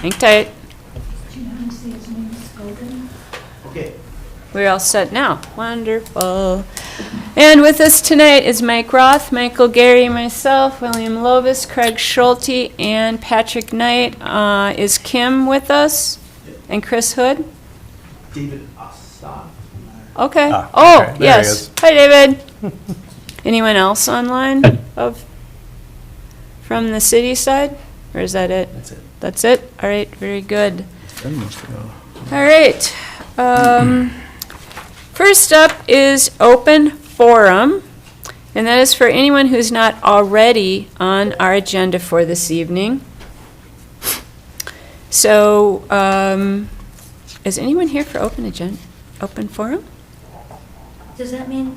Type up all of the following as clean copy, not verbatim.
Hang tight. Do you know how to say his name? Scogan? Okay. We're all set now. Wonderful. And with us tonight is Mike Roth, Michael Gary, myself, William Lovis, Craig Schulte, and Patrick Knight. Is Kim with us? And Chris Hood? David Ostad. Okay. Ah, Oh, okay. There he yes. is. Hi, David. Anyone else online from the city side? Or is that it? That's it. That's it? All right, very good. Ten months ago. All right. First up is open forum, and that is for anyone who's not already on our agenda for this evening. So, is anyone here for open forum? Does that mean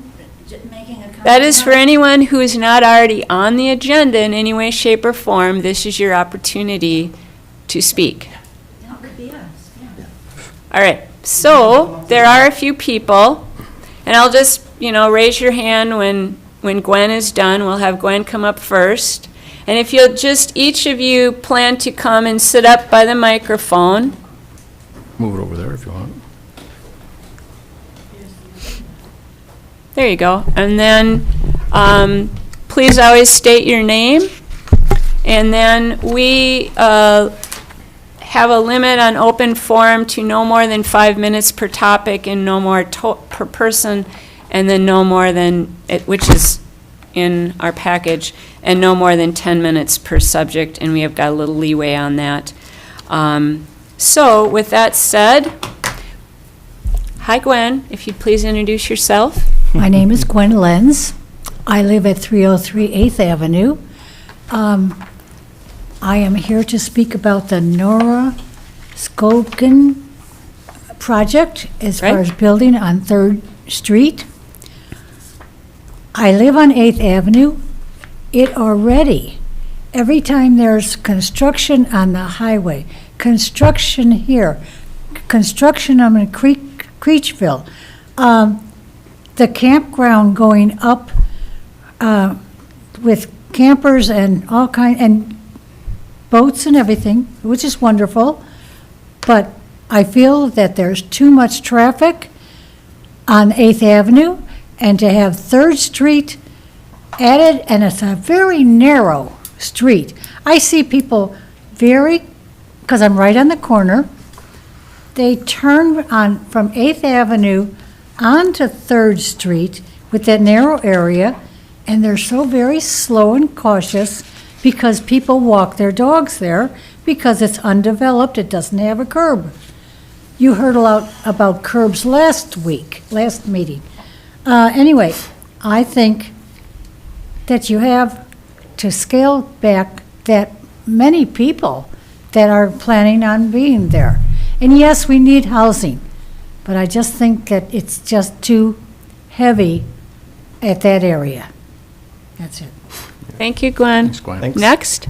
making a comment? That is for anyone who is not already on the agenda in any way, shape, or form. This is your opportunity to speak. No, it could be us, yeah. All right, so there are a few people, and I'll just, raise your hand when Gwen is done. We'll have Gwen come up first. And if you'll just, each of you plan to come and sit up by the microphone. Move it over there if you want. There you go. And then please always state your name. And then we have a limit on open forum to no more than 5 minutes per topic and no more per person, and then no more than, which is in our package, and no more than 10 minutes per subject, and we have got a little leeway on that. So with that said, hi Gwen, if you'd please introduce yourself. My name is Gwen Lenz. I live at 303 8th Avenue. I am here to speak about the Nora Scogan project as far Right. as building on 3rd Street. I live on 8th Avenue. It already, every time there's construction on the highway, construction here, construction on Creechville, the campground going up with campers and all and boats and everything, which is wonderful, but I feel that there's too much traffic on 8th Avenue, and to have 3rd Street added, and it's a very narrow street. I see people because I'm right on the corner, they turn on from 8th Avenue onto 3rd Street with that narrow area, and they're so very slow and cautious because people walk their dogs there because it's undeveloped, it doesn't have a curb. You heard a lot about curbs last meeting. Anyway, I think that you have to scale back that many people that are planning on being there. And yes, we need housing, but I just think that it's just too heavy at that area. That's it. Thank you, Gwen. Thanks, Gwen. Thanks. Next.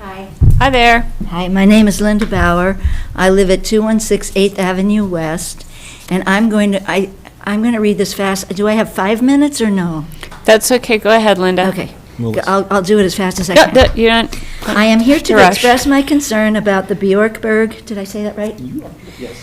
Hi. Hi there. Hi, my name is Linda Bauer. I live at 216 8th Avenue West, and I'm going to read this fast. Do I have 5 minutes or no? That's okay. Go ahead, Linda. Okay. Move it. I'll do it as fast as I No, can. you don't. I am here to rush. express my concern about the Bjorkberg, did I say that right? Yes.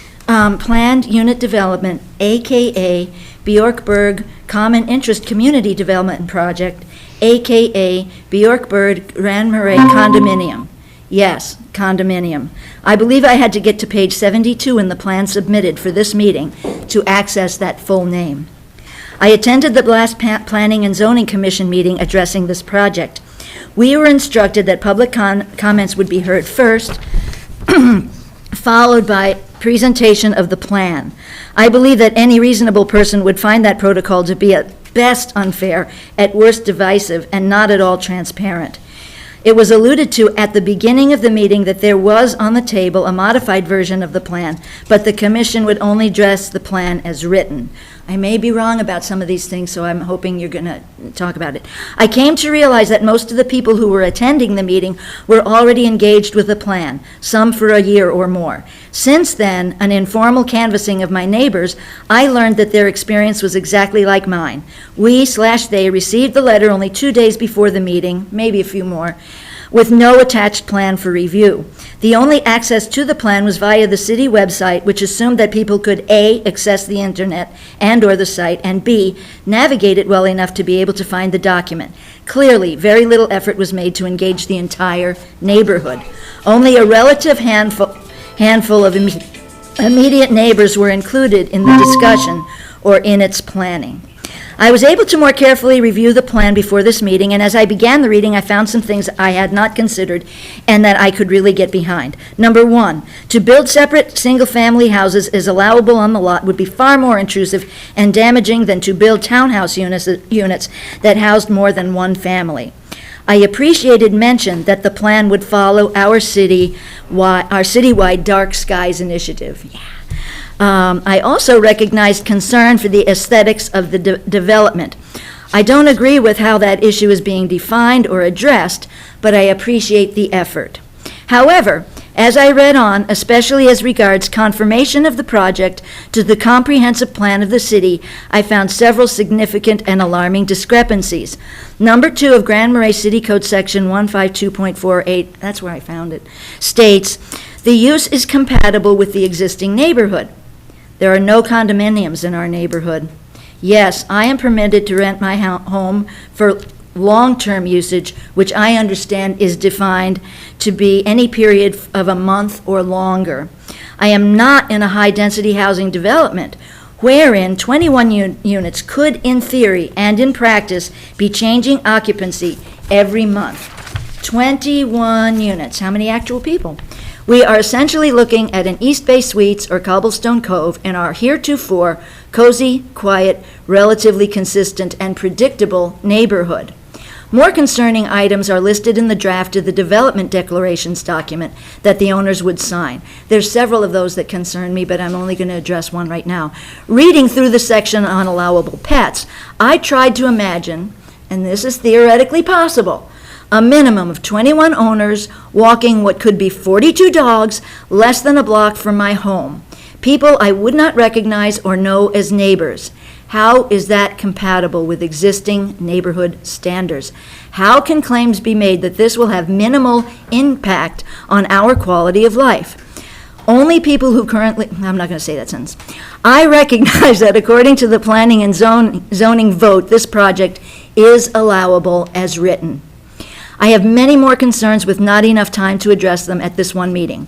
Planned unit development, AKA Bjorkberg Common Interest Community Development Project, AKA Bjorkberg Grand Marais Condominium. Yes, condominium. I believe I had to get to page 72 in the plan submitted for this meeting to access that full name. I attended the last Planning and Zoning Commission meeting addressing this project. We were instructed that public comments would be heard first, followed by presentation of the plan. I believe that any reasonable person would find that protocol to be at best unfair, at worst divisive, and not at all transparent. It was alluded to at the beginning of the meeting that there was on the table a modified version of the plan, but the commission would only address the plan as written. I may be wrong about some of these things, so I'm hoping you're going to talk about it. I came to realize that most of the people who were attending the meeting were already engaged with the plan, some for a year or more. Since then, an informal canvassing of my neighbors, I learned that their experience was exactly like mine. We/they received the letter only 2 days before the meeting, maybe a few more, with no attached plan for review. The only access to the plan was via the city website, which assumed that people could A, access the internet and/or the site, and B, navigate it well enough to be able to find the document. Clearly, very little effort was made to engage the entire neighborhood. Only a relative handful of immediate neighbors were included in the discussion or in its planning. I was able to more carefully review the plan before this meeting, and as I began the reading, I found some things I had not considered and that I could really get behind. Number one, to build separate single-family houses as allowable on the lot would be far more intrusive and damaging than to build townhouse units that housed more than one family. I appreciated mention that the plan would follow our citywide Dark Skies initiative. Yeah. I also recognized concern for the aesthetics of the development. I don't agree with how that issue is being defined or addressed, but I appreciate the effort. However, as I read on, especially as regards confirmation of the project to the comprehensive plan of the city, I found several significant and alarming discrepancies. Number 2 of Grand Marais City Code Section 152.48, that's where I found it, states, the use is compatible with the existing neighborhood. There are no condominiums in our neighborhood. Yes, I am permitted to rent my home for long-term usage, which I understand is defined to be any period of a month or longer. I am not in a high-density housing development wherein 21 units could, in theory and in practice, be changing occupancy every month. 21 units. How many actual people? We are essentially looking at an East Bay Suites or Cobblestone Cove in our heretofore cozy, quiet, relatively consistent, and predictable neighborhood. More concerning items are listed in the draft of the development declarations document that the owners would sign. There's several of those that concern me, but I'm only going to address one right now. Reading through the section on allowable pets, I tried to imagine, and this is theoretically possible, a minimum of 21 owners walking what could be 42 dogs less than a block from my home. People I would not recognize or know as neighbors. How is that compatible with existing neighborhood standards? How can claims be made that this will have minimal impact on our quality of life? Only people who currently, I'm not going to say that sentence. I recognize that according to the planning and zoning vote, this project is allowable as written. I have many more concerns with not enough time to address them at this one meeting.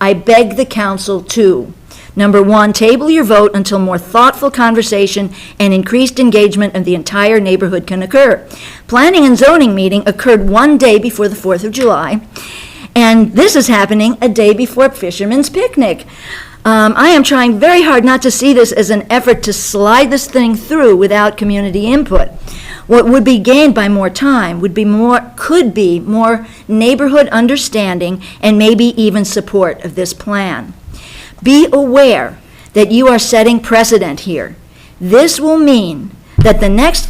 I beg the council to, number 1, table your vote until more thoughtful conversation and increased engagement of the entire neighborhood can occur. Planning and zoning meeting occurred one day before the 4th of July, and this is happening a day before Fisherman's Picnic. I am trying very hard not to see this as an effort to slide this thing through without community input. What would be gained by more time could be more neighborhood understanding and maybe even support of this plan. Be aware that you are setting precedent here. This will mean that the next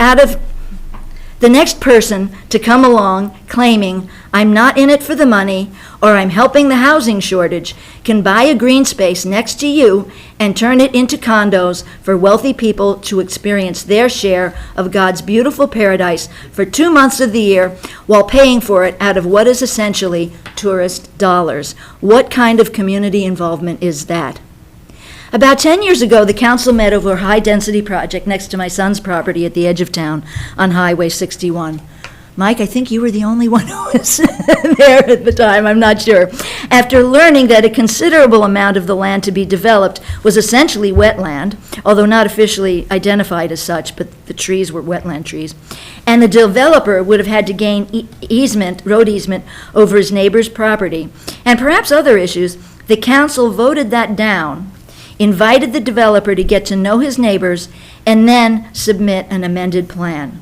person to come along claiming I'm not in it for the money or I'm helping the housing shortage can buy a green space next to you and turn it into condos for wealthy people to experience their share of God's beautiful paradise for 2 months of the year while paying for it out of what is essentially tourist dollars. What kind of community involvement is that? About 10 years ago, the council met over a high-density project next to my son's property at the edge of town on Highway 61. Mike, I think you were the only one who was there at the time, I'm not sure. After learning that a considerable amount of the land to be developed was essentially wetland, although not officially identified as such, but the trees were wetland trees, and the developer would have had to gain road easement over his neighbor's property, and perhaps other issues, the council voted that down, invited the developer to get to know his neighbors, and then submit an amended plan.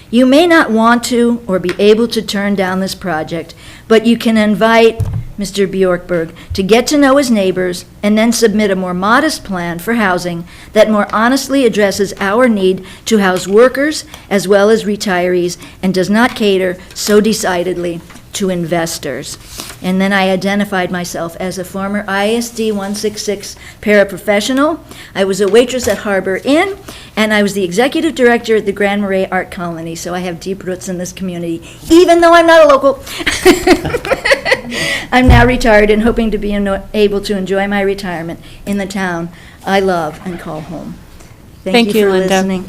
You may not want to or be able to turn down this project, but you can invite Mr. Bjorkberg to get to know his neighbors and then submit a more modest plan for housing that more honestly addresses our need to house workers as well as retirees and does not cater so decidedly to investors. And then I identified myself as a former ISD 166 paraprofessional. I was a waitress at Harbor Inn, and I was the executive director at the Grand Marais Art Colony, so I have deep roots in this community, even though I'm not a local. I'm now retired and hoping to be able to enjoy my retirement in the town I love and call home. Thank you, for Linda. listening.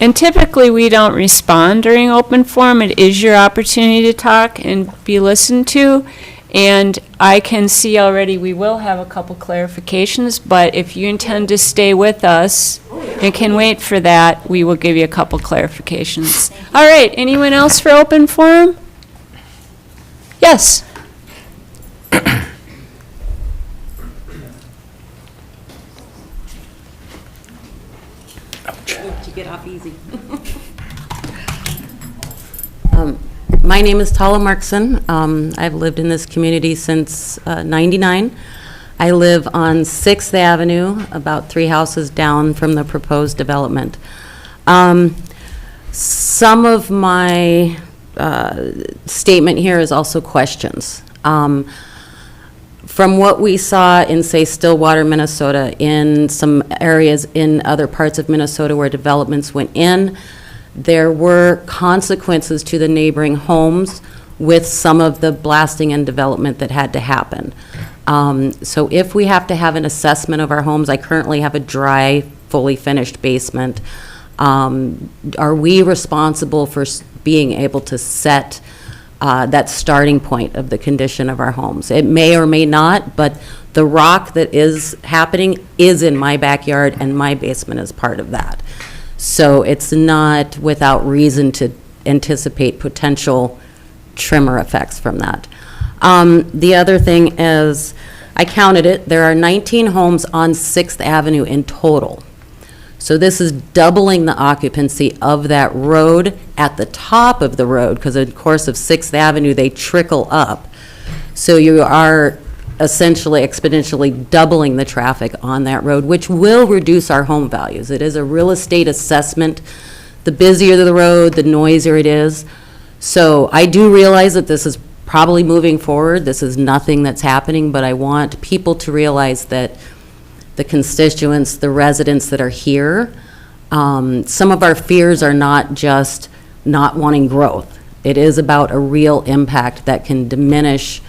And typically, we don't respond during open forum. It is your opportunity to talk and be listened to. And I can see already we will have a couple clarifications, but if you intend to stay with us and can wait for that, we will give you a couple clarifications. All right, anyone else for open forum? Yes. To get off easy. My name is Tala Markson. I've lived in this community since '99. I live on 6th Avenue, about 3 houses down from the proposed development. Some of my statement here is also questions. From what we saw in, say, Stillwater, Minnesota, in some areas in other parts of Minnesota where developments went in, there were consequences to the neighboring homes with some of the blasting and development that had to happen. So if we have to have an assessment of our homes, I currently have a dry, fully finished basement. Are we responsible for being able to set that starting point of the condition of our homes? It may or may not, but the rock that is happening is in my backyard, and my basement is part of that. So it's not without reason to anticipate potential tremor effects from that. The other thing is, I counted it, there are 19 homes on 6th Avenue in total. So this is doubling the occupancy of that road at the top of the road, because in the course of 6th Avenue, they trickle up. So you are essentially exponentially doubling the traffic on that road, which will reduce our home values. It is a real estate assessment. The busier the road, the noisier it is. So I do realize that this is probably moving forward. This is nothing that's happening, but I want people to realize that the constituents, the residents that are here, some of our fears are not just not wanting growth. It is about a real impact that can diminish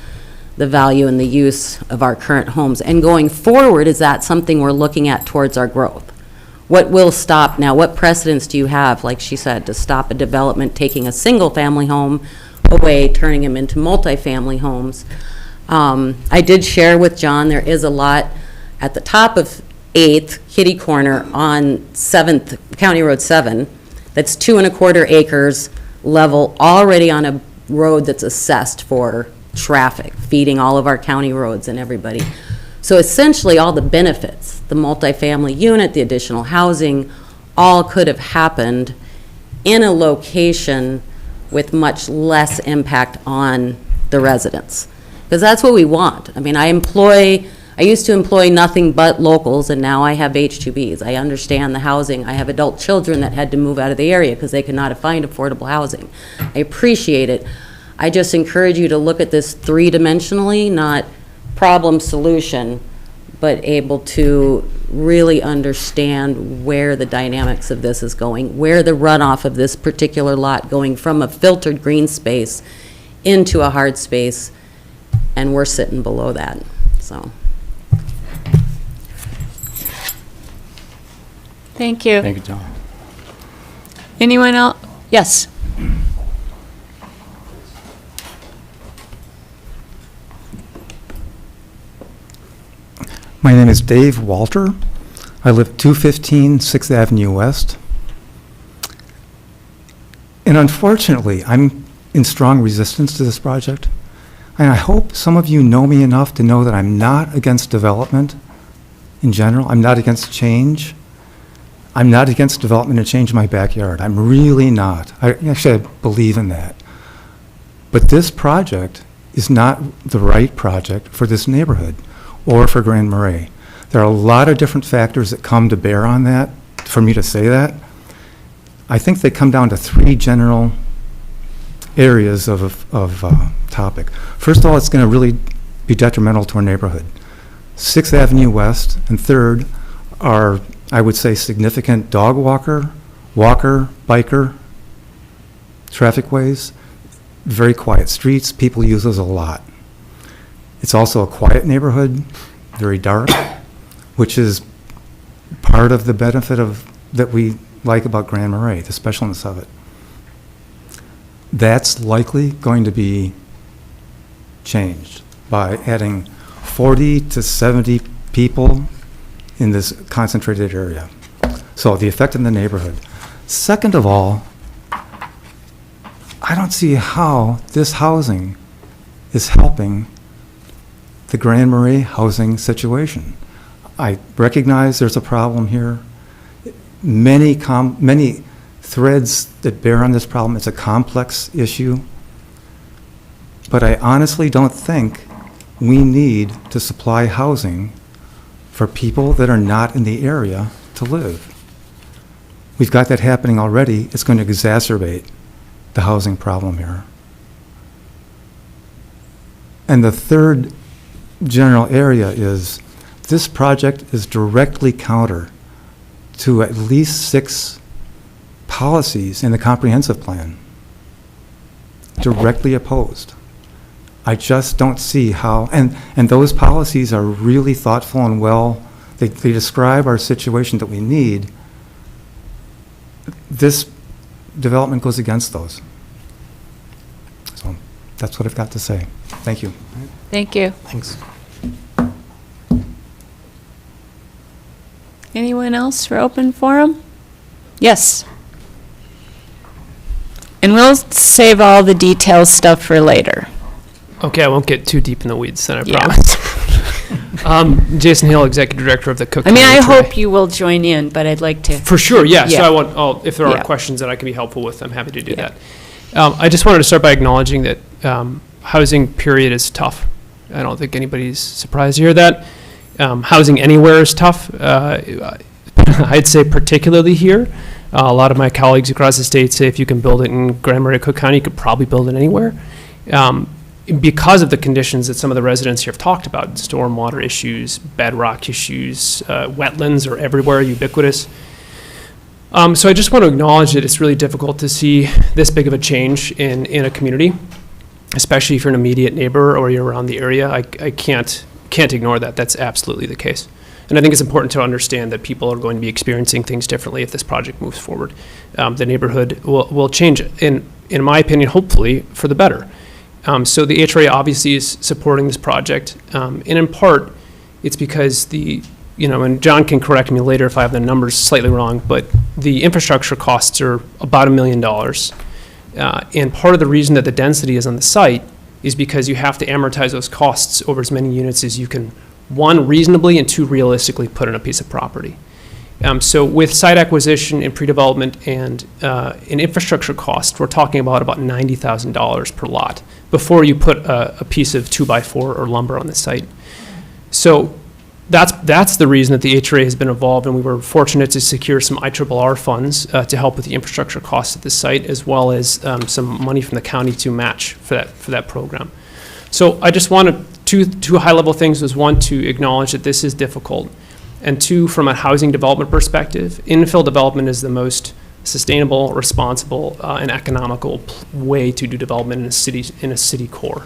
the value and the use of our current homes. And going forward, is that something we're looking at towards our growth? What will stop now? What precedents do you have, like she said, to stop a development taking a single-family home away, turning them into multifamily homes? I did share with John, there is a lot at the top of 8th, kitty corner on 7th, County Road 7, that's 2¼ acres level, already on a road that's assessed for traffic, feeding all of our county roads and everybody. So essentially, all the benefits, the multifamily unit, the additional housing, all could have happened in a location with much less impact on the residents. Because that's what we want. I mean, I used to employ nothing but locals, and now I have H-2Bs. I understand the housing. I have adult children that had to move out of the area because they could not find affordable housing. I appreciate it. I just encourage you to look at this three-dimensionally, not problem-solution, but able to really understand where the dynamics of this is going, where the runoff of this particular lot going from a filtered green space into a hard space, and we're sitting below that, so. Thank you. Thank you, Tom. Anyone else? Yes. My name is Dave Walter. I live at 215 6th Avenue West. And unfortunately, I'm in strong resistance to this project. And I hope some of you know me enough to know that I'm not against development in general. I'm not against change. I'm not against development and change in my backyard. I'm really not. I believe in that. But this project is not the right project for this neighborhood or for Grand Marais. There are a lot of different factors that come to bear on that, for me to say that. I think they come down to 3 general areas of topic. First of all, it's going to really be detrimental to our neighborhood. 6th Avenue West and 3rd are, I would say, significant dog walker, biker traffic ways, very quiet streets. People use those a lot. It's also a quiet neighborhood, very dark, which is part of the benefit of that we like about Grand Marais, the specialness of it. That's likely going to be changed by adding 40 to 70 people in this concentrated area. So the effect in the neighborhood. Second of all, I don't see how this housing is helping the Grand Marais housing situation. I recognize there's a problem here. Many threads that bear on this problem. It's a complex issue. But I honestly don't think we need to supply housing for people that are not in the area to live. We've got that happening already. It's going to exacerbate the housing problem here. And the third general area is this project is directly counter to at least 6 policies in the comprehensive plan. Directly opposed. I just don't see how, and those policies are really thoughtful and well, they describe our situation that we need. This development goes against those. So that's what I've got to say. Thank you. Thank you. Thanks. Anyone else for open forum? Yes. And we'll save all the details stuff for later. Okay, I won't get too deep in the weeds then, I Yeah. promise. Jason Hill, Executive Director of the Cook I mean, County I HOA. hope you will join in, but I'd like to. For sure, yeah. Yeah. So if there are Yeah. questions that I can be helpful with, I'm happy to do Yeah. that. I just wanted to start by acknowledging that housing period is tough. I don't think anybody's surprised to hear that. Housing anywhere is tough. I'd say particularly here. A lot of my colleagues across the state say if you can build it in Grand Marais, Cook County, you could probably build it anywhere. Because of the conditions that some of the residents here have talked about, stormwater issues, bedrock issues, wetlands are everywhere, ubiquitous. So I just want to acknowledge that it's really difficult to see this big of a change in a community, especially if you're an immediate neighbor or you're around the area. I can't ignore that. That's absolutely the case. And I think it's important to understand that people are going to be experiencing things differently if this project moves forward. The neighborhood will change, in my opinion, hopefully for the better. So the HRA obviously is supporting this project, and in part, it's because and John can correct me later if I have the numbers slightly wrong, but the infrastructure costs are about $1 million. And part of the reason that the density is on the site is because you have to amortize those costs over as many units as you can, 1, reasonably, and 2, realistically put on a piece of property. So with site acquisition and pre-development and an infrastructure cost, we're talking about $90,000 per lot before you put a piece of 2x4 or lumber on the site. So that's the reason that the HRA has been involved, and we were fortunate to secure some IRRR funds to help with the infrastructure costs at the site, as well as some money from the county to match for that program. So I just wanted two high-level things. Was 1, to acknowledge that this is difficult, and 2, from a housing development perspective, infill development is the most sustainable, responsible, and economical way to do development in a city core.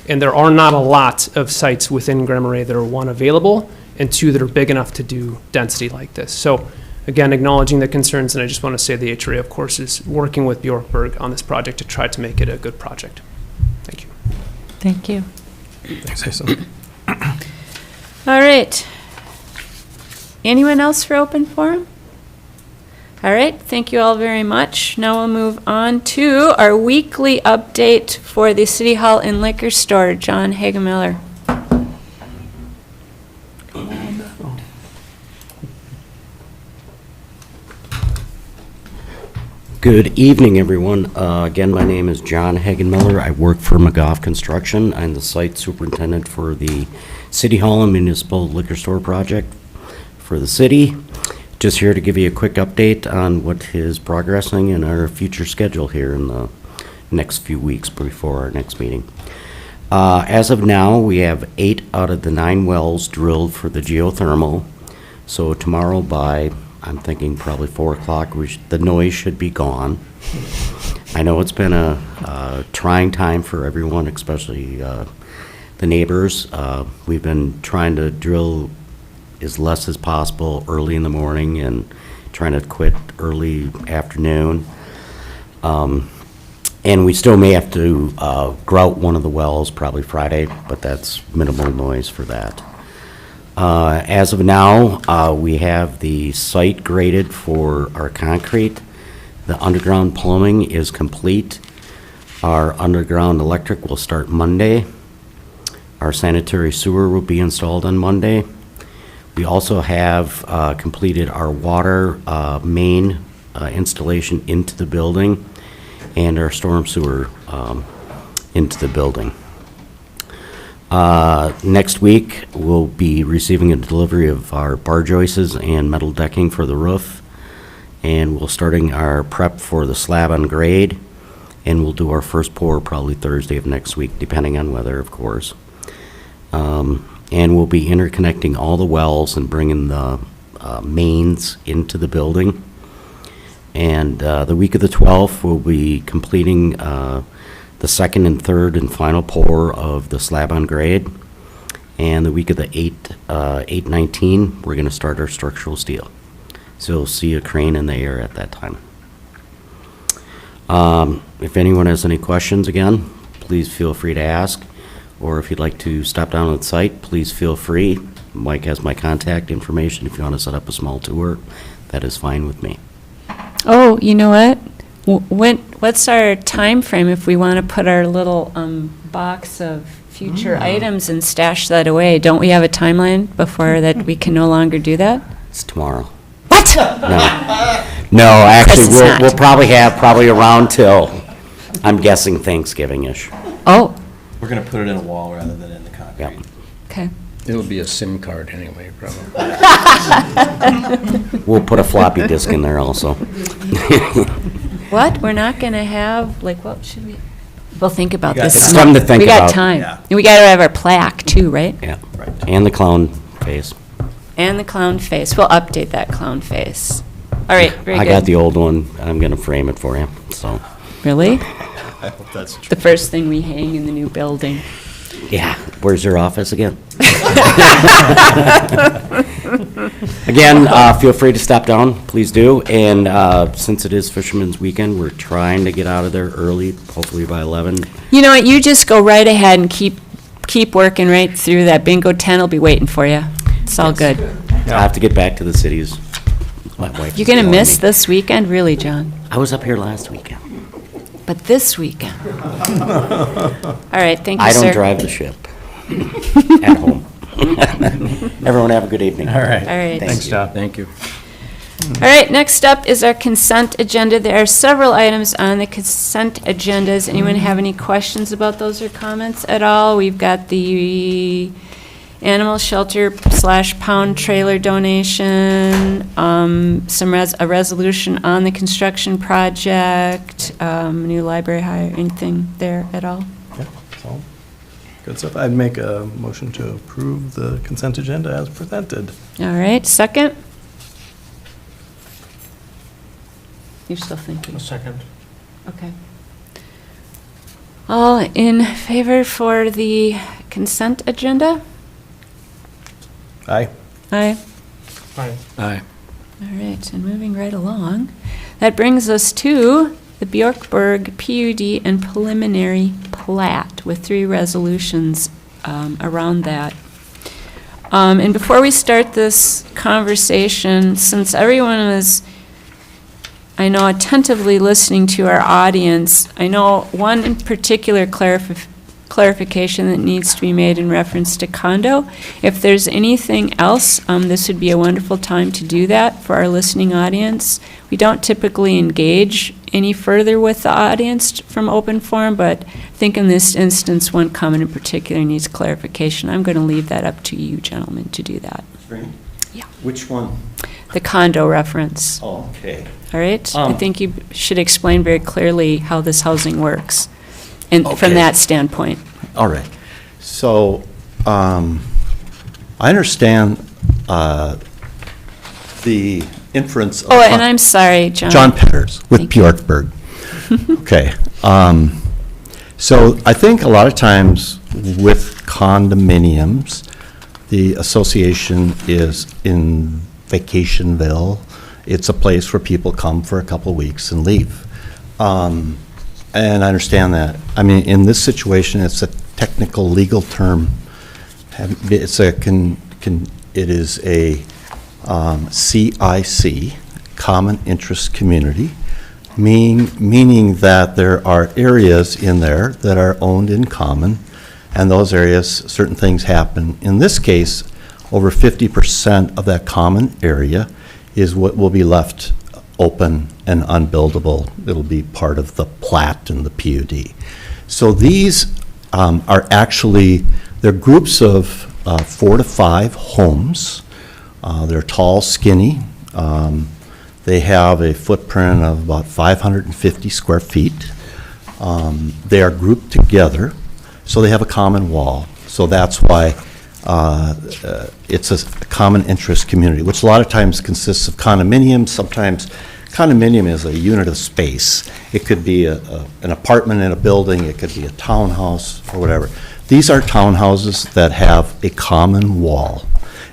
And there are not a lot of sites within Grand Marais that are, 1, available, and 2, that are big enough to do density like this. So again, acknowledging the concerns, and I just want to say the HRA, of course, is working with Bjorkberg on this project to try to make it a good project. Thank you. Thank you. Thanks, Jason. All right. Anyone else for open forum? All right, thank you all very much. Now we'll move on to our weekly update for the City Hall and Liquor Store. John Hagemiller. Good evening, everyone. Again, my name is John Hagenmiller. I work for McGough Construction. I'm the site superintendent for the City Hall and Municipal Liquor Store project for the city. Just here to give you a quick update on what is progressing in our future schedule here in the next few weeks before our next meeting. As of now, we have 8 out of the 9 wells drilled for the geothermal. So tomorrow by, I'm thinking probably 4 o'clock, the noise should be gone. I know it's been a trying time for everyone, especially the neighbors. We've been trying to drill as less as possible early in the morning and trying to quit early afternoon. And we still may have to grout one of the wells probably Friday, but that's minimal noise for that. As of now, we have the site graded for our concrete. The underground plumbing is complete. Our underground electric will start Monday. Our sanitary sewer will be installed on Monday. We also have completed our water main installation into the building and our storm sewer into the building. Next week, we'll be receiving a delivery of our bar joists and metal decking for the roof, and we'll starting our prep for the slab on grade, and we'll do our first pour probably Thursday of next week, depending on weather, of course. And we'll be interconnecting all the wells and bringing the mains into the building. And the week of the 12th, we'll be completing the second and third and final pour of the slab on grade. And the week of the 8/19, we're going to start our structural steel. So you'll see a crane in the air at that time. If anyone has any questions, again, please feel free to ask. Or if you'd like to stop down on the site, please feel free. Mike has my contact information. If you want to set up a small tour, that is fine with me. Oh, you know what? What's our time frame if we want to put our little box of future items and stash that away? Don't we have a timeline before that we can no longer do that? It's tomorrow. What? No, actually, it's not. we'll probably around till, I'm guessing Thanksgiving-ish. Oh, We're gonna put it in a wall rather than in the concrete. Yep. okay. It'll be a SIM card anyway, probably. We'll put a floppy disk in there also. What? We're not going to have, like, what should we? We'll think about this. It's something to think We got about. time. Yeah. And we got to have our plaque too, right? Yeah, Right. and the clown face. And the clown face. We'll update that clown face. All right, very good. I got the old one, and I'm gonna frame it for you, so, Really? I hope that's true. The first thing we hang in the new building. yeah. Where's your office again? Again, feel free to stop down, please do, and since it is Fisherman's Weekend, we're trying to get out of there early, hopefully by 11. You know what? You just go right ahead and keep working right through that. Bingo 10 will be waiting for you. It's all good. I have to get back to the cities. My wife You're is going to yelling at miss me. this weekend, really, John? I was up here last weekend. But this weekend. All right, thank you, I sir. don't drive the ship at home. Everyone have a good evening. All right. All right. Thanks, John. Thank you. All right, next up is our consent agenda. There are several items on the consent agenda. Does anyone have any questions about those or comments at all? We've got the animal shelter / pound trailer donation, a resolution on the construction project, new library hire, anything there at all? Yeah, so, good stuff. I'd make a motion to approve the consent agenda as presented. All right, second? You're still thinking? second. Okay. All in favor for the consent agenda? Aye. Aye. Aye. All right, and moving right along, that brings us to the Bjorkberg PUD and preliminary plat with 3 resolutions around that. And before we start this conversation, since everyone is, I know, attentively listening to our audience, I know one in particular clarification that needs to be made in reference to condo. If there's anything else, this would be a wonderful time to do that for our listening audience. We don't typically engage any further with the audience from open forum, but I think in this instance, one comment in particular needs clarification. I'm going to leave that up to you gentlemen to do that. Yeah. Which one? the condo reference, Oh, okay. all right? I think you should explain very clearly how this housing works, and from Okay. that standpoint. All right. So, I understand the inference of... Oh, and I'm sorry, John. John Petters with Thank you. Bjorkberg. Okay. So I think a lot of times with condominiums, the association is in Vacationville. It's a place where people come for a couple of weeks and leave. And I understand that. I mean, in this situation, it's a technical legal term. It's a, it is a CIC, Common Interest Community, meaning that there are areas in there that are owned in common, and those areas, certain things happen. In this case, over 50% of that common area is what will be left open and unbuildable. It'll be part of the plat and the PUD. So these are actually, they're groups of 4 to 5 homes. They're tall, skinny. They have a footprint of about 550 square feet. They are grouped together, so they have a common wall. So that's why it's a common interest community, which a lot of times consists of condominiums. Sometimes condominium is a unit of space. It could be an apartment in a building. It could be a townhouse or whatever. These are townhouses that have a common wall.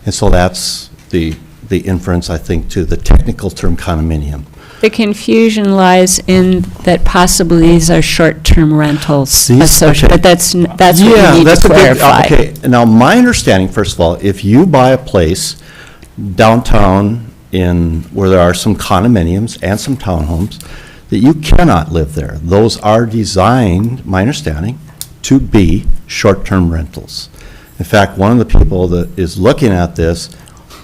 And so that's the inference, I think, to the technical term condominium. The confusion lies in that possibly these are short-term rentals These- associated, okay. but that's what Yeah, we need that's to a big- clarify. Okay, now my understanding, first of all, if you buy a place downtown where there are some condominiums and some townhomes, that you cannot live there. Those are designed, my understanding, to be short-term rentals. In fact, one of the people that is looking at this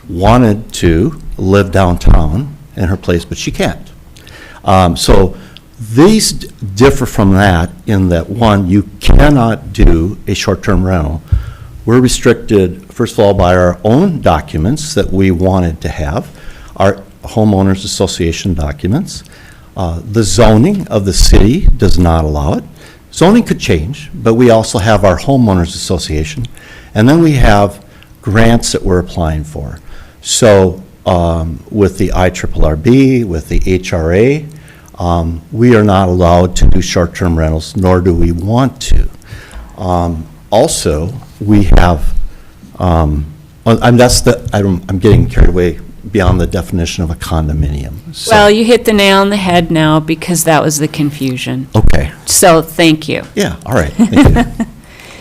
wanted to live downtown in her place, but she can't. So these differ from that in that, one, you cannot do a short-term rental. We're restricted, first of all, by our own documents that we wanted to have, our homeowners association documents. The zoning of the city does not allow it. Zoning could change, but we also have our homeowners association, and then we have grants that we're applying for. So with the IRRB, with the HRA, we are not allowed to do short-term rentals, nor do we want to. Also, we have, I'm getting carried away beyond the definition of a condominium. So- Well, you hit the nail on the head now because that was the confusion. Okay, So, thank you. yeah, all right, thank you.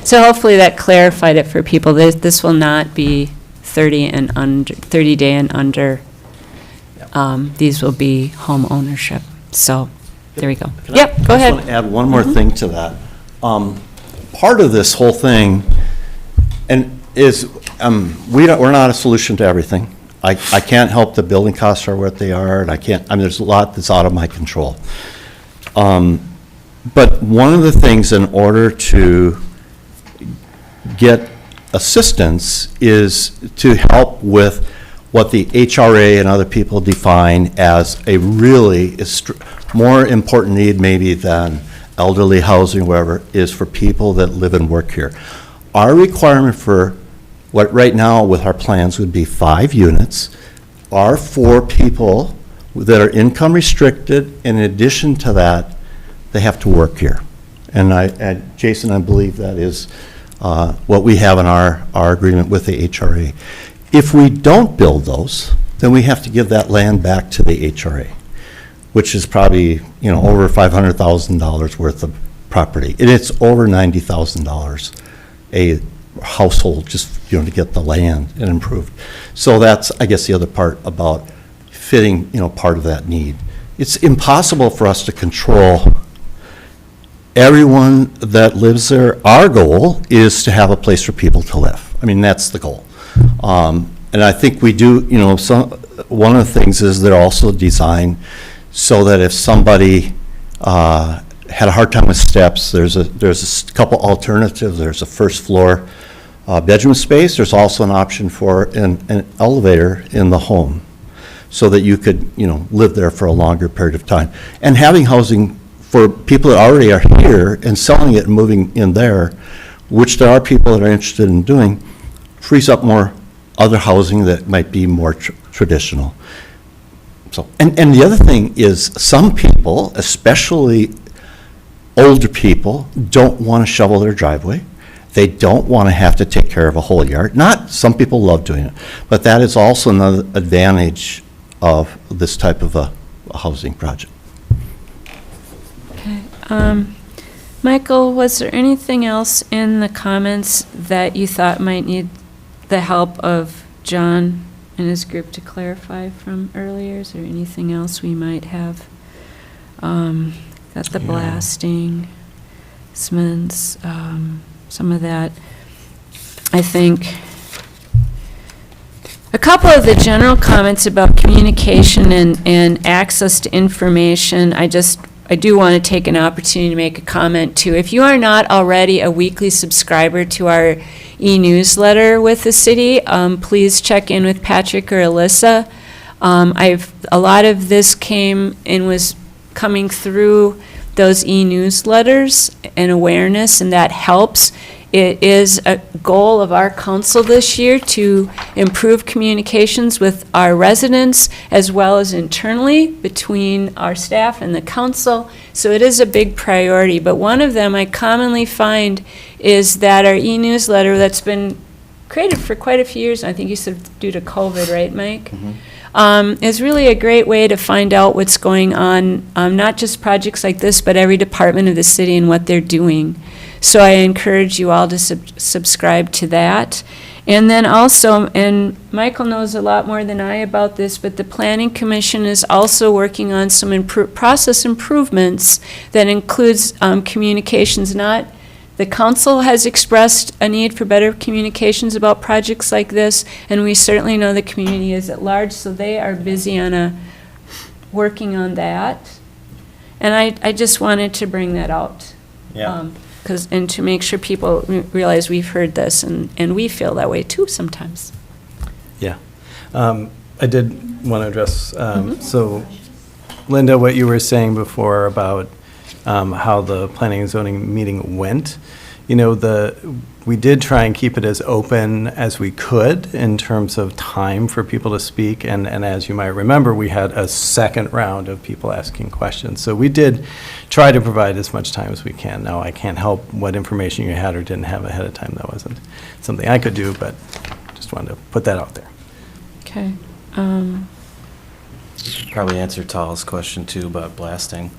So hopefully that clarified it for people. This will not be 30 day and under. These will be home ownership. So, there we go. Yep, go I ahead. just want to add one more thing to that. Part of this whole thing, and is, we're not a solution to everything. I can't help the building costs are what they are, and there's a lot that's out of my control. But one of the things in order to get assistance is to help with what the HRA and other people define as a really more important need maybe than elderly housing or whatever, is for people that live and work here. Our requirement for what right now with our plans would be 5 units are for people that are income restricted. In addition to that, they have to work here. And Jason, I believe that is what we have in our agreement with the HRA. If we don't build those, then we have to give that land back to the HRA, which is probably, over $500,000 worth of property. And it's over $90,000 a household just, to get the land and improved. So that's, I guess, the other part about fitting, part of that need. It's impossible for us to control everyone that lives there. Our goal is to have a place for people to live. I mean, that's the goal. And I think we do, one of the things is they're also designed so that if somebody had a hard time with steps, there's a couple alternatives. There's a first floor bedroom space, there's also an option for an elevator in the home, so that you could, live there for a longer period of time. And having housing for people that already are here and selling it and moving in there, which there are people that are interested in doing, frees up more other housing that might be more traditional. So, and the other thing is, some people, especially older people, don't want to shovel their driveway. They don't want to have to take care of a whole yard. Some people love doing it, but that is also another advantage of this type of a housing project. Okay. Michael, was there anything else in the comments that you thought might need the help of John and his group to clarify from earlier? Is there anything else we might have? Got the blasting, Simmons, some of that. I think a couple of the general comments about communication and access to information, I do want to take an opportunity to make a comment too. If you are not already a weekly subscriber to our e-newsletter with the city, please check in with Patrick or Alyssa. A lot of this came and was coming through those e-newsletters and awareness, and that helps. It is a goal of our council this year to improve communications with our residents as well as internally between our staff and the council. So it is a big priority. But one of them I commonly find is that our e-newsletter that's been created for quite a few years, I think you said due to COVID, right, Mike? Is really a great way to find out what's going on, not just projects like this, but every department of the city and what they're doing. So I encourage you all to subscribe to that. And then also, and Michael knows a lot more than I about this, but the Planning Commission is also working on some process improvements that includes communications. The council has expressed a need for better communications about projects like this, and we certainly know the community is at large, so they are busy on working on that. And I just wanted to bring that out. Yeah. And to make sure people realize we've heard this, and we feel that way too sometimes. Yeah. I did want to address, so Linda, what you were saying before about how the planning and zoning meeting went, we did try and keep it as open as we could in terms of time for people to speak. And as you might remember, we had a second round of people asking questions. So we did try to provide as much time as we can. Now, I can't help what information you had or didn't have ahead of time. That wasn't something I could do, but just wanted to put that out there. Okay. Probably answer Tal's question too about blasting.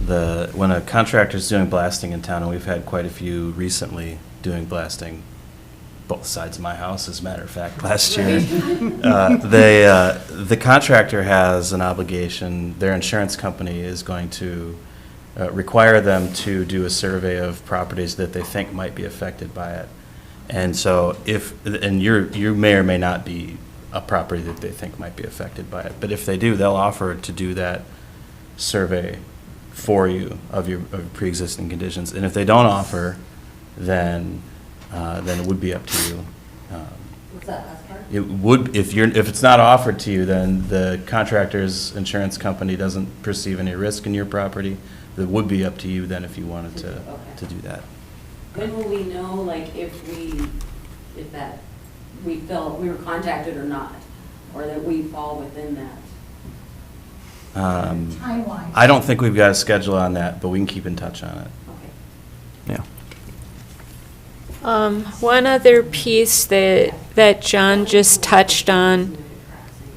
When a contractor's doing blasting in town, and we've had quite a few recently doing blasting, both sides of my house, as a matter of fact, last year, the contractor has an obligation. Their insurance company is going to require them to do a survey of properties that they think might be affected by it. And so you may or may not be a property that they think might be affected by it. But if they do, they'll offer to do that survey for you of your pre-existing conditions. And if they don't offer, then it would be up to you. What's that last part? It would, if it's not offered to you, then the contractor's insurance company doesn't perceive any risk in your property. It would be up to you then if you wanted to do that. When will we know, like, if we felt we were contacted or not, or that we fall within that? Timeline. I don't think we've got a schedule on that, but we can keep in touch on it. Okay. Yeah. One other piece that John just touched on,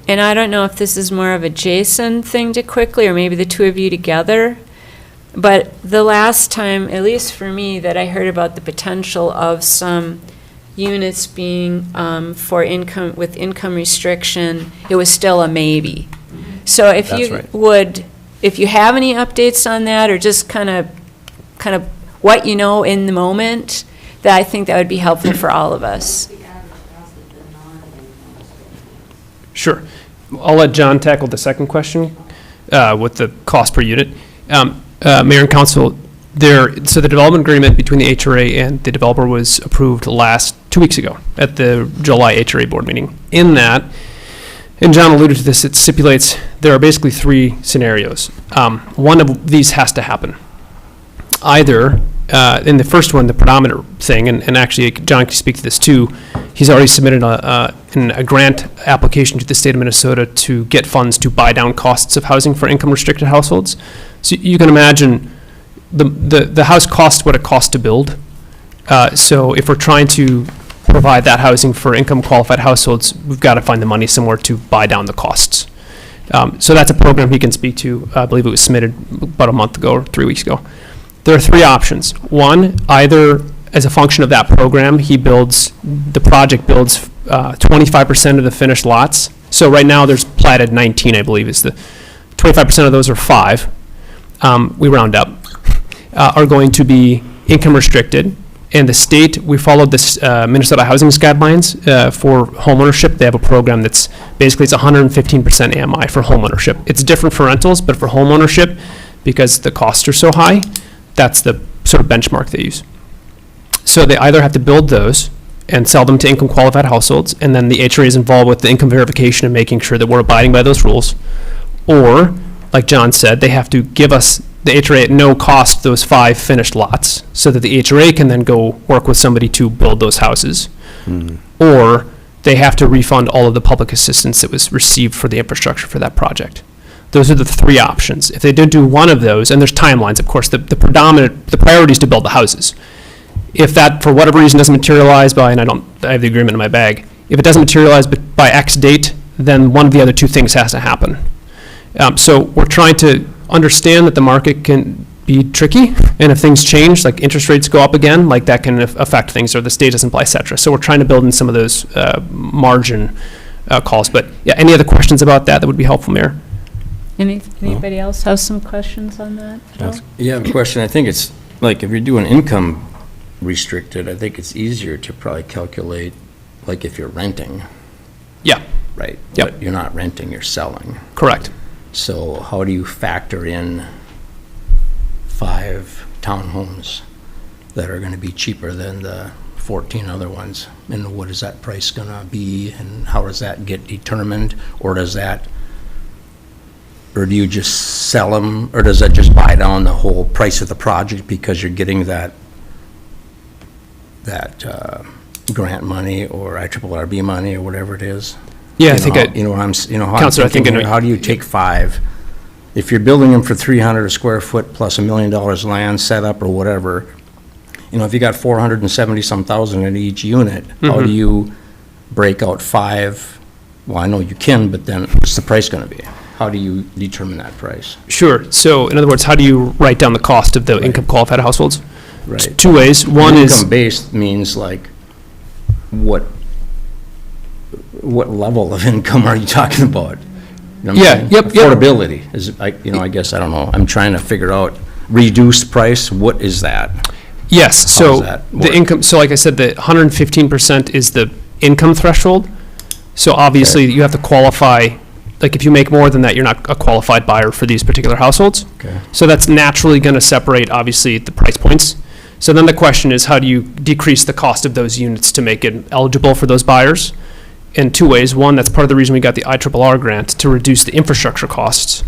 and I don't know if this is more of a Jason thing to quickly, or maybe the two of you together, but the last time, at least for me, that I heard about the potential of some units being for income, with income restriction, it was still a maybe. So if That's you right. if you have any updates on that, or just kind of what you know in the moment, that I think that would be helpful for all of us. Sure. I'll let John tackle the second question with the cost per unit. Mayor and council, so the development agreement between the HRA and the developer was approved last 2 weeks ago at the July HRA board meeting. In that, and John alluded to this, it stipulates there are basically 3 scenarios. One of these has to happen. Either, in the first one, the predominant thing, and actually John can speak to this too, he's already submitted a grant application to the state of Minnesota to get funds to buy down costs of housing for income-restricted households. So you can imagine the house costs what it costs to build. So if we're trying to provide that housing for income-qualified households, we've got to find the money somewhere to buy down the costs. So that's a program he can speak to. I believe it was submitted about a month ago or 3 weeks ago. There are 3 options. One, either as a function of that program, the project builds 25% of the finished lots. So right now there's platted 19, I believe, is the 25% of those are 5. We round up, are going to be income restricted. And the state, we followed this Minnesota Housing Guidelines for homeownership. They have a program that's basically it's 115% AMI for homeownership. It's different for rentals, but for homeownership, because the costs are so high, that's the sort of benchmark they use. So they either have to build those and sell them to income qualified households, and then the HRA is involved with the income verification and making sure that we're abiding by those rules. Or, like John said, they have to give us the HRA at no cost those 5 finished lots so that the HRA can then go work with somebody to build those houses. Or they have to refund all of the public assistance that was received for the infrastructure for that project. Those are the 3 options. If they did do one of those, and there's timelines, of course, the priority is to build the houses. If that, for whatever reason, doesn't materialize by, and I have the agreement in my bag, if it doesn't materialize by X date, then one of the other 2 things has to happen. So we're trying to understand that the market can be tricky, and if things change, like interest rates go up again, like that can affect things, or the state doesn't apply, et cetera. So we're trying to build in some of those margin calls. But yeah, any other questions about that would be helpful, Mayor? Anybody else have some questions on that at all? Yeah, I have a question. I think it's, like, if you're doing income restricted, I think it's easier to probably calculate, like, if you're renting. Yeah. Right? Yep. But you're not renting, you're selling. Correct. So how do you factor in 5 townhomes that are going to be cheaper than the 14 other ones? And what is that price going to be, and how does that get determined? Or do you just sell them, or does that just buy down the whole price of the project because you're getting that grant money or IRRB money or whatever it is? Yeah, Counselor, how do you take 5? If you're building them for 300 a square foot plus $1 million land set up or whatever, if you got 470-some thousand in each unit, how do you break out 5? Well, I know you can, but then what's the price going to be? How do you determine that price? Sure. So in other words, how do you write down the cost of the income qualified households? Right. 2 ways. One is income-based means like what level of income are you talking about? You know what I'm saying? Yep. Affordability is, I guess, I don't know. I'm trying to figure out reduced price. What is that? Yes. How So does that the work? income. So like I said, the 115% is the income threshold. So obviously you have to qualify. Like if you make more than that, you're not a qualified buyer for these particular households. Okay. So that's naturally going to separate, obviously, the price points. So then the question is, how do you decrease the cost of those units to make it eligible for those buyers? In 2 ways. One, that's part of the reason we got the IRRR grant, to reduce the infrastructure costs.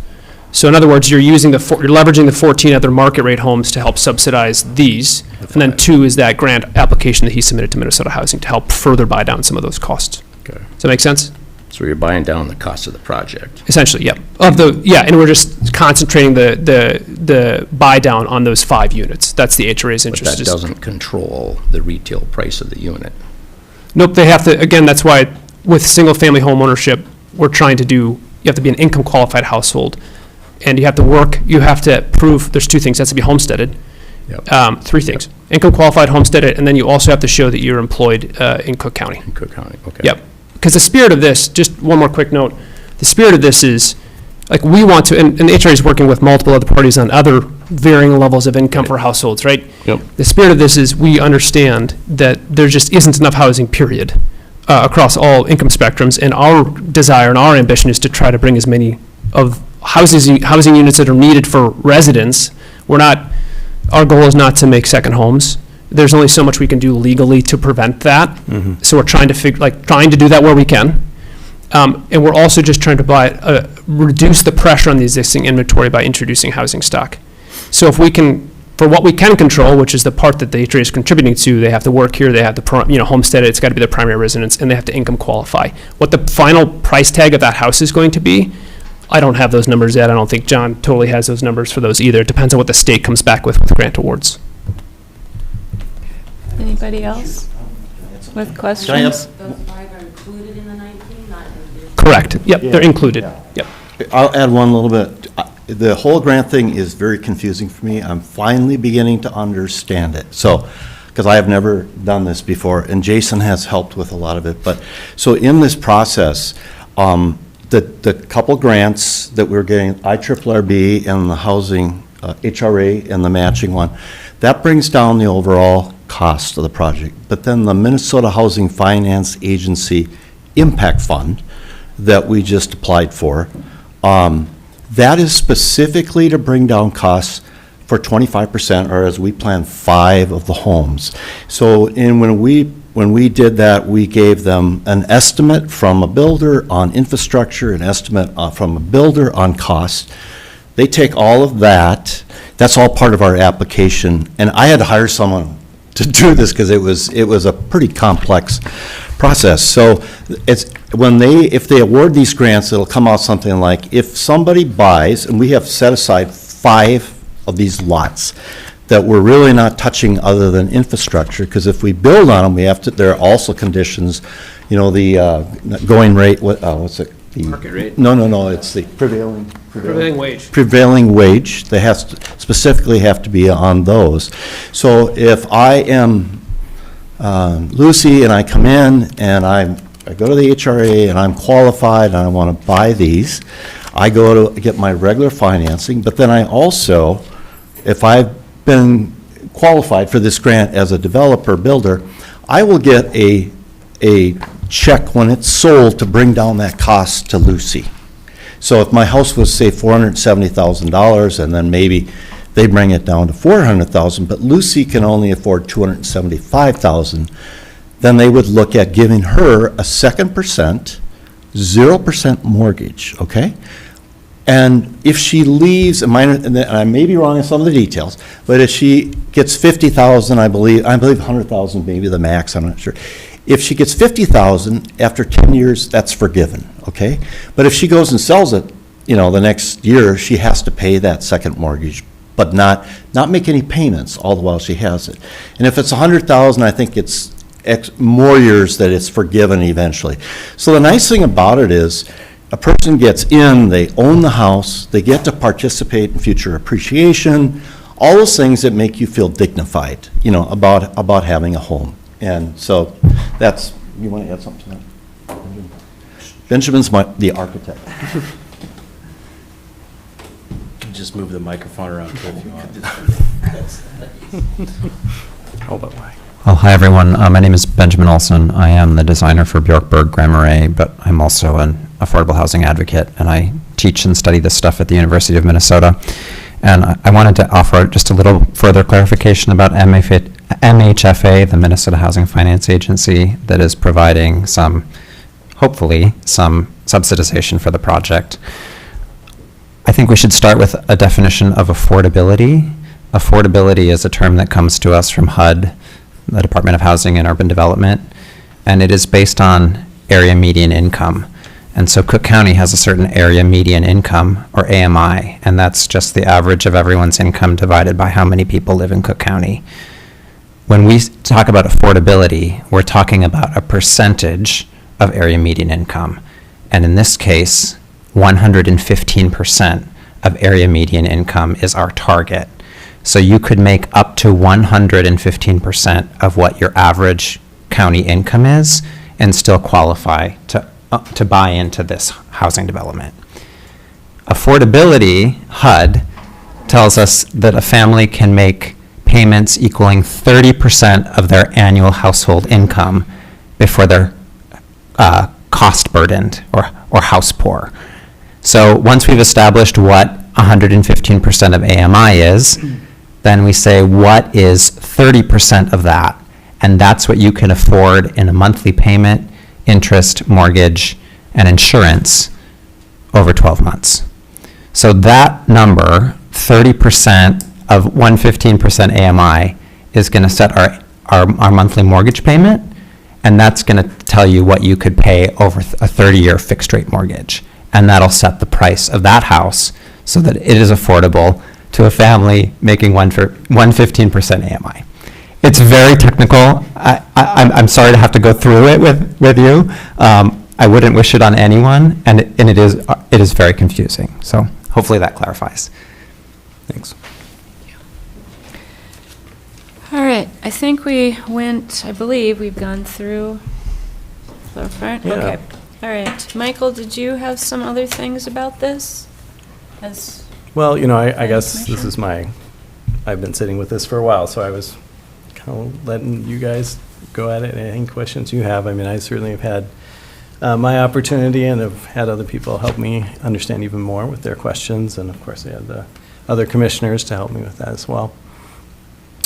So in other words, you're leveraging the 14 other market rate homes to help subsidize these. And then 2 is that grant application that he submitted to Minnesota Housing to help further buy down some of those costs. Okay. Does that make sense? So you're buying down the cost of the project. Essentially, yeah. And we're just concentrating the buy down on those 5 units. That's the HRA's But interest. that doesn't control the retail price of the unit. Nope, they have to, again, that's why with single-family home ownership, we're trying to you have to be an income-qualified household, and you have to prove, there's 2 things, it has to be homesteaded. Yep. 3 things. Income-qualified, homesteaded, and then you also have to show that you're employed in Cook County. In Cook County, okay. Yep. Because the spirit of this, just one more quick note, the spirit of this is, like, we want to, and the HRA is working with multiple other parties on other varying levels of income for households, right? Yep. The spirit of this is we understand that there just isn't enough housing, period, across all income spectrums, and our desire and our ambition is to try to bring as many of housing units that are needed for residents. Our goal is not to make second homes. there's only so much we can do legally to prevent that. So we're trying to trying to do that where we can. And we're also just trying to reduce the pressure on the existing inventory by introducing housing stock. So if we can, for what we can control, which is the part that the HRA is contributing to, they have to work here, they have to, homestead it, it's got to be their primary residence, and they have to income qualify. What the final price tag of that house is going to be, I don't have those numbers yet. I don't think John totally has those numbers for those either. It depends on what the state comes back with grant awards. Anybody else with Can I questions? Those 5 are included in the 19, not in Correct. Yep, they're included. Yep. I'll add one little bit. The whole grant thing is very confusing for me. I'm finally beginning to understand it. So, because I have never done this before, and Jason has helped with a lot of it. But, so in this process, the couple grants that we're getting, IRRB and the housing, HRA and the matching one, that brings down the overall cost of the project. But then the Minnesota Housing Finance Agency Impact Fund that we just applied for, that is specifically to bring down costs for 25%, or as we plan, 5 of the homes. So when we did that, we gave them an estimate from a builder on infrastructure, an estimate from a builder on cost. They take all of that. That's all part of our application. And I had to hire someone to do this because it was a pretty complex process. So if they award these grants, it'll come out something like, if somebody buys, and we have set aside 5 of these lots that we're really not touching other than infrastructure, because if we build on them, we have to, there are also conditions, the going rate, what's it? The Market rate? No, it's the prevailing wage. Prevailing wage. They specifically have to be on those. So if I am Lucy and I come in and I go to the HRA and I'm qualified and I want to buy these, I go to get my regular financing, but then I also, if I've been qualified for this grant as a developer builder, I will get a check when it's sold to bring down that cost to Lucy. So if my house was, say, $470,000, and then maybe they bring it down to $400,000, but Lucy can only afford $275,000, then they would look at giving her a 2%, 0% mortgage, okay? And if she leaves, and I may be wrong in some of the details, but if she gets $50,000, I believe $100,000 maybe the max, I'm not sure. If she gets $50,000 after 10 years, that's forgiven, okay? But if she goes and sells it, the next year, she has to pay that second mortgage, but not make any payments all the while she has it. And if it's $100,000, I think it's more years that it's forgiven eventually. So the nice thing about it is, a person gets in, they own the house, they get to participate in future appreciation, all those things that make you feel dignified, about having a home. And so you want to add something to that? Benjamin's the architect. Just move the microphone around too if you want. Hold up, Mike. Well, hi, everyone. My name is Benjamin Olson. I am the designer for Bjorkberg Grand Marais, but I'm also an affordable housing advocate, and I teach and study this stuff at the University of Minnesota. And I wanted to offer just a little further clarification about MHFA, the Minnesota Housing Finance Agency, that is providing hopefully some subsidization for the project. I think we should start with a definition of affordability. Affordability is a term that comes to us from HUD, the Department of Housing and Urban Development, and it is based on area median income. And so Cook County has a certain area median income, or AMI, and that's just the average of everyone's income divided by how many people live in Cook County. When we talk about affordability, we're talking about a percentage of area median income. And in this case, 115% of area median income is our target. So you could make up to 115% of what your average county income is and still qualify to buy into this housing development. Affordability, HUD, tells us that a family can make payments equaling 30% of their annual household income before they're cost burdened or house poor. So once we've established what 115% of AMI is, then we say, what is 30% of that? And that's what you can afford in a monthly payment, interest, mortgage, and insurance over 12 months. So that number, 30% of 115% AMI, is going to set our monthly mortgage payment, and that's going to tell you what you could pay over a 30-year fixed-rate mortgage. And that'll set the price of that house so that it is affordable to a family making 115% AMI. It's very technical. I'm sorry to have to go through it with you. I wouldn't wish it on anyone, and it is very confusing. So hopefully that clarifies. Thanks. All right, I think I believe we've gone through the front. Yeah. Okay. All right. Michael, did you have some other things about this? Well, I guess Commissioner? this is I've been sitting with this for a while, so I was kind of letting you guys go at it. Any questions you have? I mean, I certainly have had my opportunity and have had other people help me understand even more with their questions. And of course, I had the other commissioners to help me with that as well.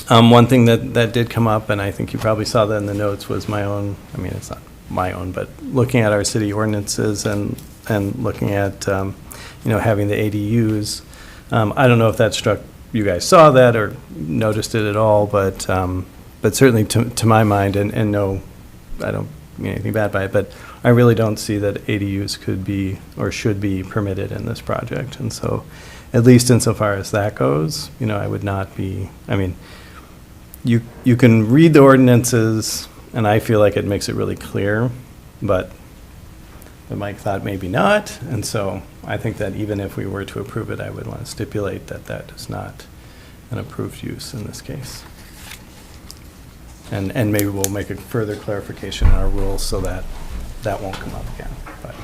One thing that did come up, and I think you probably saw that in the notes, was my own, I mean, it's not my own, but looking at our city ordinances and looking at, having the ADUs. I don't know if that struck, you guys saw that or noticed it at all, but certainly to my mind, and no, I don't mean anything bad by it, but I really don't see that ADUs could be or should be permitted in this project. And so, at least insofar as that goes, I would not be, I mean, you can read the ordinances, and I feel like it makes it really clear, but Mike thought maybe not, and so I think that even if we were to approve it, I would want to stipulate that that is not an approved use in this case. And maybe we'll make a further clarification in our rules so that that won't come up again. But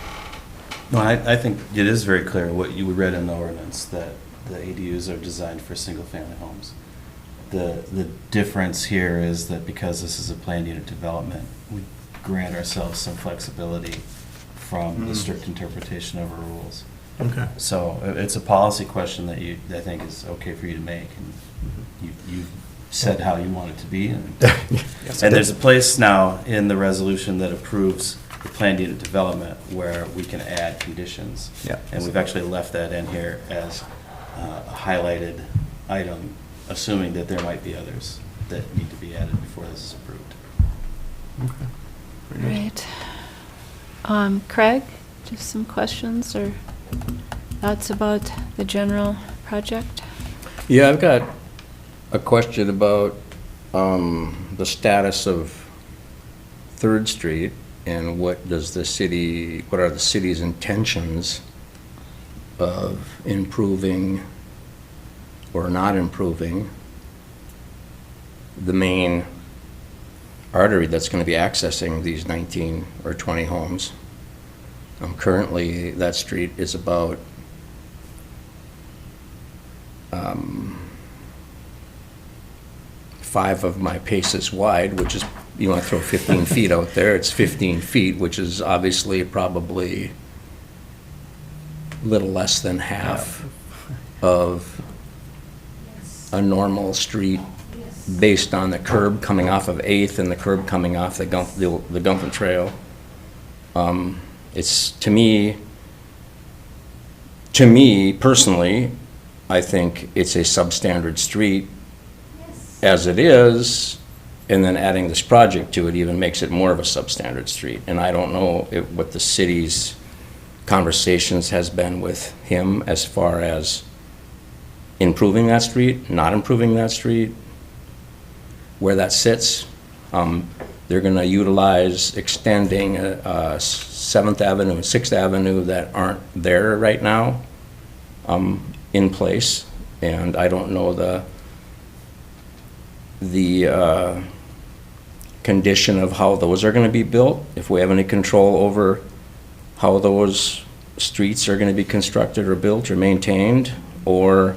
No, I think it is very clear what you read in the ordinance, that the ADUs are designed for single-family homes. The difference here is that because this is a planned unit development, we grant ourselves some flexibility from the strict interpretation of our rules. okay. So it's a policy question that I think is okay for you to make, and you said how you want it to be. And there's a place now in the resolution that approves the planned unit development where we can add conditions. Yeah. And we've actually left that in here as a highlighted item, assuming that there might be others that need to be added before this is approved. Right. Craig, just some questions or thoughts about the general project? Yeah, I've got a question about the status of Third Street and what are the city's intentions of improving or not improving the main artery that's going to be accessing these 19 or 20 homes. Currently, that street is about 5 of my paces wide, which is, you want to throw 15 feet out there, it's 15 feet, which is obviously probably a little less than half of a normal street based on the curb coming off of 8th and the curb coming off the Gumpin Trail. It's, to me personally, I think it's a substandard street as it is, and then adding this project to it even makes it more of a substandard street. And I don't know what the city's conversations has been with him as far as improving that street, not improving that street, where that sits. They're going to utilize extending 7th Avenue and 6th Avenue that aren't there right now in place. And I don't know the condition of how those are going to be built, if we have any control over how those streets are going to be constructed or built or maintained, or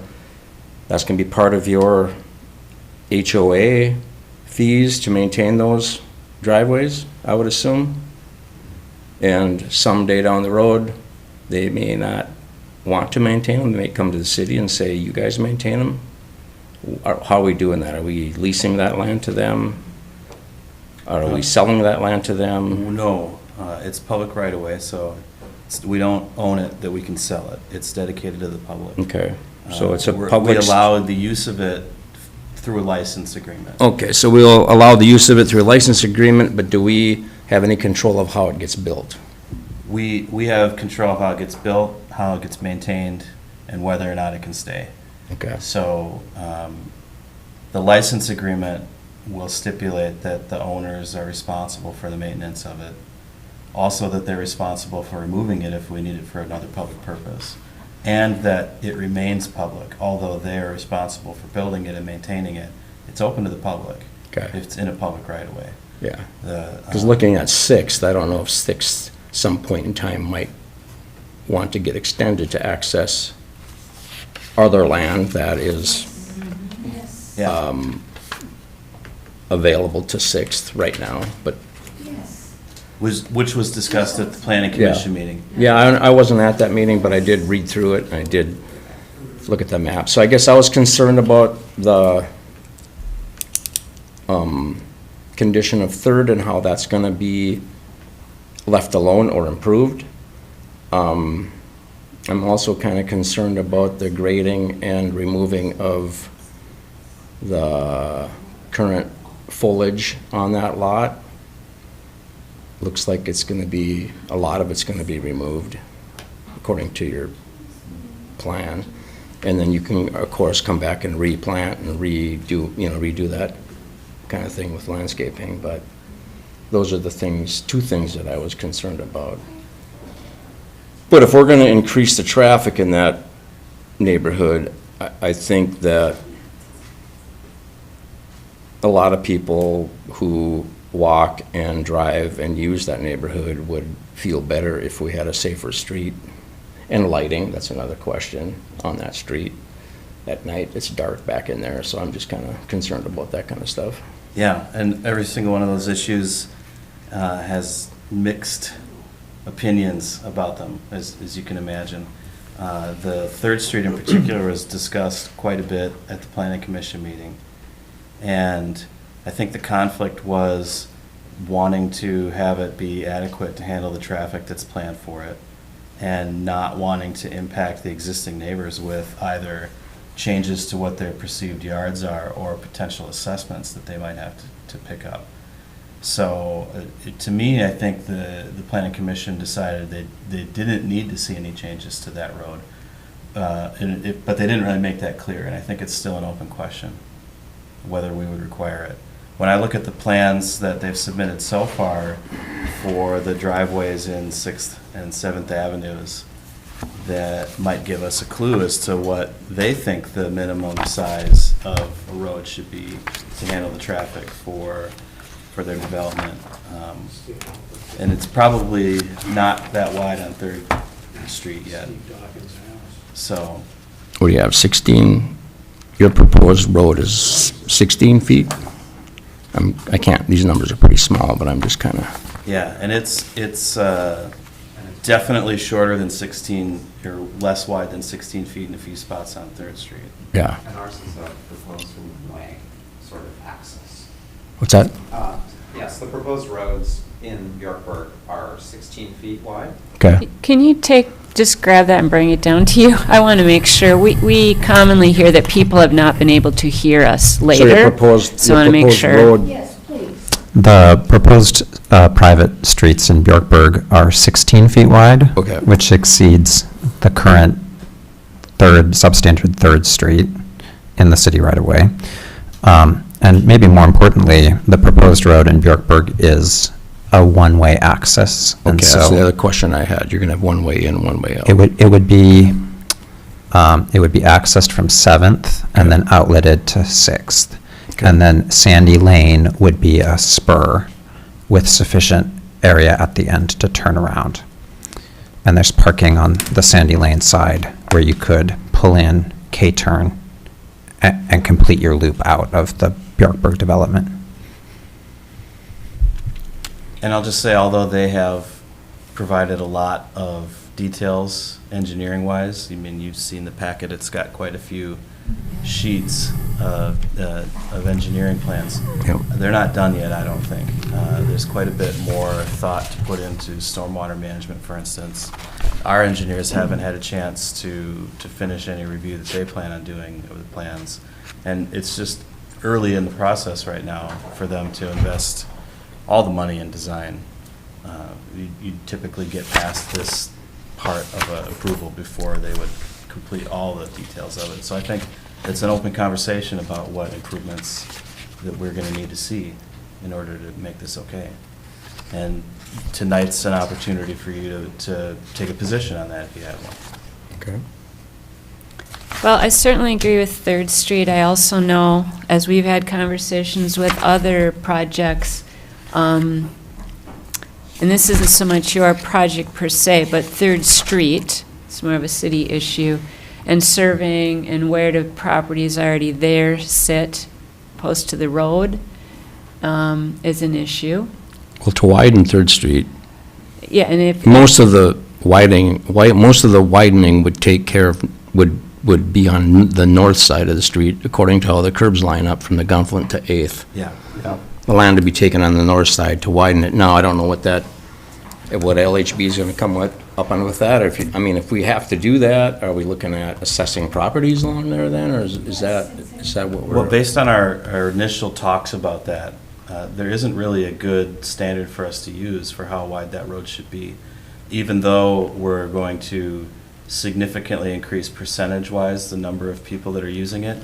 that's going to be part of your HOA fees to maintain those driveways, I would assume. And someday down the road, they may not want to maintain them. They may come to the city and say, you guys maintain them. How are we doing that? Are we leasing that land to them? Are we selling that land to them? No, it's public right away, so we don't own it that we can sell it. It's dedicated to the public. Okay, so it's a We public... allow the use of it through a license agreement. Okay, so we'll allow the use of it through a license agreement, but do we have any control of how it gets built? We have control of how it gets built, how it gets maintained, and whether or not it can stay. Okay. So the license agreement will stipulate that the owners are responsible for the maintenance of it. Also that they're responsible for removing it if we need it for another public purpose. And that it remains public, although they are responsible for building it and maintaining it. It's open to the public. Okay. If it's in a public right of way. Yeah. Because looking at Sixth, I don't know if Sixth, some point in time, might want to get extended to access other land that is Yeah. available to Sixth right now, but... Which was discussed at the planning commission meeting. Yeah, I wasn't at that meeting, but I did read through it, and I did look at the map. So I guess I was concerned about the condition of Third and how that's gonna be left alone or improved. I'm also kind of concerned about the grading and removing of the current foliage on that lot. Looks like it's going to be, a lot of it's going to be removed, according to your plan. And then you can, of course, come back and replant and redo that kind of thing with landscaping. But those are the things, two things that I was concerned about. But if we're going to increase the traffic in that neighborhood, I think that a lot of people who walk and drive and use that neighborhood would feel better if we had a safer street. And lighting, that's another question on that street. At night, it's dark back in there, so I'm just kind of concerned about that kind of stuff. Yeah, and every single one of those issues has mixed opinions about them, as you can imagine. The Third Street in particular was discussed quite a bit at the Planning Commission meeting. And I think the conflict was wanting to have it be adequate to handle the traffic that's planned for it and not wanting to impact the existing neighbors with either changes to what their perceived yards are or potential assessments that they might have to pick up. So to me, I think the Planning Commission decided they didn't need to see any changes to that road. But they didn't really make that clear, and I think it's still an open question whether we would require it. When I look at the plans that they've submitted so far for the driveways in 6th and 7th Avenues, that might give us a clue as to what they think the minimum size of a road should be to handle the traffic for their development. And it's probably not that wide on 3rd Street yet. So. What do you have, 16? Your proposed road is 16 feet? I can't, these numbers are pretty small, but I'm just kind of... Yeah, and it's definitely shorter than 16, or less wide than 16 feet in a few spots on 3rd Street. Yeah. And ours is a proposed one-way sort of access. What's that? Yes, the proposed roads in Bjorkburg are 16 feet wide. Okay. Can you just grab that and bring it down to you? I want to make sure. We commonly hear that people have not been able to hear us later. So your proposed I want to make sure. road- Yes, please. The proposed private streets in Bjorkburg are 16 feet wide, Okay. which exceeds the current substandard 3rd Street in the city right away. And maybe more importantly, the proposed road in Bjorkburg is a one-way access. And Okay, that's the so other question I had. You're going to have one way in, one way out. it would be accessed from 7th and then outletted to 6th. Okay. And then Sandy Lane would be a spur with sufficient area at the end to turn around. And there's parking on the Sandy Lane side where you could pull in, K-turn, and complete your loop out of the Bjorkburg development. And I'll just say, although they have provided a lot of details engineering-wise, I mean, you've seen the packet, it's got quite a few sheets of engineering plans. Yep. They're not done yet, I don't think. There's quite a bit more thought to put into stormwater management, for instance. Our engineers haven't had a chance to finish any review that they plan on doing of the plans. And it's just early in the process right now for them to invest all the money in design. You typically get past this part of an approval before they would complete all the details of it. So I think it's an open conversation about what improvements that we're going to need to see in order to make this okay. And tonight's an opportunity for you to take a position on that if you have one. Okay. Well, I certainly agree with Third Street. I also know, as we've had conversations with other projects, and this isn't so much your project per se, but Third Street, it's more of a city issue, and surveying and where the properties already there sit, opposed to the road, is an issue. Well, to widen Third Street, Yeah, and if. most of the widening would take care of, would be on the north side of the street, according to how the curbs line up from the Gunflint to 8th. Yeah. The land to be taken on the north side to widen it. Now, I don't know what LHB is going to come up on with that, or if we have to do that, are we looking at assessing properties along there then, or is that what we're? Well, based on our initial talks about that, there isn't really a good standard for us to use for how wide that road should be. Even though we're going to significantly increase percentage-wise the number of people that are using it,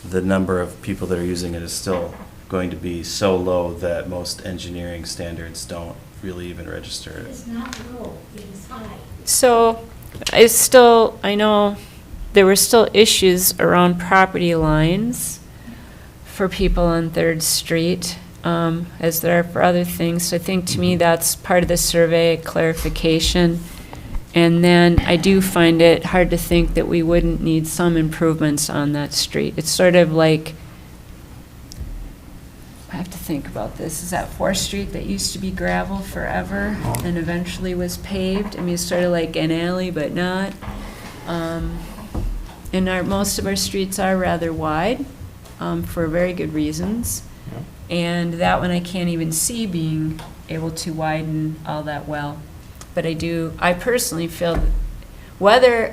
the number of people that are using it is still going to be so low that most engineering standards don't really even register it. It's not low, it is high. So, I know there were still issues around property lines for people on Third Street, as there are for other things. So I think to me that's part of the survey clarification. And then I do find it hard to think that we wouldn't need some improvements on that street. It's sort of like, I have to think about this. Is that 4th Street that used to be gravel forever and eventually was paved? I mean, it's sort of like an alley, but not. And most of our streets are rather wide for very good reasons. And that one I can't even see being able to widen all that well. But I personally feel that whether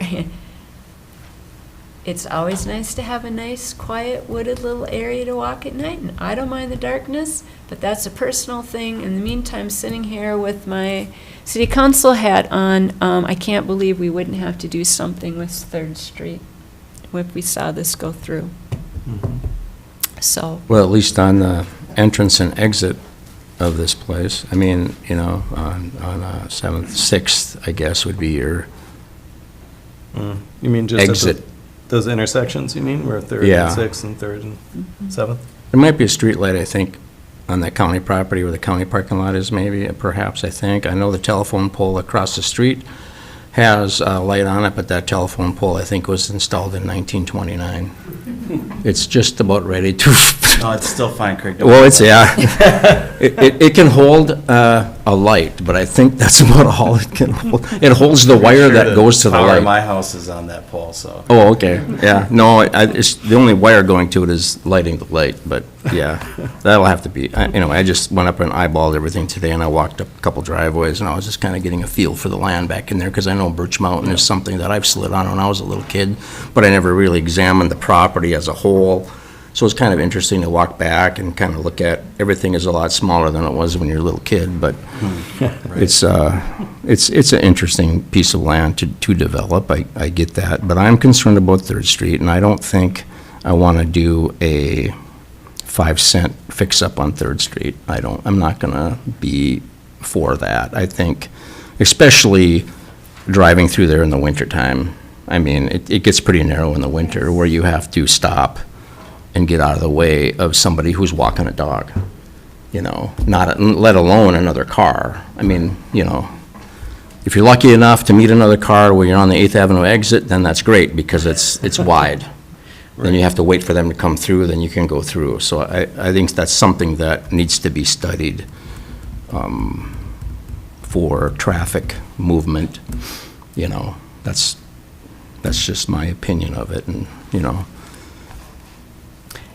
it's always nice to have a nice, quiet, wooded little area to walk at night, and I don't mind the darkness, but that's a personal thing. In the meantime, sitting here with my city council hat on, I can't believe we wouldn't have to do something with Third Street if we saw this go through. So. Well, at least on the entrance and exit of this place. I mean, on 7th, 6th, I guess, would be your You mean just exit. at those intersections, you mean, where 3rd Yeah. and 6th and 3rd and 7th? There might be a street light, I think, on that county property where the county parking lot is, maybe, perhaps, I think. I know the telephone pole across the street has a light on it, but that telephone pole, I think, was installed in 1929. It's just about ready to... No, it's still fine, Craig. Don't Well, worry it's, about it. yeah. It can hold a light, but I think that's about all it can hold. It holds the wire Sure, that goes to the power light. in my house is on that pole, so. Oh, okay, yeah. No, it's, the only wire going to it is lighting the light, but, yeah, that'll have to be, anyway, I just went up and eyeballed everything today, and I walked up a couple driveways, and I was just kind of getting a feel for the land back in there, because I know Birch Mountain is something that I've slid on when I was a little kid, but I never really examined the property as a whole. So it's kind of interesting to walk back and kind of look at, everything is a lot smaller than it was when you're a little kid, but it's an interesting piece of land to develop, I get that. But I'm concerned about Third Street, and I don't think I want to do a 5-cent fix-up on Third Street. I'm not going to be for that. I think, especially driving through there in the wintertime, I mean, it gets pretty narrow in the winter where you have to stop and get out of the way of somebody who's walking a dog, not, let alone another car. I mean, if you're lucky enough to meet another car where you're on the 8th Avenue exit, then that's great, because it's wide. Then you have to wait for them to come through, then you can go through. So I think that's something that needs to be studied for traffic movement, that's just my opinion of it, and,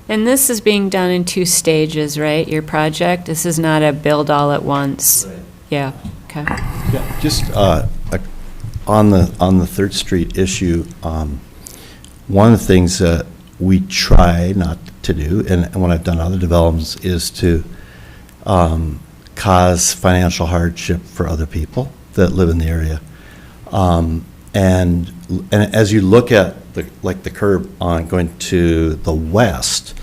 And this is being done in 2 stages, right, your project? This is not a build all at once? Right. Yeah, okay. Yeah, just on the 3rd Street issue, one of the things that we try not to do, and when I've done other developments, is to cause financial hardship for other people that live in the area. And as you look at the curb on going to the west,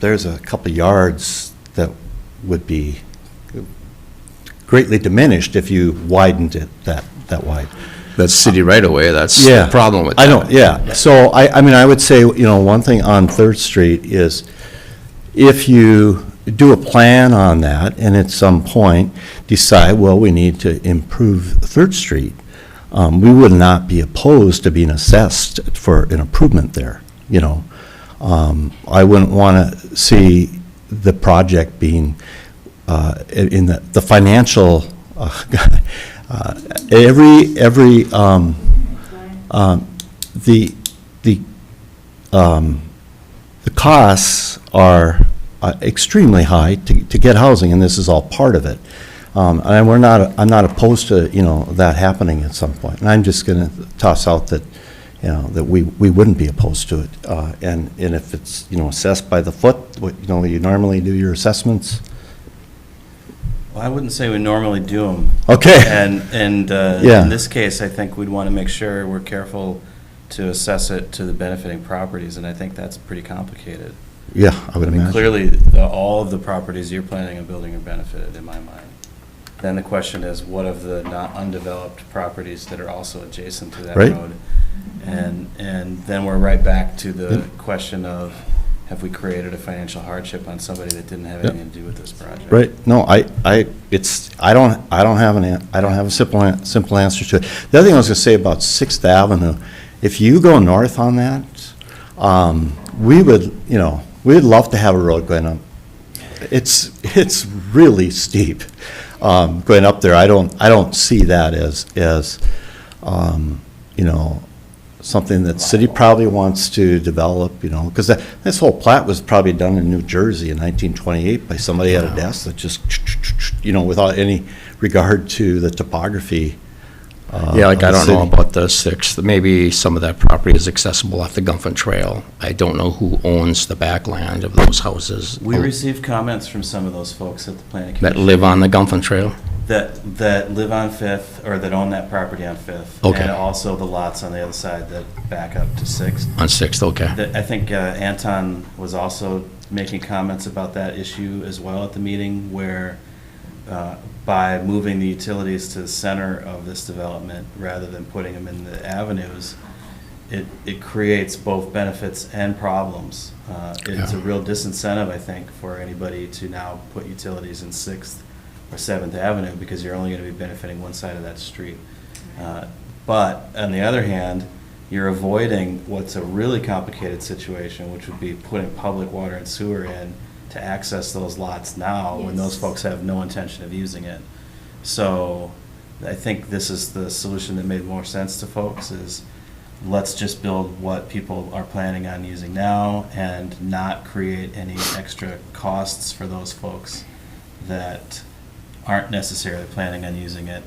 there's a couple yards that would be greatly diminished if you widened it that wide. That's city right away, that's Yeah. the problem with I that. know, yeah. So I mean, I would say, one thing on 3rd Street is if you do a plan on that and at some point decide, well, we need to improve 3rd Street, we would not be opposed to being assessed for an improvement there, I wouldn't want to see the project being in the financial, the costs are extremely high to get housing, and this is all part of it. And I'm not opposed to, that happening at some point. And I'm just going to toss out that, that we wouldn't be opposed to it. And if it's, assessed by the foot, you normally do your assessments. Well, I wouldn't say we normally do them. Okay. And Yeah. in this case, I think we'd want to make sure we're careful to assess it to the benefiting properties, and I think that's pretty complicated. Yeah, I would I mean, imagine. clearly, all of the properties you're planning on building are benefited, in my mind. Then the question is, what of the not undeveloped properties that are also adjacent to that Right. road? And then we're right back to the question of, have we created a financial hardship on somebody that didn't have Yep. anything to do with this project? Right, no, I don't have a simple answer to it. The other thing I was gonna say about 6th Avenue, if you go north on that, we'd love to have a road going up. It's really steep, going up there. I don't see that as, something that city probably wants to develop, because this whole plat was probably done in New Jersey in 1928 by somebody at a desk that just, without any regard to the topography. Yeah, like of I the don't know city. about the 6th, maybe some of that property is accessible off the Gunfin Trail. I don't know who owns the backland of those houses We received comments from some of those folks at the planning that commission. live on the Gunfin Trail. That live on Fifth, or that own that property on Fifth. Okay. And also the lots on the other side that back up to Sixth. On 6th, okay. I think Anton was also making comments about that issue as well at the meeting, where by moving the utilities to the center of this development rather than putting them in the avenues, it creates both benefits and problems. It's a real disincentive, I think, for anybody to now put utilities in 6th or 7th Avenue, because you're only going to be benefiting one side of that street. But on the other hand, you're avoiding what's a really complicated situation, which would be putting public water and sewer in to access those lots now when those folks have no intention of using it. So I think this is the solution that made more sense to folks, is let's just build what people are planning on using now and not create any extra costs for those folks that aren't necessarily planning on using it.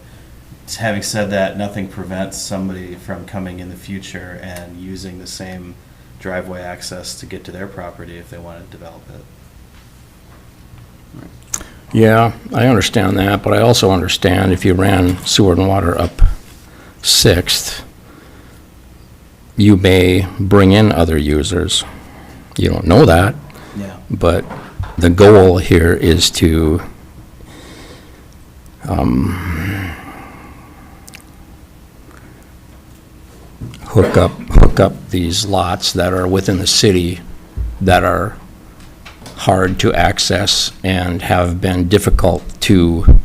Having said that, nothing prevents somebody from coming in the future and using the same driveway access to get to their property if they want to develop it. Yeah, I understand that, but I also understand if you ran sewer and water up 6th, you may bring in other users. You don't know that, Yeah. but the goal here is to hook up these lots that are within the city that are hard to access and have been difficult to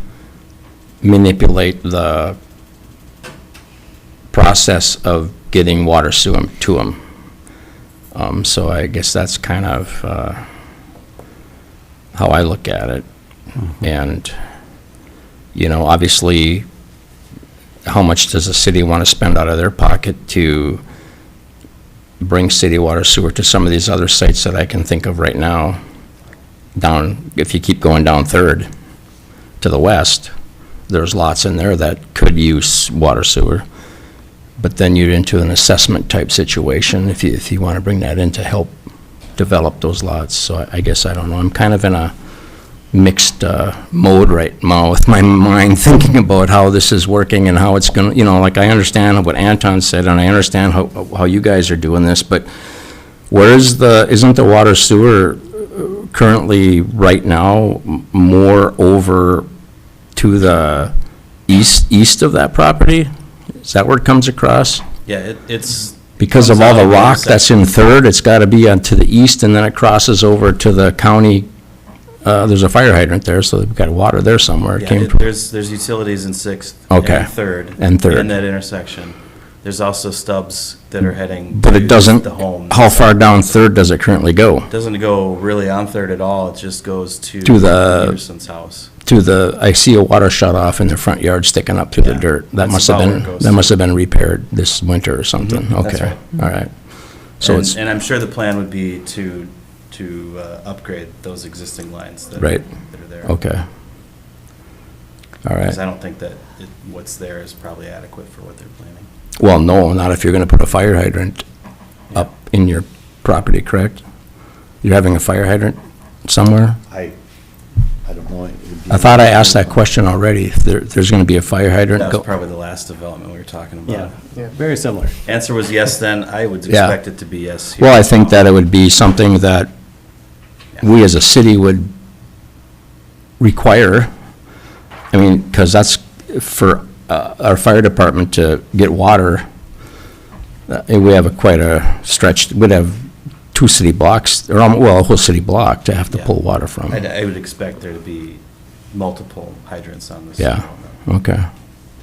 manipulate the process of getting water to them. So I guess that's kind of how I look at it. And, obviously, how much does the city want to spend out of their pocket to bring city water sewer to some of these other sites that I can think of right now, down, if you keep going down Third to the west, there's lots in there that could use water sewer. But then you're into an assessment type situation if you want to bring that in to help develop those lots. So I guess, I don't know, I'm kind of in a mixed mode right now with my mind thinking about how this is working and how it's going to, like, I understand what Anton said, and I understand how you guys are doing this, but isn't the water sewer currently right now more over to the east of that property? Is that where it comes across? Yeah, it's. Because of all the rock that's in Third, it's got to be to the east, and then it crosses over to the county. There's a fire hydrant there, so we've got water there somewhere. Yeah, there's utilities in 6th Okay. and Third. And Third. In that intersection. There's also stubs that are heading But to it doesn't, the home. how far down Third does it currently go? Doesn't go really on Third at all. It just goes to the- Peterson's house. I see a water shut off in their front yard sticking up through the Yeah, dirt. That that's must have about where it been, goes that to. must have been repaired this winter or something. That's Okay, right. all right. So And- it's, And I'm sure the plan would be to upgrade those existing lines that Right. are there. okay. All right. Because I don't think that what's there is probably adequate for what they're planning. Well, no, not if you're going to put a fire hydrant up in your property, correct? You're having a fire hydrant somewhere? I don't know. It would be- I thought I asked that question already. If there's going to be a fire hydrant? That was go- probably the last development we were talking about. Yeah, very similar. Answer was yes then. I would Yeah. expect it to be yes here. Well, I think that it would be something that we as a city would require. I mean, because that's for our fire department to get water. We have quite a stretch, we'd have 2 city blocks, or, a whole city block to have to Yeah. pull water from. I would expect there to be multiple hydrants on this. Yeah. Okay.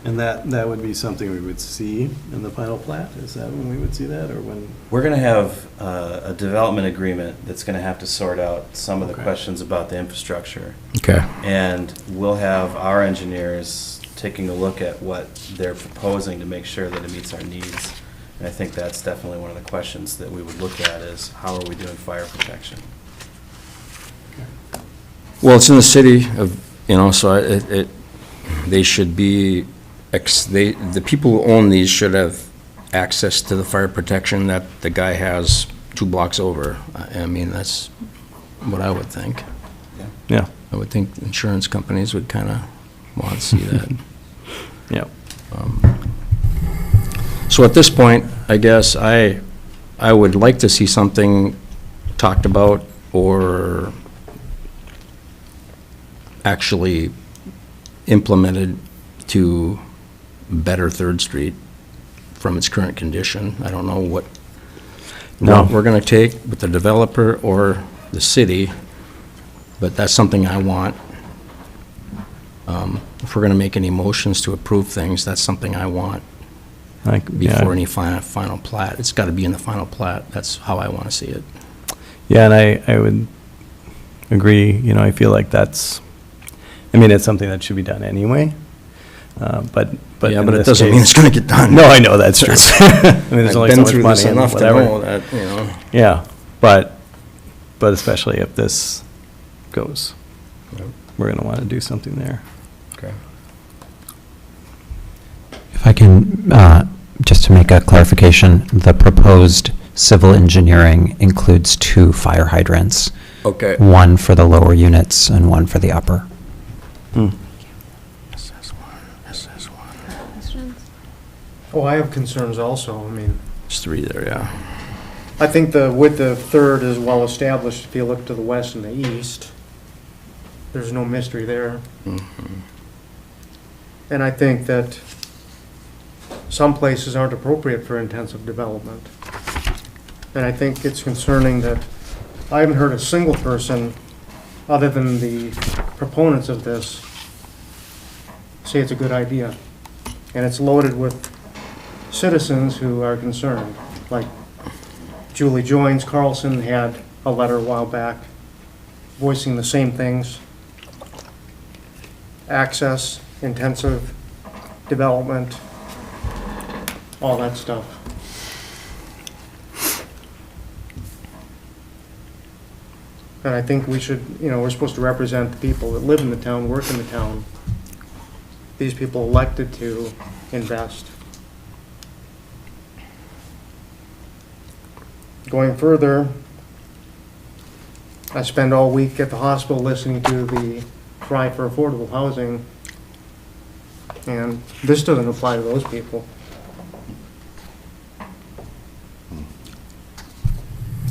And that would be something we would see in the final plat? Is that when we would see that, or when? We're going to have a development agreement that's going to have to sort out some of the Okay. questions about the infrastructure. Okay. And we'll have our engineers taking a look at what they're proposing to make sure that it meets our needs. And I think that's definitely one of the questions that we would look at is how are we doing fire protection? Well, it's in the city of, so they should be, the people who own these should have access to the fire protection that the guy has 2 blocks over. I mean, that's what I would think. Yeah. I would think insurance companies would kind of want to see that. Yeah. So at this point, I guess I would like to see something talked about or actually implemented to better Third Street from its current condition. I don't know what we're going to take with the developer or the city, but that's something I want. If we're going to make any motions to approve things, that's something I want before any final plat. It's got to be in the final plat. That's how I want to see it. Yeah, and I would agree, I feel like it's something that should be done anyway, but Yeah, in but it this doesn't mean case- it's going to get done. No, I know, that's true. There's I've only been so much through this money and enough to whatever. know that, Yeah, but especially if this goes, we're going to want to do something there. Okay. If I can, just to make a clarification, the proposed civil engineering includes 2 fire hydrants, Okay. one for the lower units and one for the upper. Oh, I have concerns also. There's 3 there, yeah. I think the width of Third is well established if you look to the west and the east. There's no mystery there. And I think that some places aren't appropriate for intensive development. And I think it's concerning that I haven't heard a single person, other than the proponents of this, say it's a good idea. And it's loaded with citizens who are concerned, like Julie Joines Carlson had a letter a while back voicing the same things. Access, intensive development, all that stuff. And I think we should, we're supposed to represent the people that live in the town, work in the town. These people elected to invest. Going further, I spend all week at the hospital listening to the cry for affordable housing, and this doesn't apply to those people.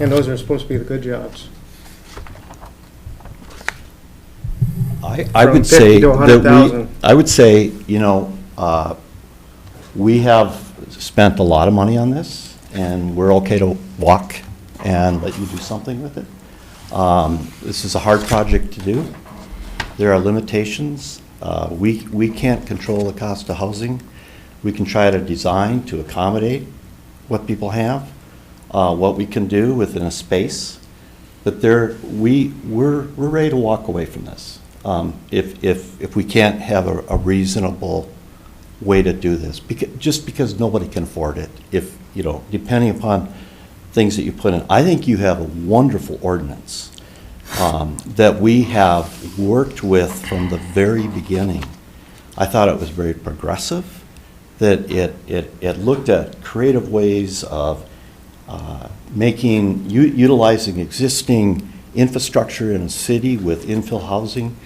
And those are supposed to be the good jobs. I From would 50 say to that 100,000. I would say, we have spent a lot of money on this, and we're okay to walk and let you do something with it. This is a hard project to do. There are limitations. We can't control the cost of housing. We can try to design to accommodate what people have, what we can do within a space. But we're ready to walk away from this. If we can't have a reasonable way to do this, just because nobody can afford it. If, depending upon things that you put in, I think you have a wonderful ordinance that we have worked with from the very beginning. I thought it was very progressive, that it looked at creative ways of utilizing existing infrastructure in a city with infill housing,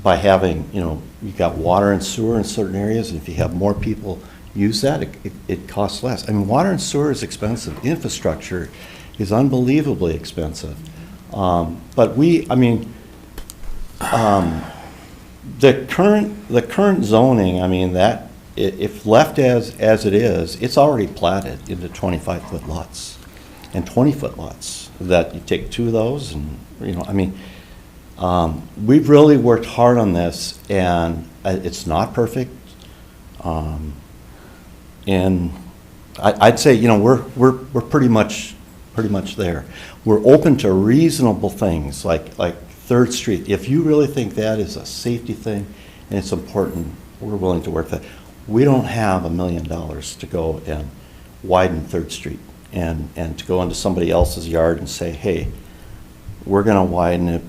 by having, you've got water and sewer in certain areas, and if you have more people use that, it costs less. I mean, water and sewer is expensive. Infrastructure is unbelievably expensive. But the current zoning, that, if left as it is, it's already platted into 25-foot lots and 20-foot lots, that you take two of those and, we've really worked hard on this, and it's not perfect. And I'd say, we're pretty much there. We're open to reasonable things like 3rd Street. If you really think that is a safety thing and it's important, we're willing to work that. We don't have $1 million to go and widen 3rd Street and to go into somebody else's yard and say, hey, we're going to widen it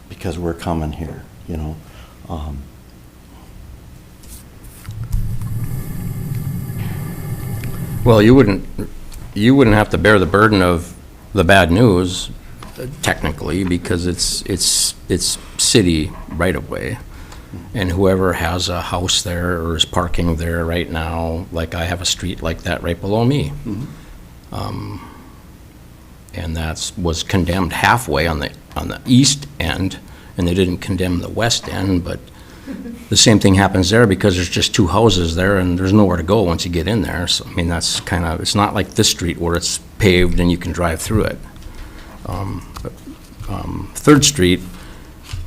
because we're coming here, Well, you wouldn't have to bear the burden of the bad news, technically, because it's city right-of-way. And whoever has a house there or is parking there right now, like I have a street like that right below me. And that was condemned halfway on the east end, and they didn't condemn the west end, but the same thing happens there because there's just two houses there and there's nowhere to go once you get in there. So, that's kind of, it's not like this street where it's paved and you can drive through it. 3rd Street,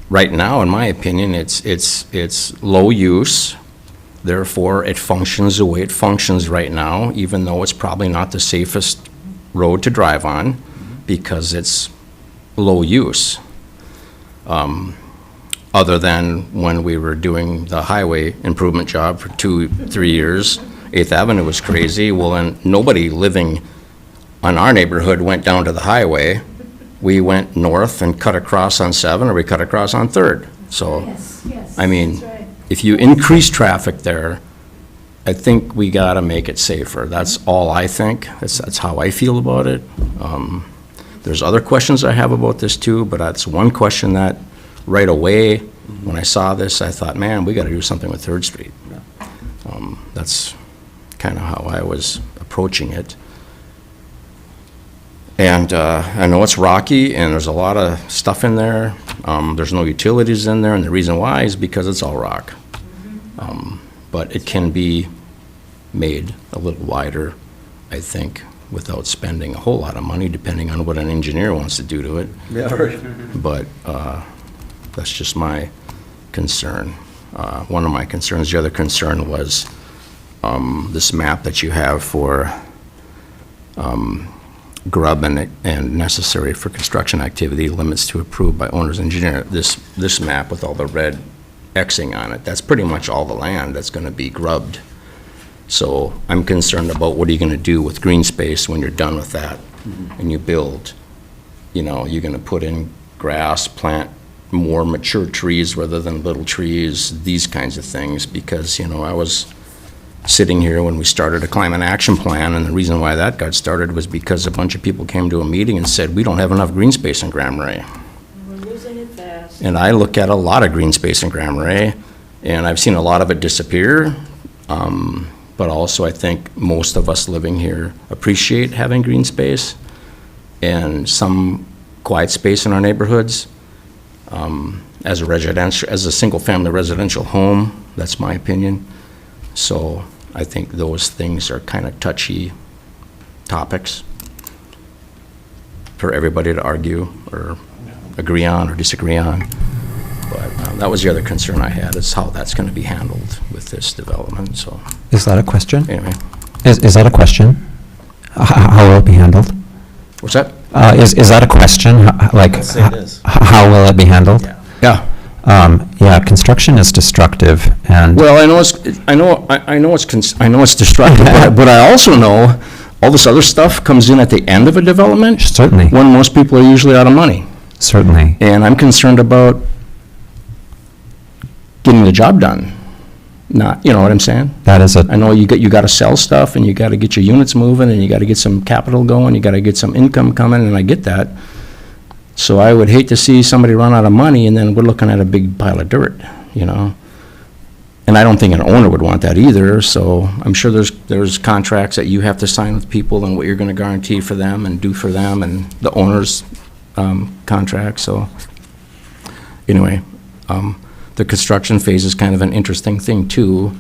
right now, in my opinion, it's low use. Therefore, it functions the way it functions right now, even though it's probably not the safest road to drive on because it's low use. Other than when we were doing the highway improvement job for 2-3 years, 8th Avenue was crazy. Well, then nobody living on our neighborhood went down to the highway. We went north and cut across on 7, or we cut across on 3rd. So, if you increase traffic there, I think we got to make it safer. That's all I think. That's how I feel about it. There's other questions I have about this too, but that's one question that right away, when I saw this, I thought, man, we got to do something with 3rd Street. That's kind of how I was approaching it. And I know it's rocky, and there's a lot of stuff in there. There's no utilities in there, and the reason why is because it's all rock. But it can be made a little wider, I think, without spending a whole lot of money, depending on what an engineer wants to do to it. Yeah, right. But that's just my concern. One of my concerns. The other concern was this map that you have for grub and necessary for construction activity, limits to approved by owner's engineer. This map with all the red Xing on it, that's pretty much all the land that's going to be grubbed. So I'm concerned about what are you going to do with green space when you're done with that and you build you're going to put in grass, plant more mature trees rather than little trees, these kinds of things, because, I was sitting here when we started a climate action plan, and the reason why that got started was because a bunch of people came to a meeting and said, we don't have enough green space in Grand Marais. We're losing it fast. And I look at a lot of green space in Grand Marais, and I've seen a lot of it disappear, but also I think most of us living here appreciate having green space and some quiet space in our neighborhoods. As a single-family residential home, that's my opinion. So I think those things are kind of touchy topics for everybody to argue or agree on or disagree on. But that was the other concern I had, is how that's going to be handled with this development, so. Is that a question? Anyway. Is that a question? How will it be handled? What's that? Is that a question? Like, I'd say it is. How will it be handled? Yeah. Yeah, construction is destructive, and Well, I know it's destructive, but I also know all this other stuff comes in at the end of a development certainly, when most people are usually out of money. certainly. And I'm concerned about getting the job done. Not, you know what I'm saying? That is I know you got to sell stuff, and you got to get your units moving, and you got to get some capital going, you got to get some income coming, and I get that. So I would hate to see somebody run out of money, and then we're looking at a big pile of dirt, And I don't think an owner would want that either, so I'm sure there's contracts that you have to sign with people and what you're going to guarantee for them and do for them, and the owner's contract, so. Anyway, the construction phase is kind of an interesting thing, too.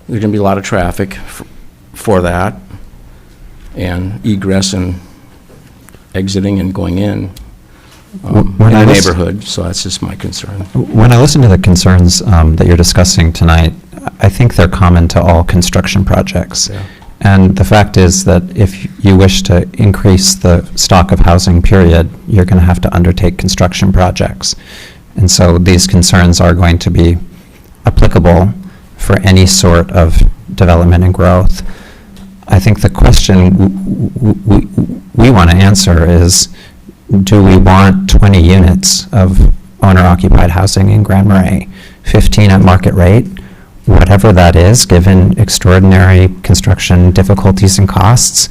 There's going to be a lot of traffic for that, and egress and exiting and going in When the I listen- neighborhood, so that's just my concern. When I listen to the concerns that you're discussing tonight, I think they're common to all construction projects. Yeah. And the fact is that if you wish to increase the stock of housing, period, you're going to have to undertake construction projects. And so these concerns are going to be applicable for any sort of development and growth. I think the question we want to answer is, do we want 20 units of owner-occupied housing in Grand Marais, 15 at market rate, whatever that is, given extraordinary construction difficulties and costs,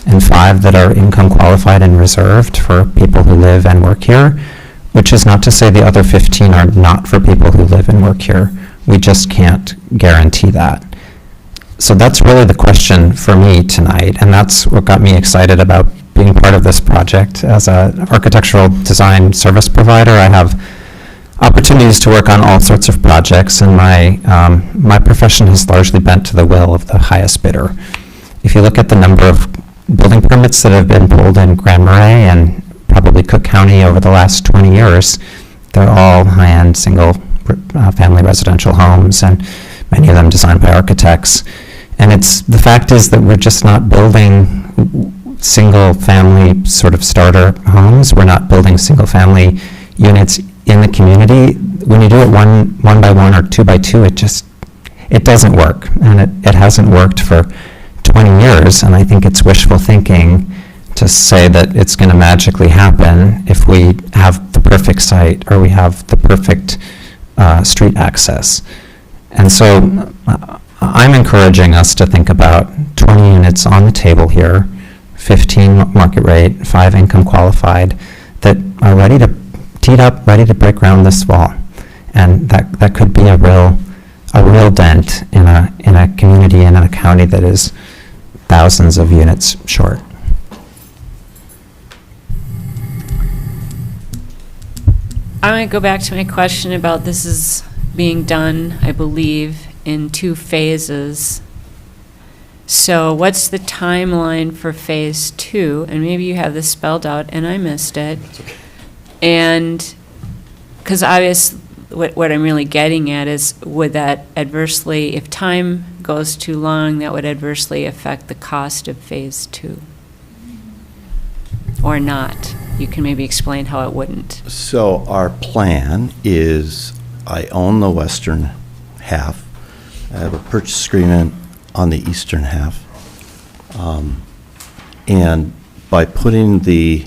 and 5 that are income qualified and reserved for people who live and work here, which is not to say the other 15 are not for people who live and work here. We just can't guarantee that. So that's really the question for me tonight, and that's what got me excited about being part of this project. As an architectural design service provider, I have opportunities to work on all sorts of projects, and my profession has largely bent to the will of the highest bidder. If you look at the number of building permits that have been pulled in Grand Marais and probably Cook County over the last 20 years, they're all high-end single-family residential homes, and many of them designed by architects. And the fact is that we're just not building single-family sort of starter homes. We're not building single-family units in the community. When you do it one by one or 2 by 2, it doesn't work, and it hasn't worked for 20 years, and I think it's wishful thinking to say that it's going to magically happen if we have the perfect site or we have the perfect street access. And so I'm encouraging us to think about 20 units on the table here, 15 market rate, 5 income qualified, that are ready to teed up, ready to break ground this fall. And that could be a real dent in a community and in a county that is thousands of units short. I'm going to go back to my question about this is being done, I believe, in 2 phases. So what's the timeline for phase 2? And maybe you have this spelled out and I missed it. And, because obviously, what I'm really getting at is, would that adversely, if time goes too long, that would adversely affect the cost of phase 2? Or not? You can maybe explain how it wouldn't. So our plan is, I own the western half. I have a purchase agreement on the eastern half. And by putting the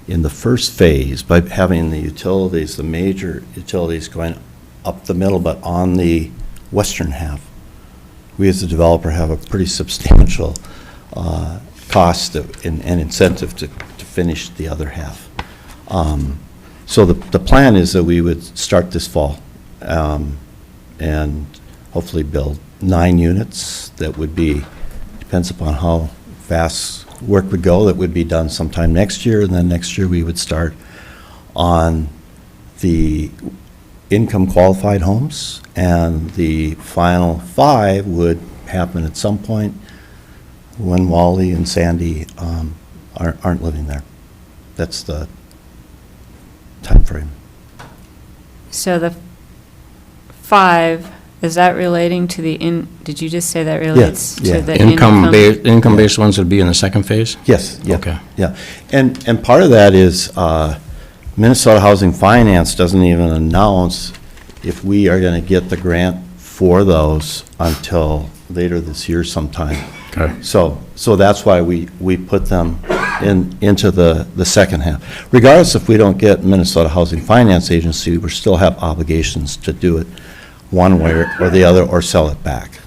in the first phase, by having the utilities, the major utilities going up the middle, but on the western half, we as the developer have a pretty substantial cost and incentive to finish the other half. So the plan is that we would start this fall and hopefully build 9 units that would be, depends upon how fast work would go, that would be done sometime next year, and then next year we would start on the income qualified homes, and the final 5 would happen at some point when Wally and Sandy aren't living there. That's the time frame. So the 5, is that relating to did you just say that relates yeah. to the income? Income-based ones would be in the second phase? Yes, yeah. Okay. Yeah, and part of that is Minnesota Housing Finance doesn't even announce if we are going to get the grant for those until later this year sometime. Okay. So that's why we put them into the second half. Regardless if we don't get Minnesota Housing Finance Agency, we still have obligations to do it one way or the other, or sell it back.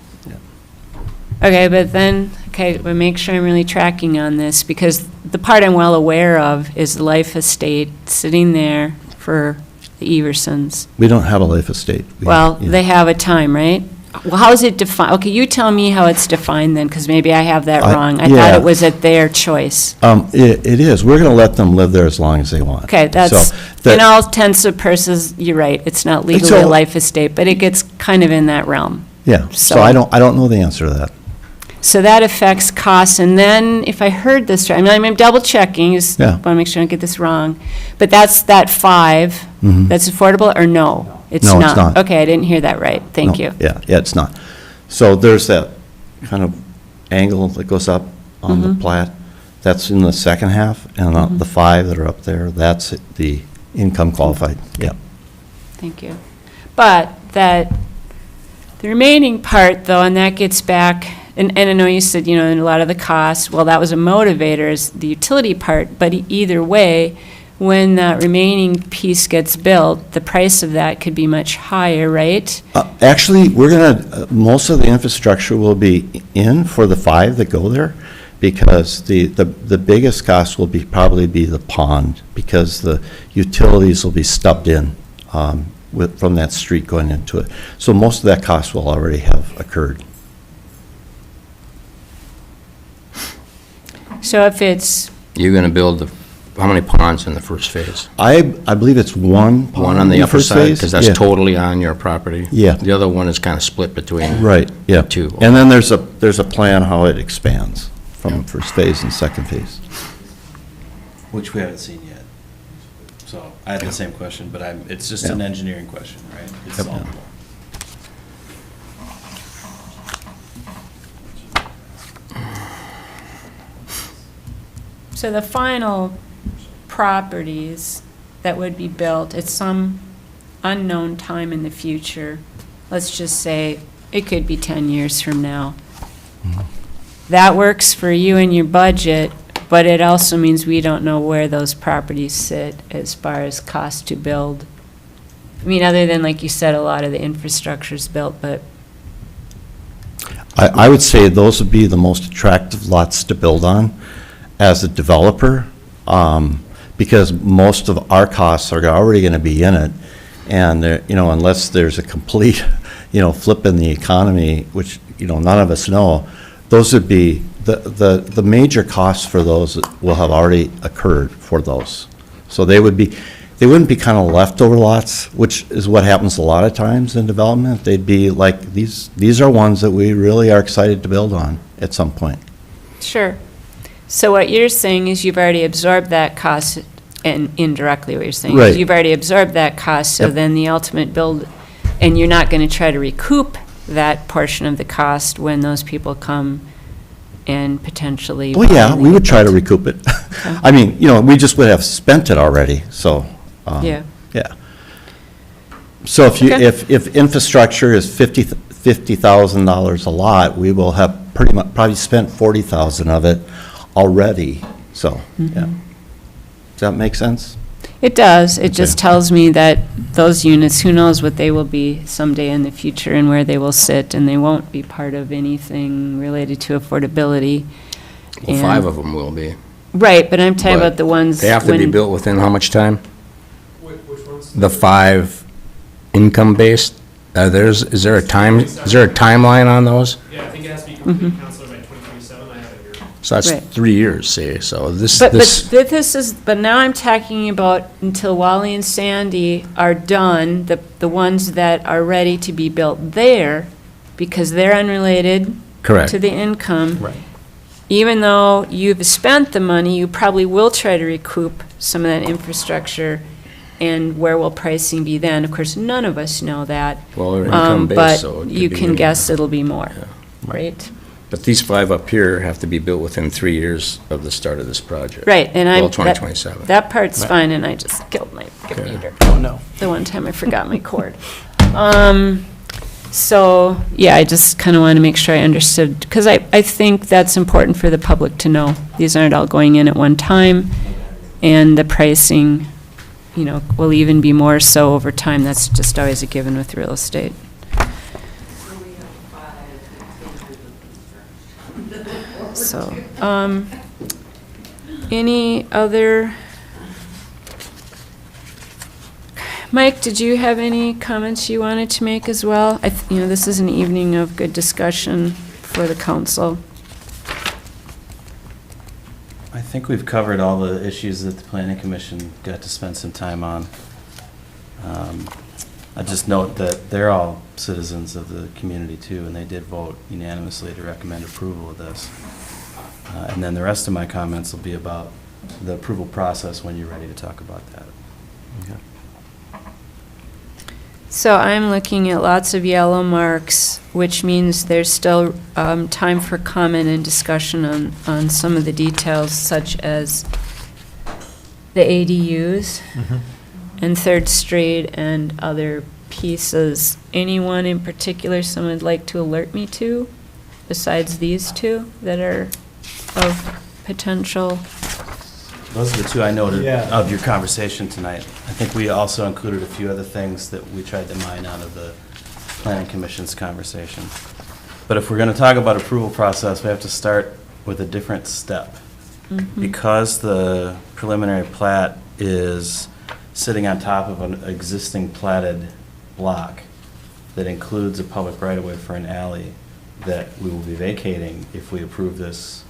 Okay, but make sure I'm really tracking on this, because the part I'm well aware of is the life estate sitting there for the Eversons. We don't have a life estate. They have a time, right? Well, how is it defined? Okay, you tell me how it's defined then, because maybe I have that wrong. I thought it was at their choice. It is. We're going to let them live there as long as they want. Okay, that's, in all intents and purposes, you're right. It's not legally a life estate, but it gets kind of in that realm. Yeah, so I don't know the answer to that. So that affects costs, and then, if I heard this right, I'm double checking, just Yeah. want to make sure I don't get this wrong, but that's that 5, that's affordable, or no? It's No, not? it's not. Okay, I didn't hear that right, thank No, you. Yeah, it's not. So there's that kind of angle that goes up on the plat. That's in the second half, and the 5 that are up there, that's the income qualified, yeah. Thank you. But the remaining part, though, and that gets back, and I know you said, a lot of the costs, well, that was a motivator, is the utility part, but either way, when that remaining piece gets built, the price of that could be much higher, right? Actually, we're going to, most of the infrastructure will be in for the 5 that go there, because the biggest cost will probably be the pond, because the utilities will be stubbed in from that street going into it. So most of that cost will already have occurred. So if it's, You're going to build how many ponds in the first phase? I believe it's one pond. One on the in upper first side, phase. because that's Yeah. totally on your property? Yeah. The other one is kind of split between? Right, yeah. Two. And then there's a plan how it expands from first phase and second phase. Which we haven't seen yet. So I had the same question, but it's just an engineering question, right? It's Yep. solvable. so the final properties that would be built at some unknown time in the future, let's just say, it could be 10 years from now. That works for you and your budget, but it also means we don't know where those properties sit as far as cost to build. I mean, other than, like you said, a lot of the infrastructure's built, but I would say those would be the most attractive lots to build on as a developer, because most of our costs are already going to be in it. And, unless there's a complete, flip in the economy, which, none of us know, those would be, the major costs for those will have already occurred for those. So they wouldn't be kind of leftover lots, which is what happens a lot of times in development. They'd be like, these are ones that we really are excited to build on at some point. sure. So what you're saying is you've already absorbed that cost, and indirectly what you're saying is Right. you've already absorbed that cost, so Yep. then the ultimate build, and you're not going to try to recoup that portion of the cost when those people come and potentially. Well, yeah, buy we would try to it. recoup it. I mean, we just would have spent it already, so. Yeah. Yeah. So Okay. if infrastructure is $50,000 a lot, we will have probably spent 40,000 of it already, so, yeah. Does that make sense? It does. It just tells me that those units, who knows what they will be someday in the future and where they will sit, and they won't be part of anything related to affordability. Well, And- 5 of them will be. Right, but I'm talking But about the ones. They have to be when- built within how much time? Which ones? The 5 income-based, is there a timeline on those? Yeah, I think it has to be complete, Counselor, by 2027. I have it here. So that's Right. 3 years, say, so this, But this is, but now I'm talking about until Wally and Sandy are done, the ones that are ready to be built there, because they're unrelated correct. to the income. Right. Even though you've spent the money, you probably will try to recoup some of that infrastructure, and where will pricing be then? Of course, none of us know that. Well, they're income-based, so it But could you be can any- guess it'll be more, right? But these 5 up here have to be built within 3 years of the start of this project. Right, and I'm. Well, that- 2027. That part's Right. fine, and I just killed my Okay. computer. Oh, no. The one time I forgot my cord. So, yeah, I just kind of want to make sure I understood, because I think that's important for the public to know. These aren't all going in at one time, and the pricing, will even be more so over time. That's just always a given with real estate. So, any other? Mike, did you have any comments you wanted to make as well? This is an evening of good discussion for the council. I think we've covered all the issues that the planning commission got to spend some time on. I just note that they're all citizens of the community too, and they did vote unanimously to recommend approval of this. And then the rest of my comments will be about the approval process when you're ready to talk about that. Okay. So I'm looking at lots of yellow marks, which means there's still time for comment and discussion on some of the details, such as the ADUs and Third Street and other pieces. Anyone in particular someone would like to alert me to, besides these two that are of potential? Those are the two I noted Yeah. of your conversation tonight. I think we also included a few other things that we tried to mine out of the planning commission's conversation. But if we're going to talk about approval process, we have to start with a different step. Because the preliminary plat is sitting on top of an existing platted block that includes a public right-of-way for an alley that we will be vacating if we approve this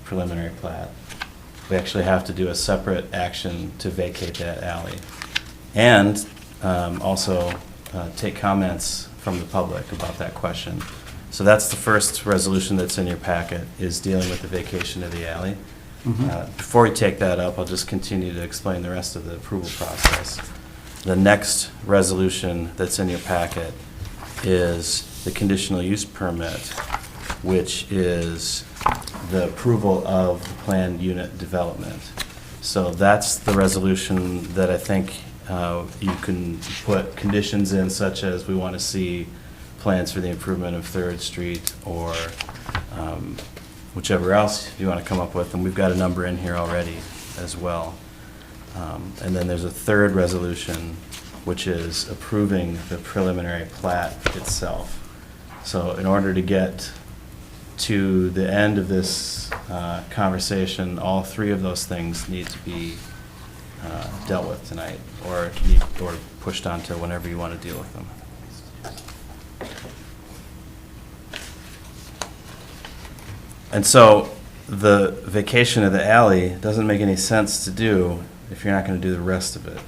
preliminary plat. We actually have to do a separate action to vacate that alley. And also take comments from the public about that question. So that's the first resolution that's in your packet, is dealing with the vacation of the alley. Before we take that up, I'll just continue to explain the rest of the approval process. The next resolution that's in your packet is the conditional use permit, which is the approval of the planned unit development. So that's the resolution that I think you can put conditions in, such as we want to see plans for the improvement of Third Street, or whichever else you want to come up with, and we've got a number in here already as well. And then there's a third resolution, which is approving the preliminary plat itself. So in order to get to the end of this conversation, all three of those things need to be dealt with tonight, or pushed on to whenever you want to deal with them. And so the vacation of the alley doesn't make any sense to do if you're not going to do the rest of it.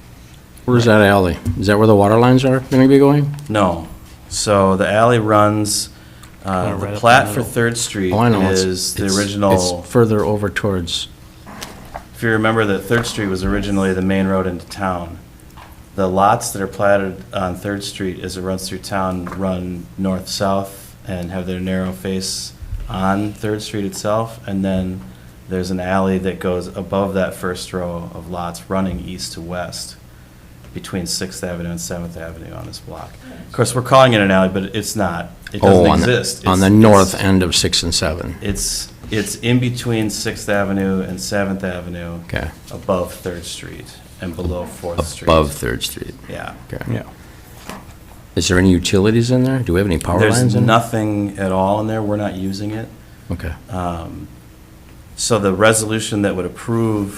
Where's that alley? Is that where the water lines are going to be going? No. So the alley runs, Right up the the plat for middle. Third Street Oh, I know. is the original. It's further over towards, If you remember that Third Street was originally the main road into town, the lots that are platted on Third Street as it runs through town run north-south and have their narrow face on Third Street itself, and then there's an alley that goes above that first row of lots running east to west between 6th Avenue and 7th Avenue on this block. Of course, we're calling it an alley, but it's not. It doesn't exist. on the It's- north end of 6 and 7. It's It's in between 6th Avenue and 7th Avenue. Okay. Above 3rd Street and below 4th Street. Above 3rd Street. Yeah. Okay. Yeah. Is there any utilities in there? Do we have any power lines There's in there? nothing at all in there. We're not using it. Okay. So the resolution that would approve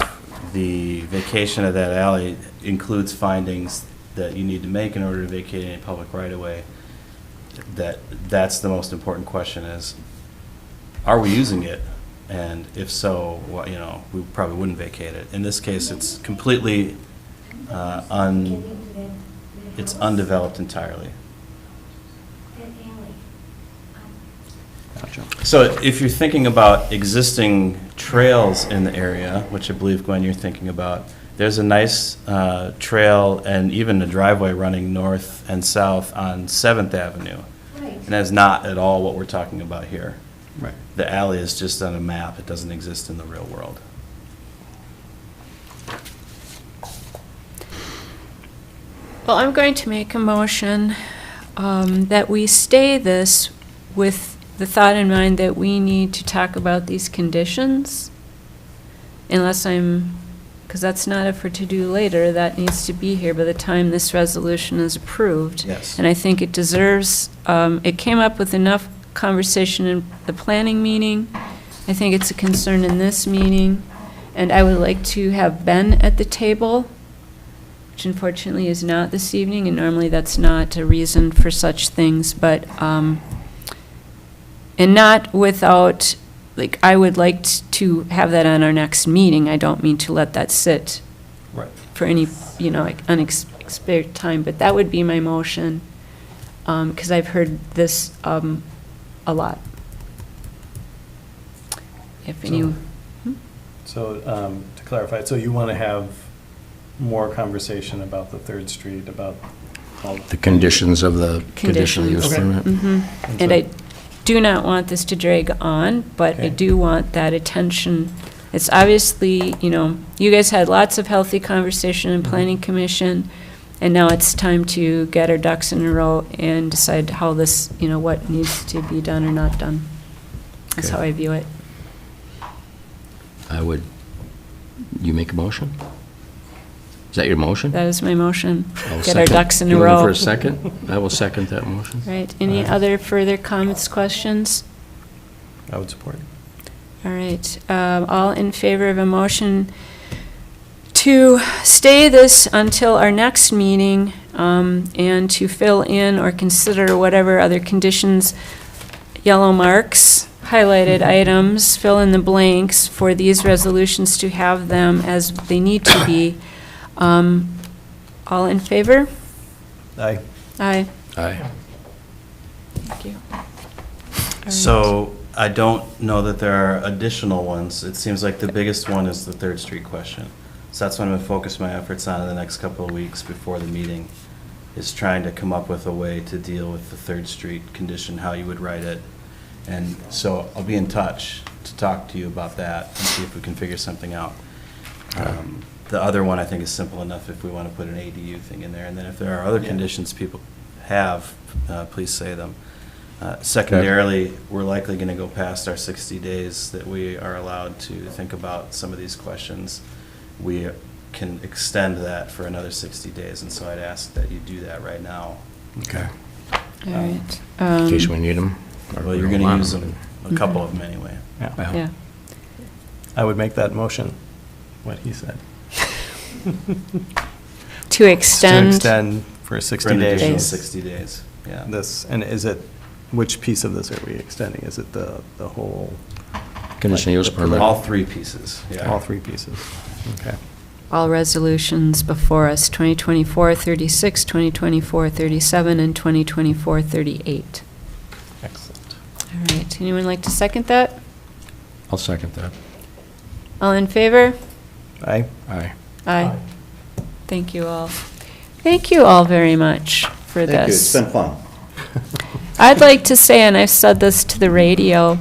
the vacation of that alley includes findings that you need to make in order to vacate any public right-of-way. That's the most important question is, are we using it? And if so, what, we probably wouldn't vacate it. In this case, it's completely it's undeveloped entirely. So if you're thinking about existing trails in the area, which I believe, Gwen, you're thinking about, there's a nice trail and even a driveway running north and south on 7th Avenue. And that's not at all what we're talking about here. Right. The alley is just on a map. It doesn't exist in the real world. Well, I'm going to make a motion that we stay this with the thought in mind that we need to talk about these conditions, because that's not up for to do later, that needs to be here by the time this resolution is approved. Yes. And I think it deserves, it came up with enough conversation in the planning meeting. I think it's a concern in this meeting, and I would like to have Ben at the table, which unfortunately is not this evening, and normally that's not a reason for such things, but, and not without, like, I would like to have that on our next meeting. I don't mean to let that sit Right. for any, like unexpired time, but that would be my motion, because I've heard this a lot. If any, So to clarify, so you want to have more conversation about the 3rd Street, about all The conditions of the conditional use Conditions. permit. Mhm. And I do not want this to drag on, but I Okay. do want that attention. It's obviously, you guys had lots of healthy conversation in Planning Commission, and now it's time to get our ducks in a row and decide how this, what needs to be done or not done. That's Okay. how I view it. You make a motion? Is that your motion? That is my motion. I'll Get our second. ducks in a You looking row. for a second? I will second that motion. Right, any other further comments, questions? I would support. All right, all in favor of a motion to stay this until our next meeting, and to fill in or consider whatever other conditions, yellow marks, highlighted items, fill in the blanks for these resolutions to have them as they need to be. All in favor? Aye. Aye. Aye. Thank you. All right. So I don't know that there are additional ones. It seems like the biggest one is the 3rd Street question. So that's what I'm going to focus my efforts on in the next couple of weeks before the meeting, is trying to come up with a way to deal with the 3rd Street condition, how you would write it. And so I'll be in touch to talk to you about that and see if we can figure something out. The other one I think is simple enough if we want to put an ADU thing in there. And then if there are other conditions people have, please say them. Secondarily, we're likely going to go past our 60 days that we are allowed to think about some of these questions. We can extend that for another 60 days, and so I'd ask that you do that right now. Okay. All right. In case we need them. Well, you're going to use them, a couple of them anyway. Yeah. Yeah. I would make that motion, what he said. To extend. To extend for 60 For an additional days. 60 days, yeah. This, and is it, which piece of this are we extending? Is it the whole, Conditional use permit. All 3 pieces, yeah. all 3 pieces? Okay. All resolutions before us, 2024-36, 2024-37, and 2024-38. Excellent. All right, anyone like to second that? I'll second that. All in favor? Aye. Aye. Aye. Thank you all. Thank you all very much for this. Thank you, it's been fun. I'd like to say, and I've said this to the radio,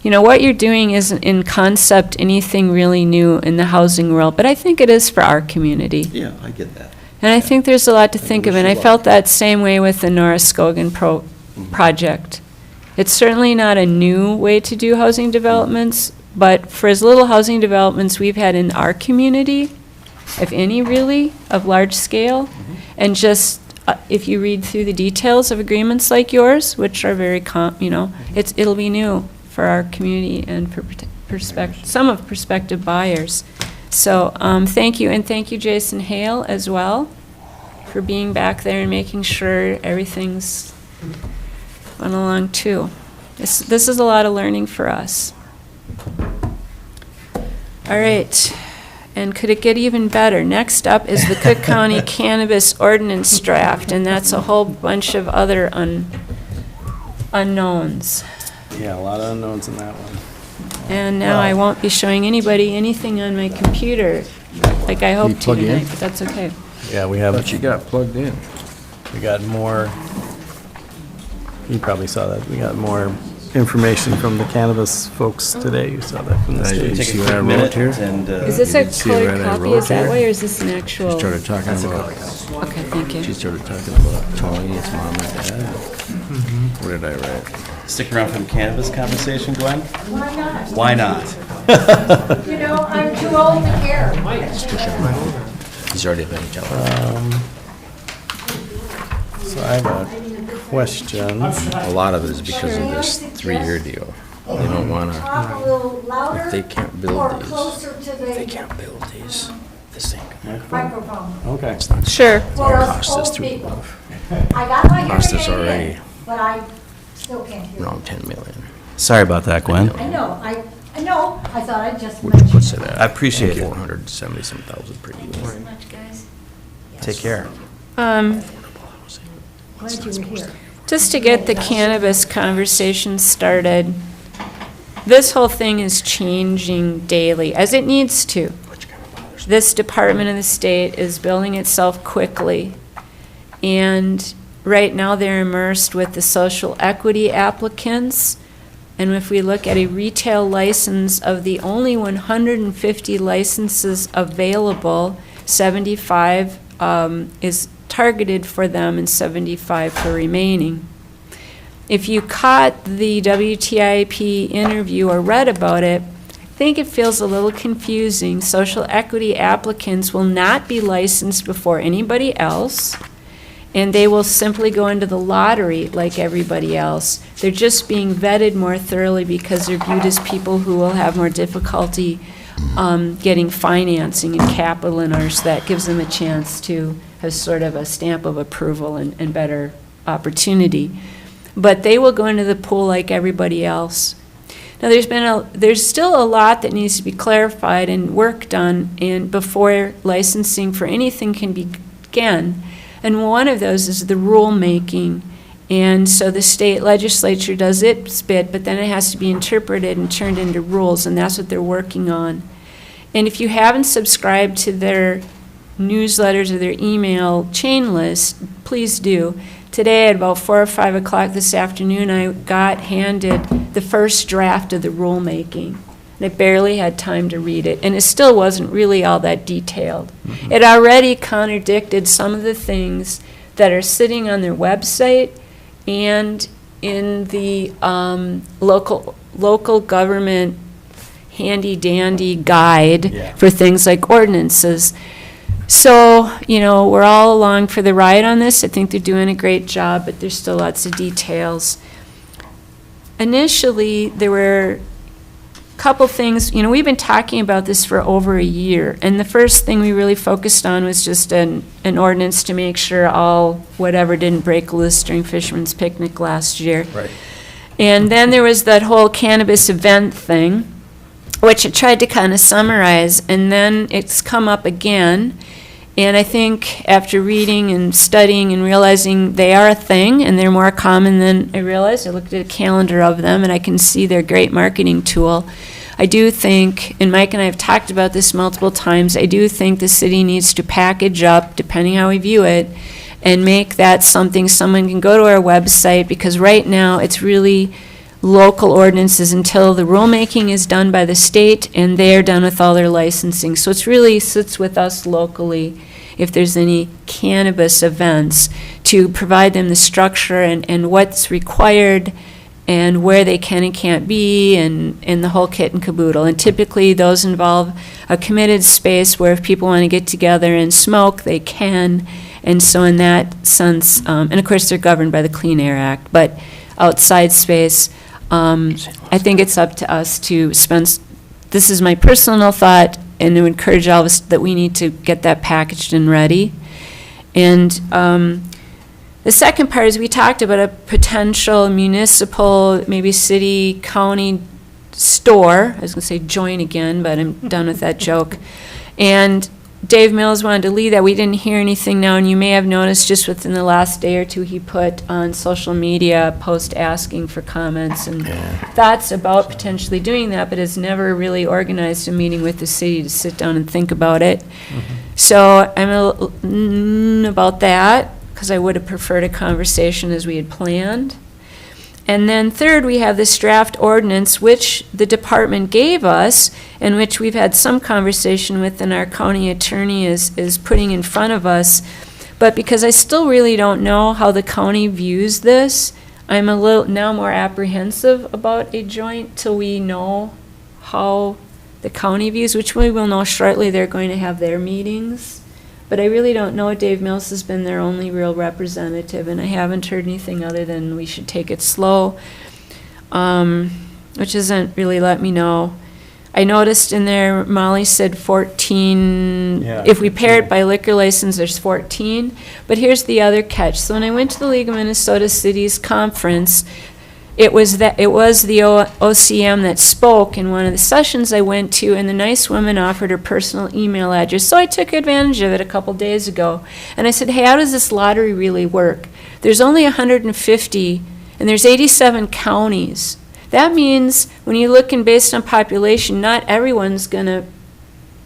what you're doing isn't in concept anything really new in the housing world, but I think it is for our community. Yeah, I get that. And I think there's a lot to I think of, wish and you I luck. felt that same way with the Norris Scogan project. It's certainly not a new way to do housing developments, but for as little housing developments we've had in our community, if any really, of large scale, and just if you read through the details of agreements like yours, which are very, it'll be new for our community and for some of prospective buyers. So thank you, and thank you, Jason Hale, as well, for being back there and making sure everything's going along too. This is a lot of learning for us. All right, and could it get even better? Next up is the Cook County Cannabis Ordinance Draft, and that's a whole bunch of other unknowns. Yeah, a lot of unknowns in that one. And now I won't be showing anybody anything on my computer, like I hoped to tonight, but that's okay. Yeah, we have. But you got plugged in. We got more, you probably saw that, we got more information from the cannabis folks today. You saw that from the stage. Take a quick minute and. Is this a colored copy, is that why, or is this an actual? She started talking about, Okay, thank you. she started talking about Tony, his mom and dad. What did I write? Stick around for the cannabis conversation, Gwen? Why not? Why not? You know, I'm too old to care. He's already been telling. So I have a question. A lot of it is because of this 3-year deal. They don't wanna, Talk a little louder if they can't build or these, closer to they the can't build these, this ain't gonna microphone. Okay. Sure. For us cost us old through the people. roof. I got my Cost us hearing aid already in, but I still can't hear. around 10 million, Sorry about that, Gwen. I know, I know, I thought I'd just which mention puts it. it at. I appreciate it. 470-some thousand per unit. Take care. Glad you were here. Just to get the cannabis conversation started, this whole thing is changing daily, as it needs to. This department of the state is building itself quickly. And right now, they're immersed with the social equity applicants. And if we look at a retail license of the only 150 licenses available, 75 is targeted for them and 75 for remaining. If you caught the WTIP interview or read about it, I think it feels a little confusing. Social equity applicants will not be licensed before anybody else, and they will simply go into the lottery like everybody else. They're just being vetted more thoroughly because they're viewed as people who will have more difficulty getting financing and capital in ours. That gives them a chance to have sort of a stamp of approval and better opportunity. But they will go into the pool like everybody else. Now, there's still a lot that needs to be clarified and work done before licensing for anything can begin. And one of those is the rulemaking. And so the state legislature does its bit, but then it has to be interpreted and turned into rules, and that's what they're working on. And if you haven't subscribed to their newsletters or their email chain list, please do. Today at about 4 or 5 o'clock this afternoon, I got handed the first draft of the rulemaking. And I barely had time to read it, and it still wasn't really all that detailed. It already contradicted some of the things that are sitting on their website and in the local government handy-dandy guide for things like ordinances. So, we're all along for the ride on this. I think they're doing a great job, but there's still lots of details. Initially, there were a couple things, we've been talking about this for over a year, and the first thing we really focused on was just an ordinance to make sure all whatever didn't break loose during Fisherman's Picnic last year. Right. And then there was that whole cannabis event thing, which I tried to kind of summarize, and then it's come up again. And I think after reading and studying and realizing they are a thing and they're more common than I realized, I looked at a calendar of them and I can see they're a great marketing tool. I do think, and Mike and I have talked about this multiple times, I do think the city needs to package up, depending how we view it, and make that something someone can go to our website, because right now it's really local ordinances until the rulemaking is done by the state and they're done with all their licensing. So it's really sits with us locally, if there's any cannabis events, to provide them the structure and what's required and where they can and can't be, and the whole kit and caboodle. And typically, those involve a committed space where if people want to get together and smoke, they can. And so in that sense, and of course, they're governed by the Clean Air Act, but outside space, I think it's up to us to spend, this is my personal thought, and to encourage all of us that we need to get that packaged and ready. And the second part is we talked about a potential municipal, maybe city, county store. I was going to say joint again, but I'm done with that joke. And Dave Mills wanted to lead that. We didn't hear anything now, and you may have noticed just within the last day or two, he put on social media a post asking for comments and thoughts about potentially doing that, but has never really organized a meeting with the city to sit down and think about it. So I'm a little about that, because I would have preferred a conversation as we had planned. And then third, we have this draft ordinance, which the department gave us, and which we've had some conversation with, and our county attorney is putting in front of us. But because I still really don't know how the county views this, I'm a little now more apprehensive about a joint till we know how the county views, which we will know shortly. They're going to have their meetings. But I really don't know. Dave Mills has been their only real representative, and I haven't heard anything other than we should take it slow, which isn't really let me know. I noticed in there, Molly said 14, if we pair it by liquor license, there's 14. But here's the other catch. So when I went to the League of Minnesota Cities conference, it was the OCM that spoke in one of the sessions I went to, and the nice woman offered her personal email address. So I took advantage of it a couple days ago. And I said, hey, how does this lottery really work? There's only 150, and there's 87 counties. That means when you're looking based on population, not everyone's going to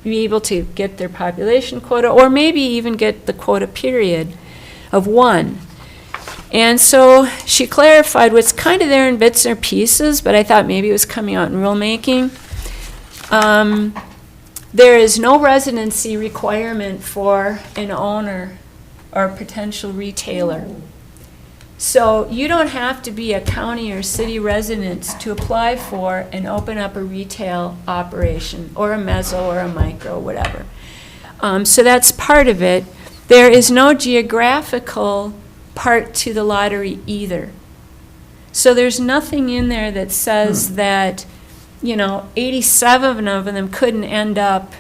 be able to get their population quota, or maybe even get the quota period of 1. And so she clarified what's kind of there in bits or pieces, but I thought maybe it was coming out in rulemaking. There is no residency requirement for an owner or potential retailer. So you don't have to be a county or city resident to apply for and open up a retail operation, or a mezzo or a micro, whatever. So that's part of it. There is no geographical part to the lottery either. So there's nothing in there that says that, 87 of them couldn't end up,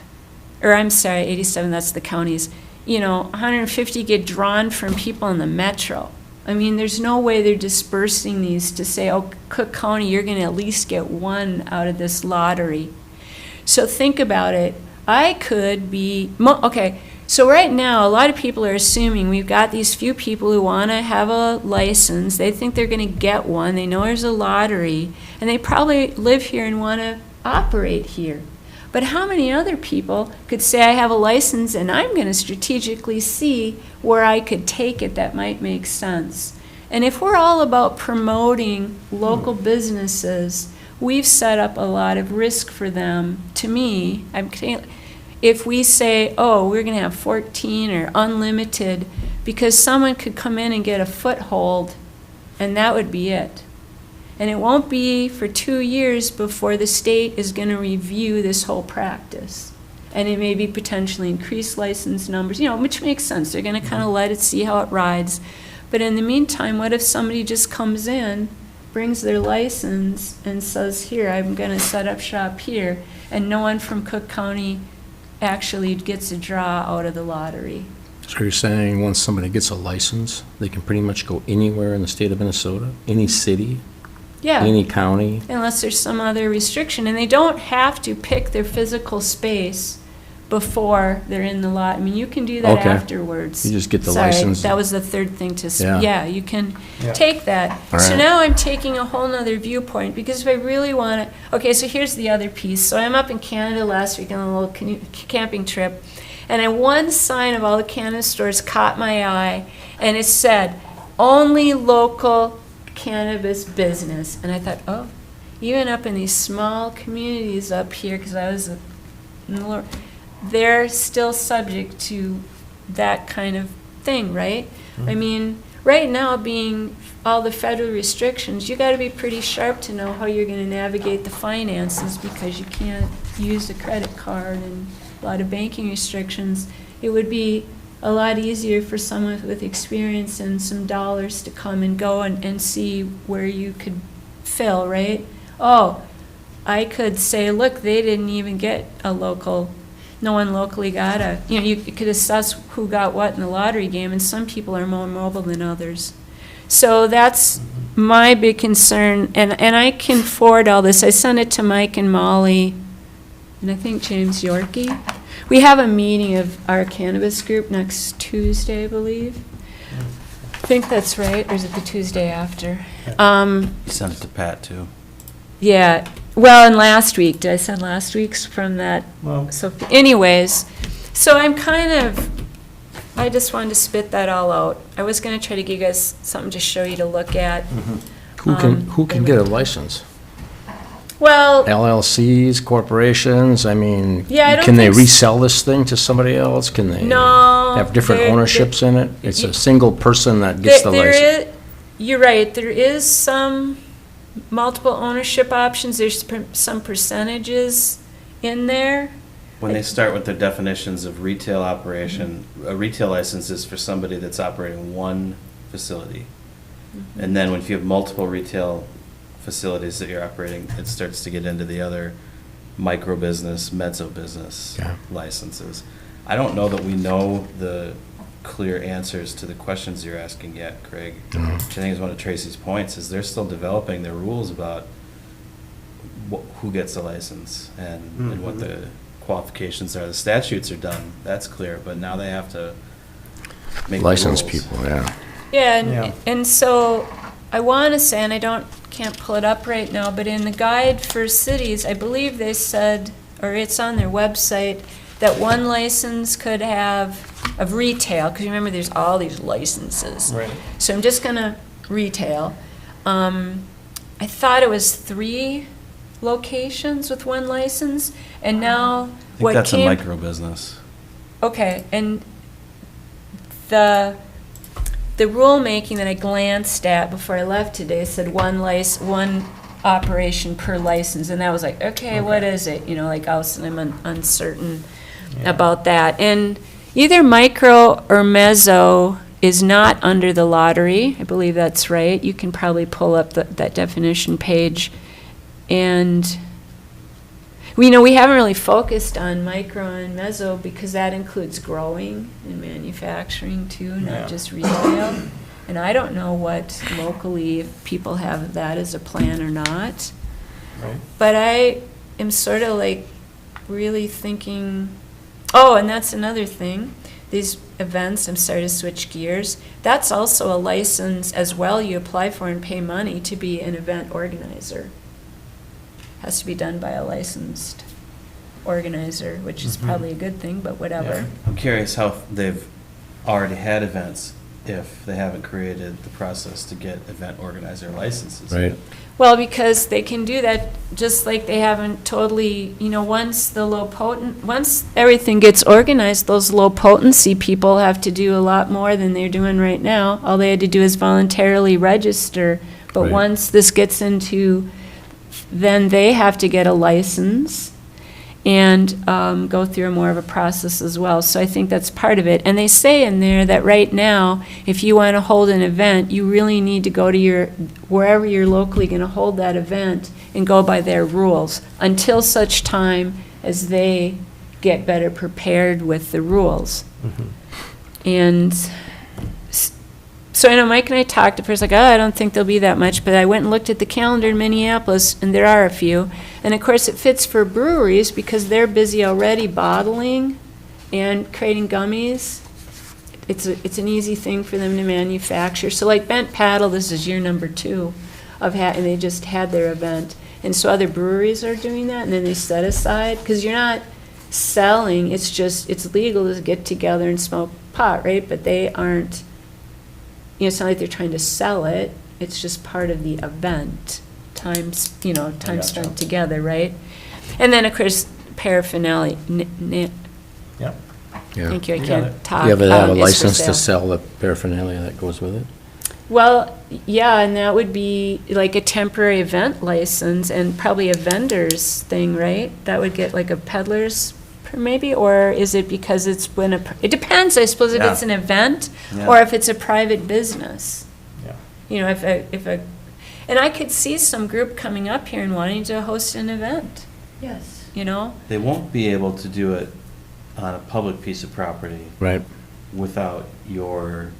or I'm sorry, 87, that's the counties, 150 get drawn from people in the metro. I mean, there's no way they're dispersing these to say, oh, Cook County, you're going to at least get 1 out of this lottery. So think about it. I could be, okay, so right now, a lot of people are assuming we've got these few people who want to have a license. They think they're going to get one. They know there's a lottery, and they probably live here and want to operate here. But how many other people could say, I have a license, and I'm going to strategically see where I could take it that might make sense? And if we're all about promoting local businesses, we've set up a lot of risk for them. To me, if we say, oh, we're going to have 14 or unlimited, because someone could come in and get a foothold, and that would be it. And it won't be for 2 years before the state is going to review this whole practice. And it may be potentially increase license numbers, which makes sense. They're going to kind of let it see how it rides. But in the meantime, what if somebody just comes in, brings their license, and says, here, I'm going to set up shop here, and no one from Cook County actually gets a draw out of the lottery? So you're saying once somebody gets a license, they can pretty much go anywhere in the state of Minnesota, any city, Yeah. any county? Unless there's some other restriction. And they don't have to pick their physical space before they're in the lot. I mean, you can do that Okay. afterwards. You just get the Sorry, license. that was the third thing to, Yeah. you can Yeah. take that. All So right. now I'm taking a whole nother viewpoint, because if I really want to, okay, so here's the other piece. So I'm up in Canada last week on a little camping trip, and one sign of all the Canada stores caught my eye, and it said, only local cannabis business. And I thought, oh, even up in these small communities up here, because I was in the lower, they're still subject to that kind of thing, right? I mean, right now, being all the federal restrictions, you got to be pretty sharp to know how you're going to navigate the finances, because you can't use a credit card and a lot of banking restrictions. It would be a lot easier for someone with experience and some dollars to come and go and see where you could fill, right? Oh, I could say, look, they didn't even get a local, no one locally got a, you could assess who got what in the lottery game, and some people are more mobile than others. So that's my big concern, and I can forward all this. I sent it to Mike and Molly, and I think James Yorkie. We have a meeting of our cannabis group next Tuesday, I believe. I think that's right, or is it the Tuesday after? You sent it to Pat, too. Yeah, well, and last week, did I send last week's from that? Well, So anyways, so I'm kind of, I just wanted to spit that all out. I was going to try to give you guys something to show you to look at. Who can get a license? Well, LLCs, corporations, I mean, Yeah, I don't can they think s- resell this thing to somebody else? Can they No, have different they're- ownerships in it? It's a single person that gets the there license. you're right, there is some multiple ownership options. There's some percentages in there. When they start with their definitions of retail operation, a retail license is for somebody that's operating one facility. And then if you have multiple retail facilities that you're operating, it starts to get into the other micro business, mezzo business Yeah. licenses. I don't know that we know the clear answers to the questions you're asking yet, Craig. Which I think is one of Tracy's points, is they're still developing their rules about who gets a license and what the qualifications are. The statutes are done, that's clear, but now they have to make the License rules. people, yeah. Yeah, Yeah. and so I want to say, and I can't pull it up right now, but in the guide for cities, I believe they said, or it's on their website, that one license could have, of retail, because remember, there's all these licenses. right. So I'm just gonna retail. I thought it was 3 locations with one license, and now I think what that's a came. micro business. Okay, and the rulemaking that I glanced at before I left today said one operation per license, and that was like, okay, what is it? Like also I'm uncertain about that. And either micro or mezzo is not under the lottery. I believe that's right. You can probably pull up that definition page. And we haven't really focused on micro and mezzo because that includes growing and manufacturing too, Yeah. not just retail. And I don't know what locally, if people have that as a plan or not. Right. But I am sort of like really thinking, oh, and that's another thing. These events, I'm sorry to switch gears, that's also a license as well you apply for and pay money to be an event organizer. Has to be done by a licensed organizer, which is probably a good thing, but whatever. I'm curious how they've already had events if they haven't created the process to get event organizer licenses. Right. Well, because they can do that just like they haven't totally, once everything gets organized, those low potency people have to do a lot more than they're doing right now. All they had to do is voluntarily register. But Right. once this gets into, then they have to get a license and go through more of a process as well. So I think that's part of it. And they say in there that right now, if you want to hold an event, you really need to go to wherever you're locally going to hold that event and go by their rules until such time as they get better prepared with the rules. And so I know Mike and I talked, at first like, I don't think there'll be that much, but I went and looked at the calendar in Minneapolis, and there are a few. And of course, it fits for breweries because they're busy already bottling and creating gummies. It's an easy thing for them to manufacture. So like Bent Paddle, this is year number 2 and they just had their event. And so other breweries are doing that, and then they set aside, because you're not selling, it's legal to get together and smoke pot, right? But they aren't, it's not like they're trying to sell it, it's just part of the event, time spent together, right? And then, of course, paraphernalia, Yep. Yeah. thank you, I You got can't it. talk. You ever have a is for license to sale. sell the paraphernalia that goes with it? Well, yeah, and that would be like a temporary event license and probably a vendor's thing, right? That would get like a peddler's maybe, or is it because it's when it depends, I suppose, if Yeah. it's an event Yeah. or if it's a private business. Yeah. You know, and I could see some group coming up here and wanting to host an event, Yes. you know? They won't be able to do it on a public piece of property Right. without your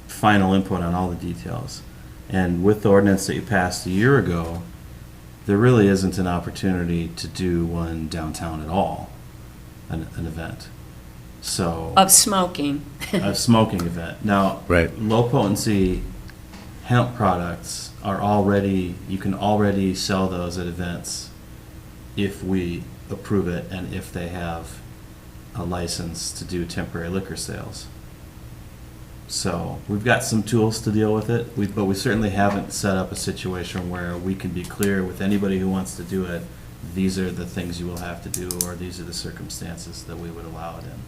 final input on all the details. And with the ordinance that you passed a year ago, there really isn't an opportunity to do one downtown at all, an event. So, Of smoking. a smoking event. Now, Right. low potency hemp products are already, you can already sell those at events if we approve it and if they have a license to do temporary liquor sales. So we've got some tools to deal with it, but we certainly haven't set up a situation where we can be clear with anybody who wants to do it, these are the things you will have to do, or these are the circumstances that we would allow it in.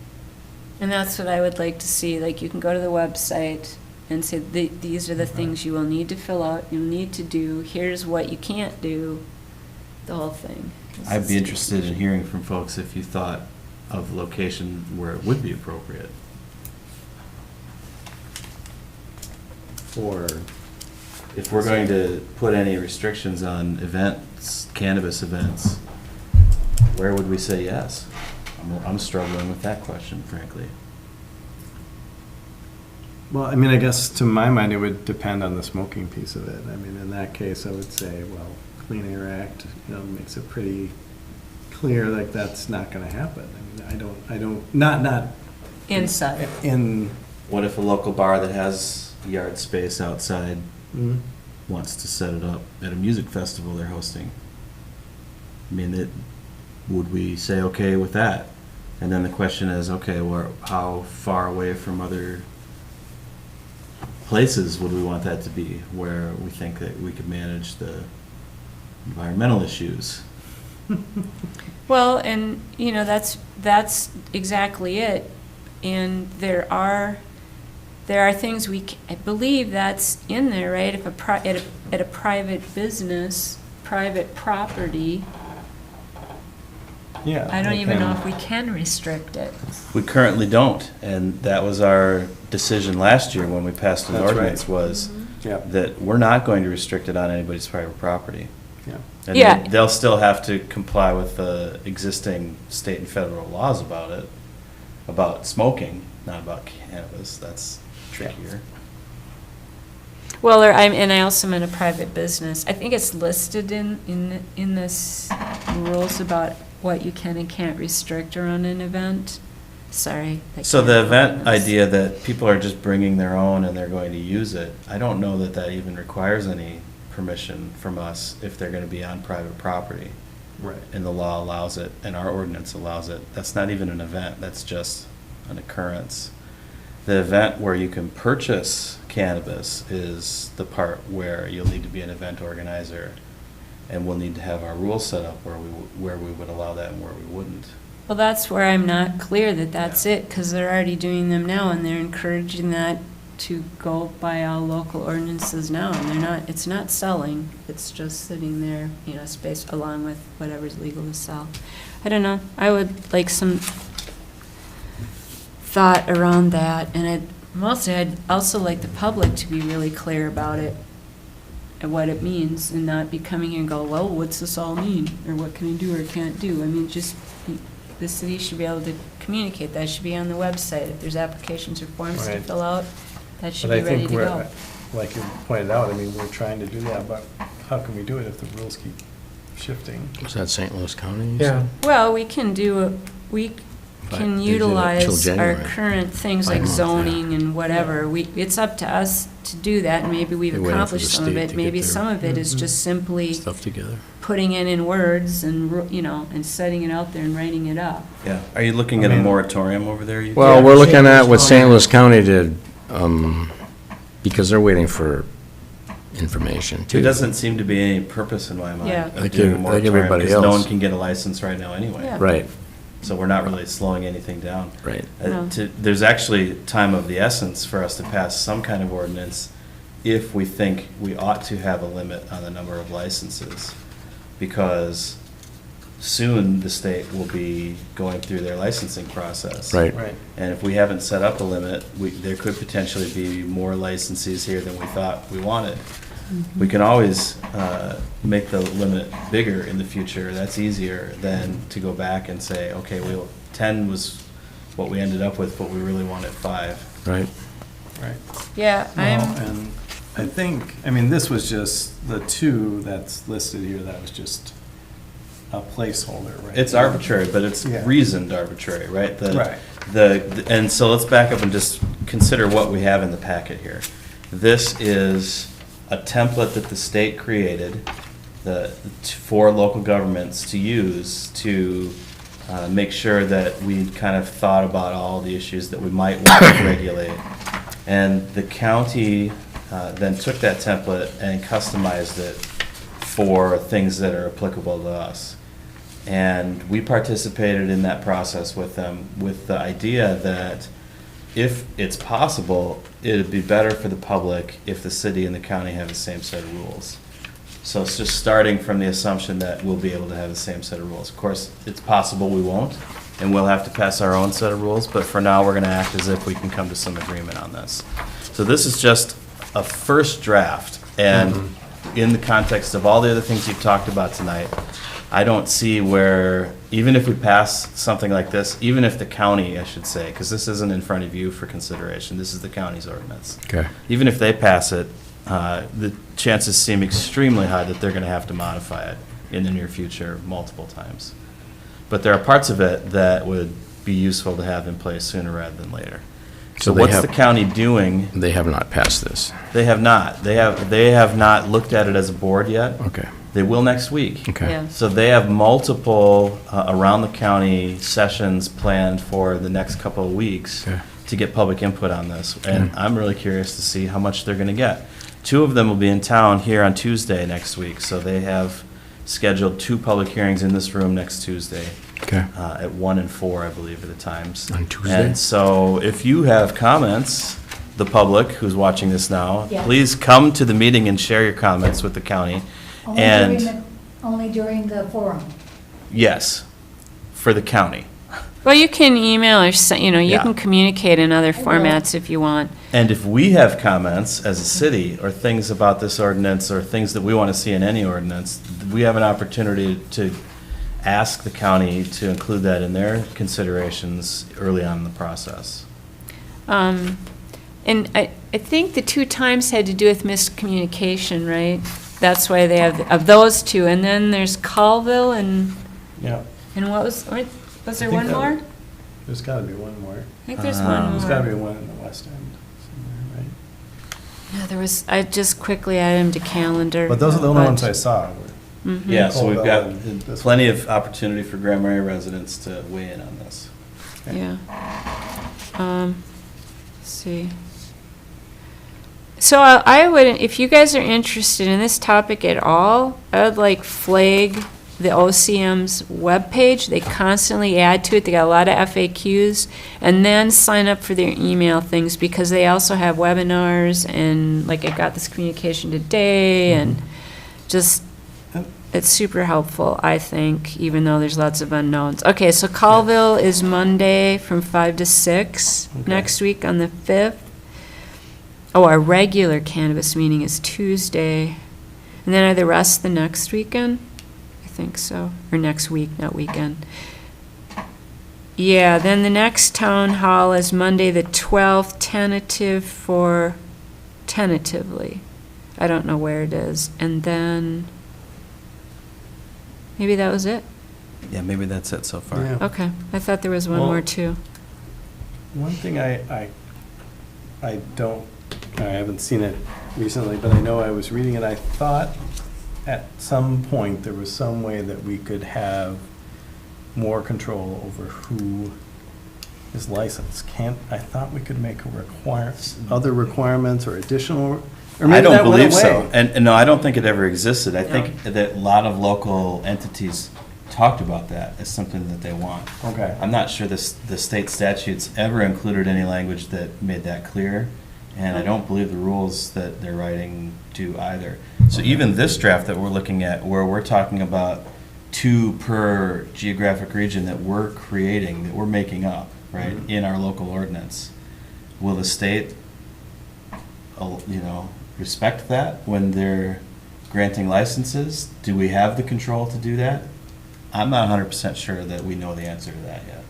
And that's what I would like to see, like, you can go to the website and say, these are the things you will need to fill out, you'll need to do, here's what you can't do, the whole thing. I'd be interested in hearing from folks if you thought of a location where it would be appropriate. Or if we're going to put any restrictions on events, cannabis events, where would we say yes? I'm struggling with that question, frankly. Well, I mean, I guess to my mind, it would depend on the smoking piece of it. I mean, in that case, I would say, well, Clean Air Act, makes it pretty clear, like, that's not gonna happen. I mean, I don't, not. Inside. In. What if a local bar that has yard space outside Mhm. wants to set it up at a music festival they're hosting? I mean, would we say okay with that? And then the question is, okay, how far away from other places would we want that to be, where we think that we could manage the environmental issues? Well, and, that's exactly it. And there are things I believe that's in there, right? If at a private business, private property, Yeah. I don't even know if we can restrict it. We currently don't, and that was our decision last year when we passed an That's right. ordinance, was Yeah. that we're not going to restrict it on anybody's private property. Yeah. And Yeah. they'll still have to comply with the existing state and federal laws about it, about smoking, not about cannabis. That's trickier. Well, and I also meant a private business. I think it's listed in this rules about what you can and can't restrict around an event. Sorry. I So can't the open event this. idea that people are just bringing their own and they're going to use it, I don't know that that even requires any permission from us if they're going to be on private property. Right. And the law allows it, and our ordinance allows it. That's not even an event, that's just an occurrence. The event where you can purchase cannabis is the part where you'll need to be an event organizer, and we'll need to have our rules set up where we would allow that and where we wouldn't. Well, that's where I'm not clear that that's it, because they're already doing them now, and they're encouraging that to go by all local ordinances now, and it's not selling, it's just sitting there, space along with whatever's legal to sell. I don't know, I would like some thought around that, and I'd also like the public to be really clear about it, and what it means, and not be coming here and go, well, what's this all mean? Or what can I do or can't do? I mean, the city should be able to communicate that, should be on the website. If there's applications or forms to Right. fill out, that should But be I ready think to go. like you pointed out, I mean, we're trying to do that, but how can we do it if the rules keep shifting? Was that St. Louis County? you Yeah. said? Well, we can can They did it till utilize our January. current things 5 like months, yeah. zoning and whatever. It's up to us to do that, and maybe we've They're waiting for accomplished the some of state it. to Maybe get their some of it is just simply Stuff together. putting it in words and, and setting it out there and writing it up. Yeah. Are you looking at a moratorium over there? Well, we're looking at what St. Louis County did, because they're waiting for information, too. There doesn't seem to be any purpose in my mind Yeah. of Like doing a like moratorium, everybody because no else. one can get a license right now anyway. Yeah. Right, So we're not really slowing anything down. right. No. There's actually time of the essence for us to pass some kind of ordinance if we think we ought to have a limit on the number of licenses, because soon the state will be going through their licensing process. Right. Right. And if we haven't set up a limit, there could potentially be more licensees here than we thought we wanted. We can always make the limit bigger in the future. That's easier than to go back and say, okay, 10 was what we ended up with, but we really wanted 5. Right. Right. Yeah, Well, and I think, I mean, this was just the 2 that's listed here, that was just a placeholder, right? It's arbitrary, but it's Yeah. reasoned arbitrary, right? Right. And so let's back up and just consider what we have in the packet here. This is a template that the state created for local governments to use to make sure that we kind of thought about all the issues that we might want to regulate. And the county then took that template and customized it for things that are applicable to us. And we participated in that process with them with the idea that if it's possible, it'd be better for the public if the city and the county have the same set of rules. So it's just starting from the assumption that we'll be able to have the same set of rules. Of course, it's possible we won't, and we'll have to pass our own set of rules, but for now, we're gonna act as if we can come to some agreement on this. So this is just a first draft, and in the context of all the other things you've talked about tonight, I don't see where, even if we pass something like this, even if the county, I should say, because this isn't in front of you for consideration, this is the county's ordinance. Okay. Even if they pass it, the chances seem extremely high that they're going to have to modify it in the near future multiple times. But there are parts of it that would be useful to have in place sooner rather than later. So they what's have- the county doing? They have not passed this. They have not. They have not looked at it as a board yet. Okay. They will next week. Okay. yeah. So they have multiple around the county sessions planned for the next couple of weeks Okay. to get public input on this. And I'm really curious to see how much they're going to get. 2 of them will be in town here on Tuesday next week. So they have scheduled 2 public hearings in this room next Tuesday. Okay. At 1 and 4, I believe, are the times. On Tuesday? And so if you have comments, the public who's watching this now, Yes. please come to the meeting and share your comments with the county. And Only during the forum. yes, for the county. Well, you can email or, you Yeah. can communicate in other will. formats if you want. And if we have comments as a city or things about this ordinance or things that we want to see in any ordinance, we have an opportunity to ask the county to include that in their considerations early on in the process. And I think the 2 times had to do with miscommunication, right? That's why they have, of those 2. And then there's Colville and Yeah, what was there I think one that- more? there's gotta be one more. I think there's one more. There's gotta be one in the west end somewhere, right? Yeah, there was, I just quickly added them to calendar. But those are the only ones I saw. Mhm. Yeah, so we've got Colville and this plenty of opportunity for Grand Marais residents to weigh in on this. Yeah. Let's see. So I would, if you guys are interested in this topic at all, I would like flag the OCM's webpage. They constantly add to it. They got a lot of FAQs. And then sign up for their email things because they also have webinars and like I got this communication today and just, it's super helpful, I think, even though there's lots of unknowns. Okay, so Colville is Monday from 5 to 6 Okay. next week on the 5th. Oh, our regular cannabis meeting is Tuesday. And then are the rest the next weekend? I think so. Or next week, not weekend. Yeah, then the next town hall is Monday, the 12th, tentatively. I don't know where it is. And then, maybe that was it. Yeah, maybe that's it so far. Yeah. Okay, I thought there was one Well- more too. One thing I haven't seen it recently, but I know I was reading it, I thought at some point there was some way that we could have more control over who is licensed. I thought we could make other requirements or additional, or I maybe don't that went believe so. away. And no, I don't think it ever existed. I think that a lot of local entities talked about that as something that they want. Okay. I'm not sure the state statutes ever included any language that made that clear. And I don't believe the rules that they're writing do either. So even this draft that we're looking at, where we're talking about 2 per geographic region that we're creating, that we're making up, right, in our local ordinance, will the state, respect that when they're granting licenses? Do we have the control to do that? I'm not 100% sure that we know the answer to that yet.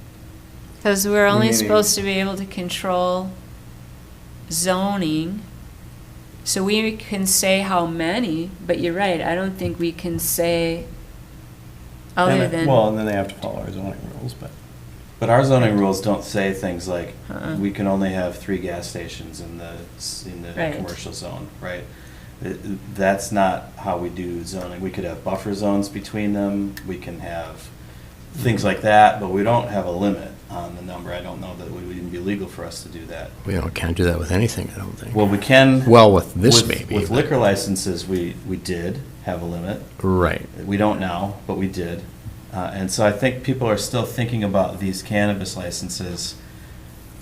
Because we're only Meaning- supposed to be able to control zoning. So we can say how many, but you're right, I don't think we can say other than. Well, and then they have to follow our zoning rules, But our zoning rules don't say things like, Uh-uh. we can only have 3 gas stations in the Right. commercial zone, right? That's not how we do zoning. We could have buffer zones between them, we can have things like that, but we don't have a limit on the number. I don't know that it would even be legal for us to do that. We can't do that with anything, I don't think. Well, we can. Well, with this maybe. With but- liquor licenses, we did have a limit. Right. We don't now, but we did. And so I think people are still thinking about these cannabis licenses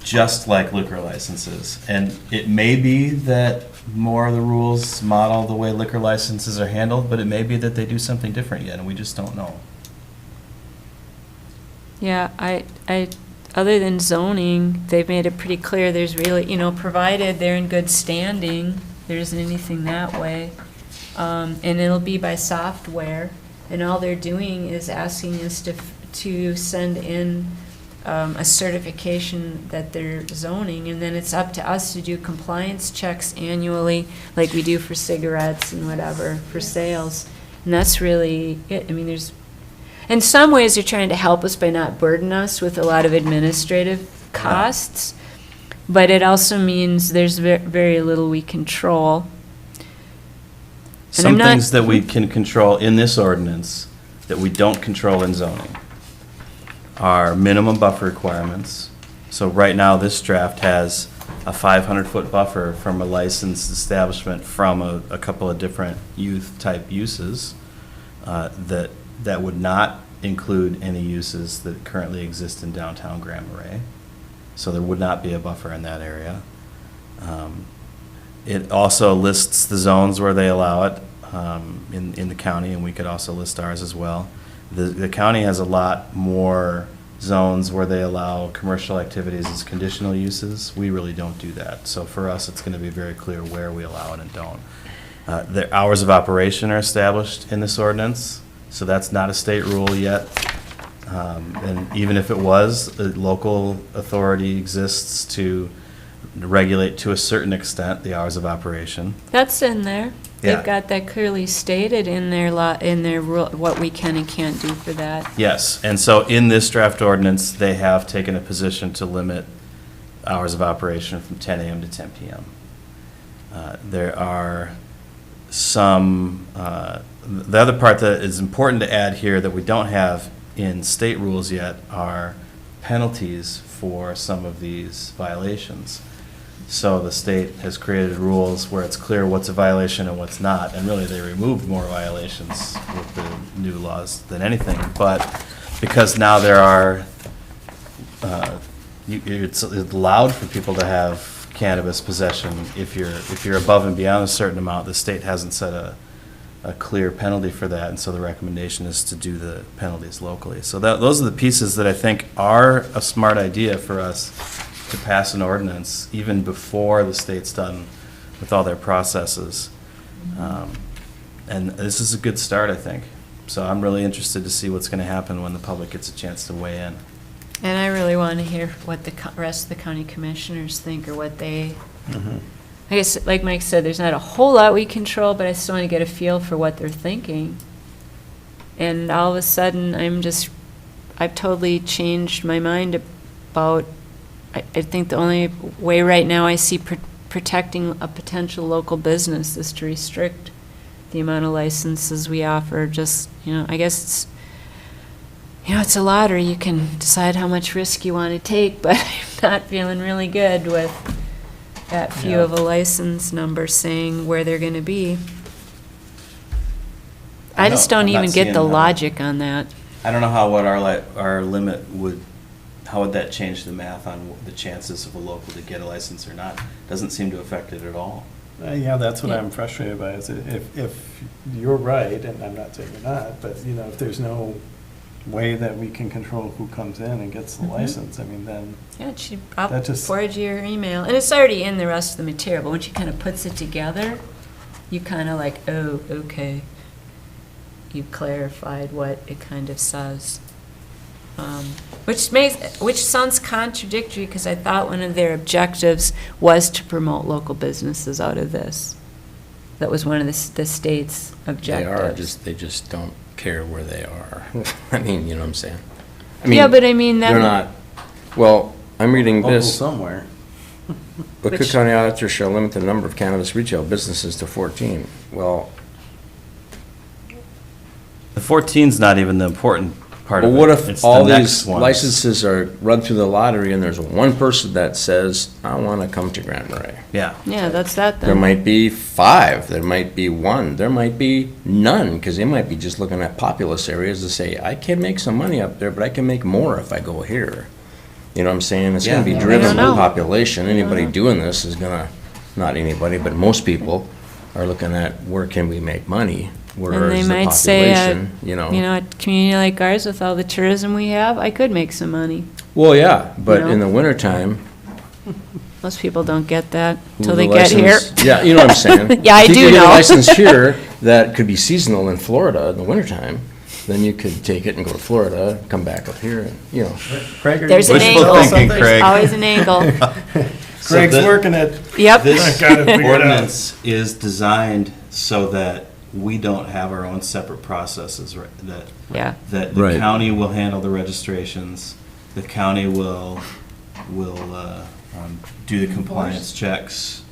just like liquor licenses. And it may be that more of the rules model the way liquor licenses are handled, but it may be that they do something different yet, and we just don't know. Yeah, other than zoning, they've made it pretty clear there's really, provided they're in good standing, there isn't anything that way. And it'll be by software, and all they're doing is asking us to send in a certification that they're zoning, and then it's up to us to do compliance checks annually, like we do for cigarettes and whatever, for sales. And that's really it. I mean, in some ways, they're trying to help us by not burden us with a lot of administrative costs, but it also means there's very little we control. And I'm Some not- things that we can control in this ordinance that we don't control in zoning are minimum buffer requirements. So right now, this draft has a 500-foot buffer from a licensed establishment from a couple of different youth-type uses that would not include any uses that currently exist in downtown Grand Marais. So there would not be a buffer in that area. It also lists the zones where they allow it in the county, and we could also list ours as well. The county has a lot more zones where they allow commercial activities as conditional uses. We really don't do that. So for us, it's going to be very clear where we allow it and don't. The hours of operation are established in this ordinance, so that's not a state rule yet. And even if it was, the local authority exists to regulate to a certain extent the hours of operation. That's in there. Yeah. They've got that clearly stated in their rule, what we can and can't do for that. Yes, and so in this draft ordinance, they have taken a position to limit hours of operation from 10 a.m. to 10 p.m. There are some, the other part that is important to add here that we don't have in state rules yet are penalties for some of these violations. So the state has created rules where it's clear what's a violation and what's not, and really they removed more violations with the new laws than anything. But because now there are, it's allowed for people to have cannabis possession if you're above and beyond a certain amount. The state hasn't set a clear penalty for that, and so the recommendation is to do the penalties locally. So those are the pieces that I think are a smart idea for us to pass an ordinance even before the state's done with all their processes. And this is a good start, I think. So I'm really interested to see what's going to happen when the public gets a chance to weigh in. And I really want to hear what the rest of the county commissioners think, or what they, I guess, like Mike said, there's not a whole lot we control, but I still want to get a feel for what they're thinking. And all of a sudden, I've totally changed my mind about, I think the only way right now I see protecting a potential local business is to restrict the amount of licenses we offer. Just, I guess it's a lottery. You can decide how much risk you want to take, but I'm not feeling really good with that few of a license number saying where they're going to be. I just don't I'm not even get seeing the how- logic on that. I don't know how what our limit would, how would that change the math on the chances of a local to get a license or not? Doesn't seem to affect it at all. Yeah, that's what Yeah. I'm frustrated by, is if you're right, and I'm not saying you're not, but, if there's no way that we can control who comes in and gets the license, I mean, then, Yeah, I'll That just- forward you your email, and it's already in the rest of the material, but once you kind of puts it together, you kind of like, oh, okay. You clarified what it kind of says. Which sounds contradictory, because I thought one of their objectives was to promote local businesses out of this. That was one of the state's objectives. They just don't care where they are. I mean, you know what I'm saying? Yeah, but I mean, that. They're not, well, I'm reading local this. somewhere. The Cook Which- County Auditor shall limit the number of cannabis retail businesses to 14. Well, The 14's not even the important part but of it. what It's if the all next these ones. licenses are run through the lottery and there's one person that says, I want to come to Grand Marais? Yeah. Yeah, that's that There then. might be 5, there might be 1, there might be none, because they might be just looking at populous areas to say, I can make some money up there, but I can make more if I go here. You know what I'm saying? It's going to Yeah. be I driven don't by know. population. Anybody doing this is going to, not anybody, but most people are looking at where can we make money? And Where they is the might say, population, you know? a community like ours with all the tourism we have, I could make some money. Well, yeah, but You know? in the wintertime. Most people don't get that till with they the get here. license- Yeah, you know what I'm saying? Yeah, I If you do could get a know. license here that could be seasonal in Florida in the wintertime, then you could take it and go to Florida, come back up here, and, you know. Craig, are There's you an gonna angle. tell us thinking, something? Craig. Always an angle. Craig's So working it. Yep. This Gotta figure it out. ordinance is designed so that we don't have our own separate processes, right? Yeah. That the Right. county will handle the registrations, the county will do the compliance checks.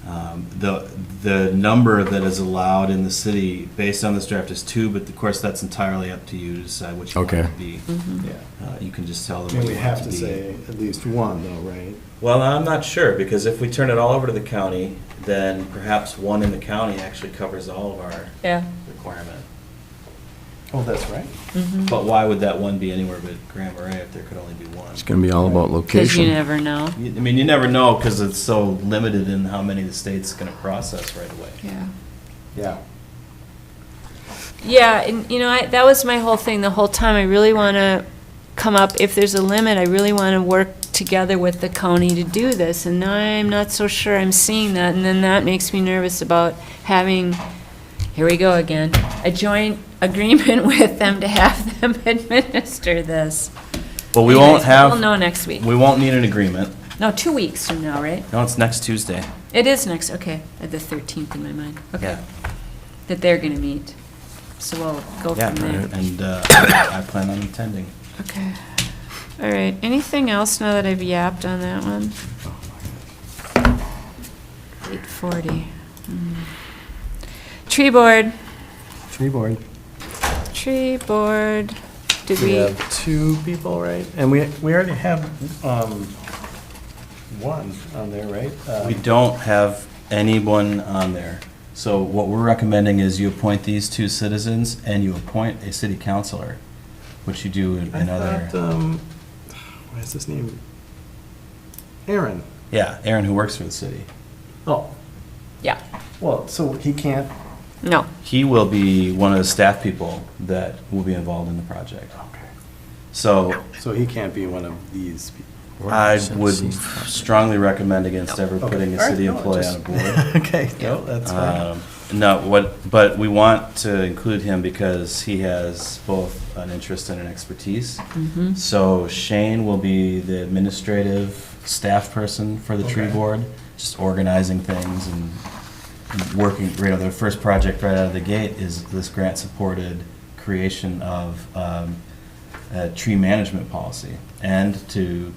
The number that is allowed in the city, based on this draft, is 2, but of course, that's entirely up to you to decide which you want it to be. Yeah. You can just tell I them mean, what we you want have it to to be. say at least one, though, right? Well, I'm not sure, because if we turn it all over to the county, then perhaps one in the county actually covers all of our Yeah. requirement. Oh, that's right. But why would that one be anywhere but Grand Marais if there could only be one? It's going to be all about Because you location. never know. I mean, you never know, because it's so limited in how many the state's going to process right away. Yeah. Yeah. Yeah, and that was my whole thing the whole time. I really want to come up, if there's a limit, I really want to work together with the county to do this. And now I'm not so sure I'm seeing that. And then that makes me nervous about having, here we go again, a joint agreement with them to have them administer this. Well, we Anyways, won't have, We'll know next week. we won't need an agreement. No, 2 weeks from now, right? No, it's next Tuesday. It is next, okay. I had the 13th in my mind. Okay. Yeah. That they're going to meet. So we'll go Yeah, from there. and I plan on attending. Okay. All right. Anything else now that I've yapped on that one? 8:40. Tree board. Tree board. Tree board. Did We we? have 2 people, right? And we already have one on there, right? We don't have anyone on there. So what we're recommending is you appoint these 2 citizens and you appoint a city councilor, which you do in I other. thought, what is his name? Aaron. Yeah, Aaron, who works for the city. Oh, Yeah. well, so he can't, No. He will be one of the staff people that will be involved in the project. okay. So So he can't be one of these people. I would strongly recommend against ever Okay. putting a All right, city no, employee just- on a board. Okay, no, that's fine. No, but we want to include him because he has both an interest and an expertise. Mm-hmm. So Shane will be the administrative staff person for the tree Okay. board, just organizing things and working, the first project right out of the gate is this grant-supported creation of a tree management policy and to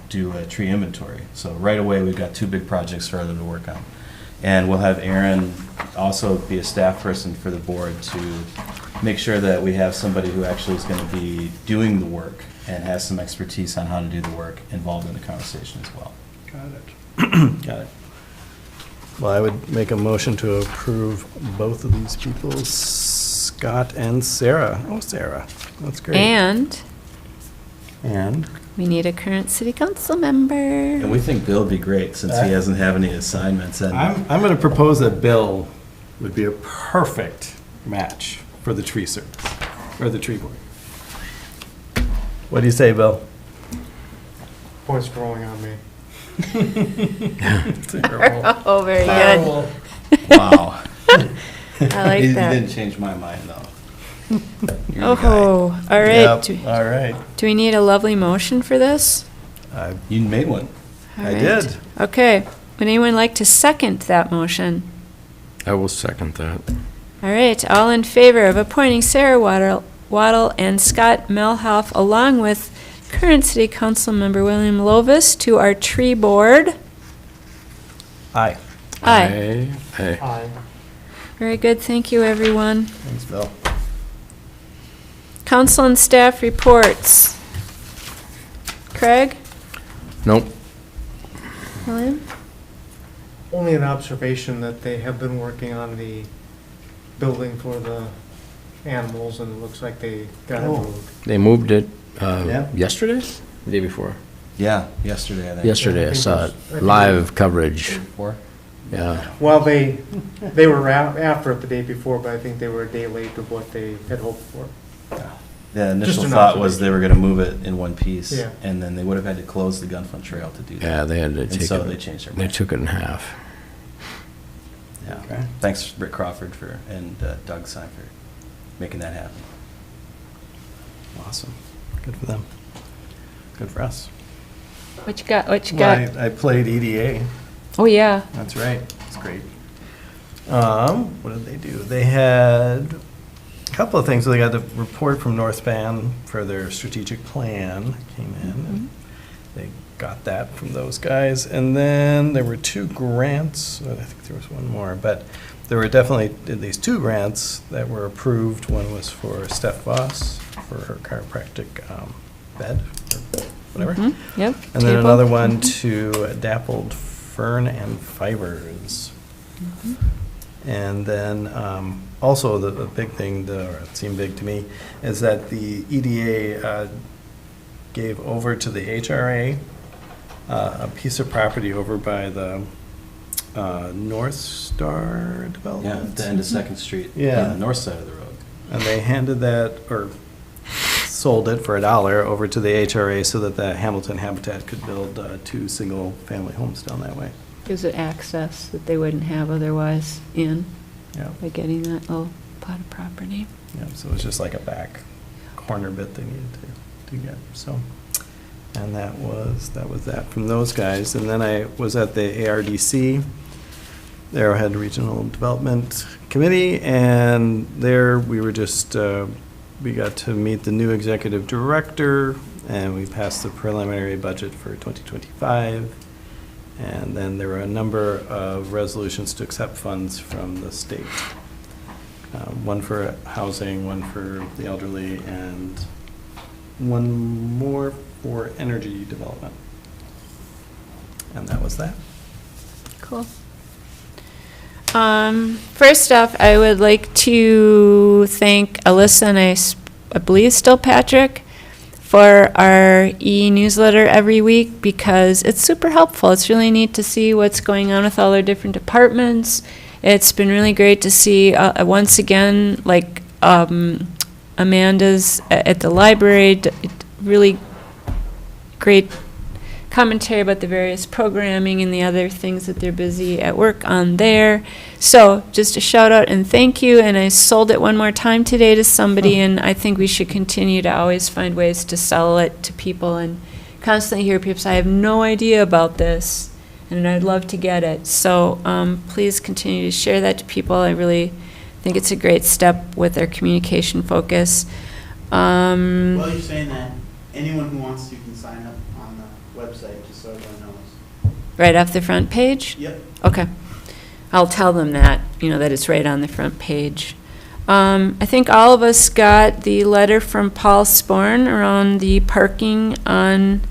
do a tree inventory. So right away, we've got 2 big projects for them to work on. And we'll have Aaron also be a staff person for the board to make sure that we have somebody who actually is going to be doing the work and has some expertise on how to do the work involved in the conversation as well. Got it. Got it. Well, I would make a motion to approve both of these people, Scott and Sarah. Oh, Sarah, that's great. And And We need a current city council member. And we think Bill'd be great, since he doesn't have any assignments, and I'm going to propose that Bill would be a perfect match for the tree service, or the tree board. What do you say, Bill? Boy's growing on me. Terrible. Oh, very good. wow. I like He that. didn't change my mind, though. You're the guy. Oh, all right. Yep, Do all right. do we need a lovely motion for this? You made one. All I right. did. Okay. Would anyone like to second that motion? I will second that. All right, all in favor of appointing Sarah Waddle and Scott Melhoff, along with current city council member William Lovis, to our tree board? Aye. Aye. Aye. Aye. Very good, thank you, everyone. Thanks, Bill. Council and staff reports. Craig? Nope. William? Only an observation that they have been working on the building for the animals, and it looks like they got it moved. They moved it Yeah. yesterday? The day before? Yeah, yesterday, I think. Yesterday, I saw it. Live coverage. Before? Yeah. Well, they were after it the day before, but I think they were a day late of what they had hoped for. The initial Just an thought was they observation. were gonna move it in one piece, Yeah. and then they would have had to close the Gunflint Trail to do that. Yeah, they had to And take so it. they changed their They mind. took it in half. Yeah. Okay. Thanks, Rick Crawford, and Doug Syme for making that happen. Awesome. Good for them. Good for us. What you got, what you Well, got? I played EDA. Oh, yeah. That's right. It's great. What did they do? They had a couple of things. They got a report from North Span for their strategic plan. Came in. And they got that from those guys. And then there were 2 grants. I think there was one more, but there were definitely at least 2 grants that were approved. One was for Steph Voss for her chiropractic bed or whatever. Mhm, Yep. And then table. another one to Dappled Fern and Fibers. And then also the big thing, or it seemed big to me, is that the EDA gave over to the HRA a piece of property over by the North Star Yeah, development. at the end of Second Street. Yeah. On the north side of the road. And they handed that, or sold it for $1 over to the HRA so that the Hamilton Habitat could build 2 single-family homes down that way. Gives it access that they wouldn't have otherwise in, Yeah, by getting that little plot of property. yeah, so it was just like a back corner bit they needed to get, so. And that was that from those guys. And then I was at the ARDC, the Arrowhead Regional Development Committee, and there we were just, we got to meet the new executive director, and we passed the preliminary budget for 2025. And then there were a number of resolutions to accept funds from the state. One for housing, one for the elderly, and one more for energy development. And that was that. Cool. First off, I would like to thank Alyssa and I believe still Patrick for our e-newsletter every week because it's super helpful. It's really neat to see what's going on with all our different departments. It's been really great to see, once again, like Amanda's at the library, really great commentary about the various programming and the other things that they're busy at work on there. So just a shout out and thank you. And I sold it one more time today to somebody, and I think we should continue to always find ways to sell it to people and constantly hear people say, I have no idea about this, and I'd love to get it. So please continue to share that to people. I really think it's a great step with our communication focus. While you're saying that, anyone who wants to can sign up on the website, just so everyone knows. Right off the front page? Yep. Okay. I'll tell them that, that it's right on the front page. I think all of us got the letter from Paul Sporn around the parking on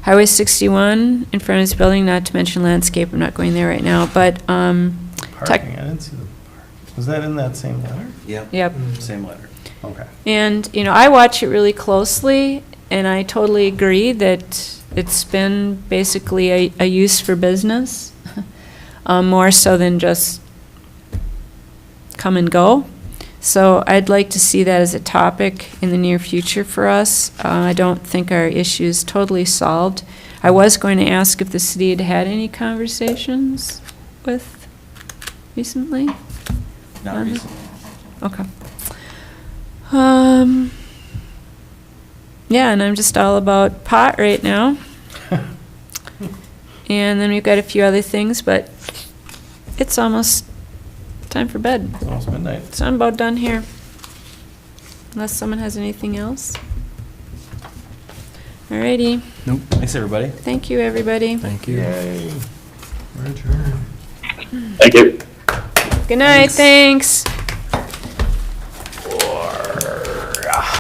Highway 61 in front of his building, not to mention landscape. I'm not going there right now, but Parking, I didn't see the park. Was that in that same letter? Yep. Yep. Same letter. Okay. And, I watch it really closely, and I totally agree that it's been basically a use for business, more so than just come and go. So I'd like to see that as a topic in the near future for us. I don't think our issue is totally solved. I was going to ask if the city had had any conversations with recently. Not recently. Okay. Yeah, and I'm just all about pot right now. And then we've got a few other things, but it's almost time for bed. It's almost midnight. So I'm about done here. Unless someone has anything else. Alrighty. Nope. Thanks, everybody. Thank you, everybody. Thank you. We're adjourned. Thank you. Good night, thanks.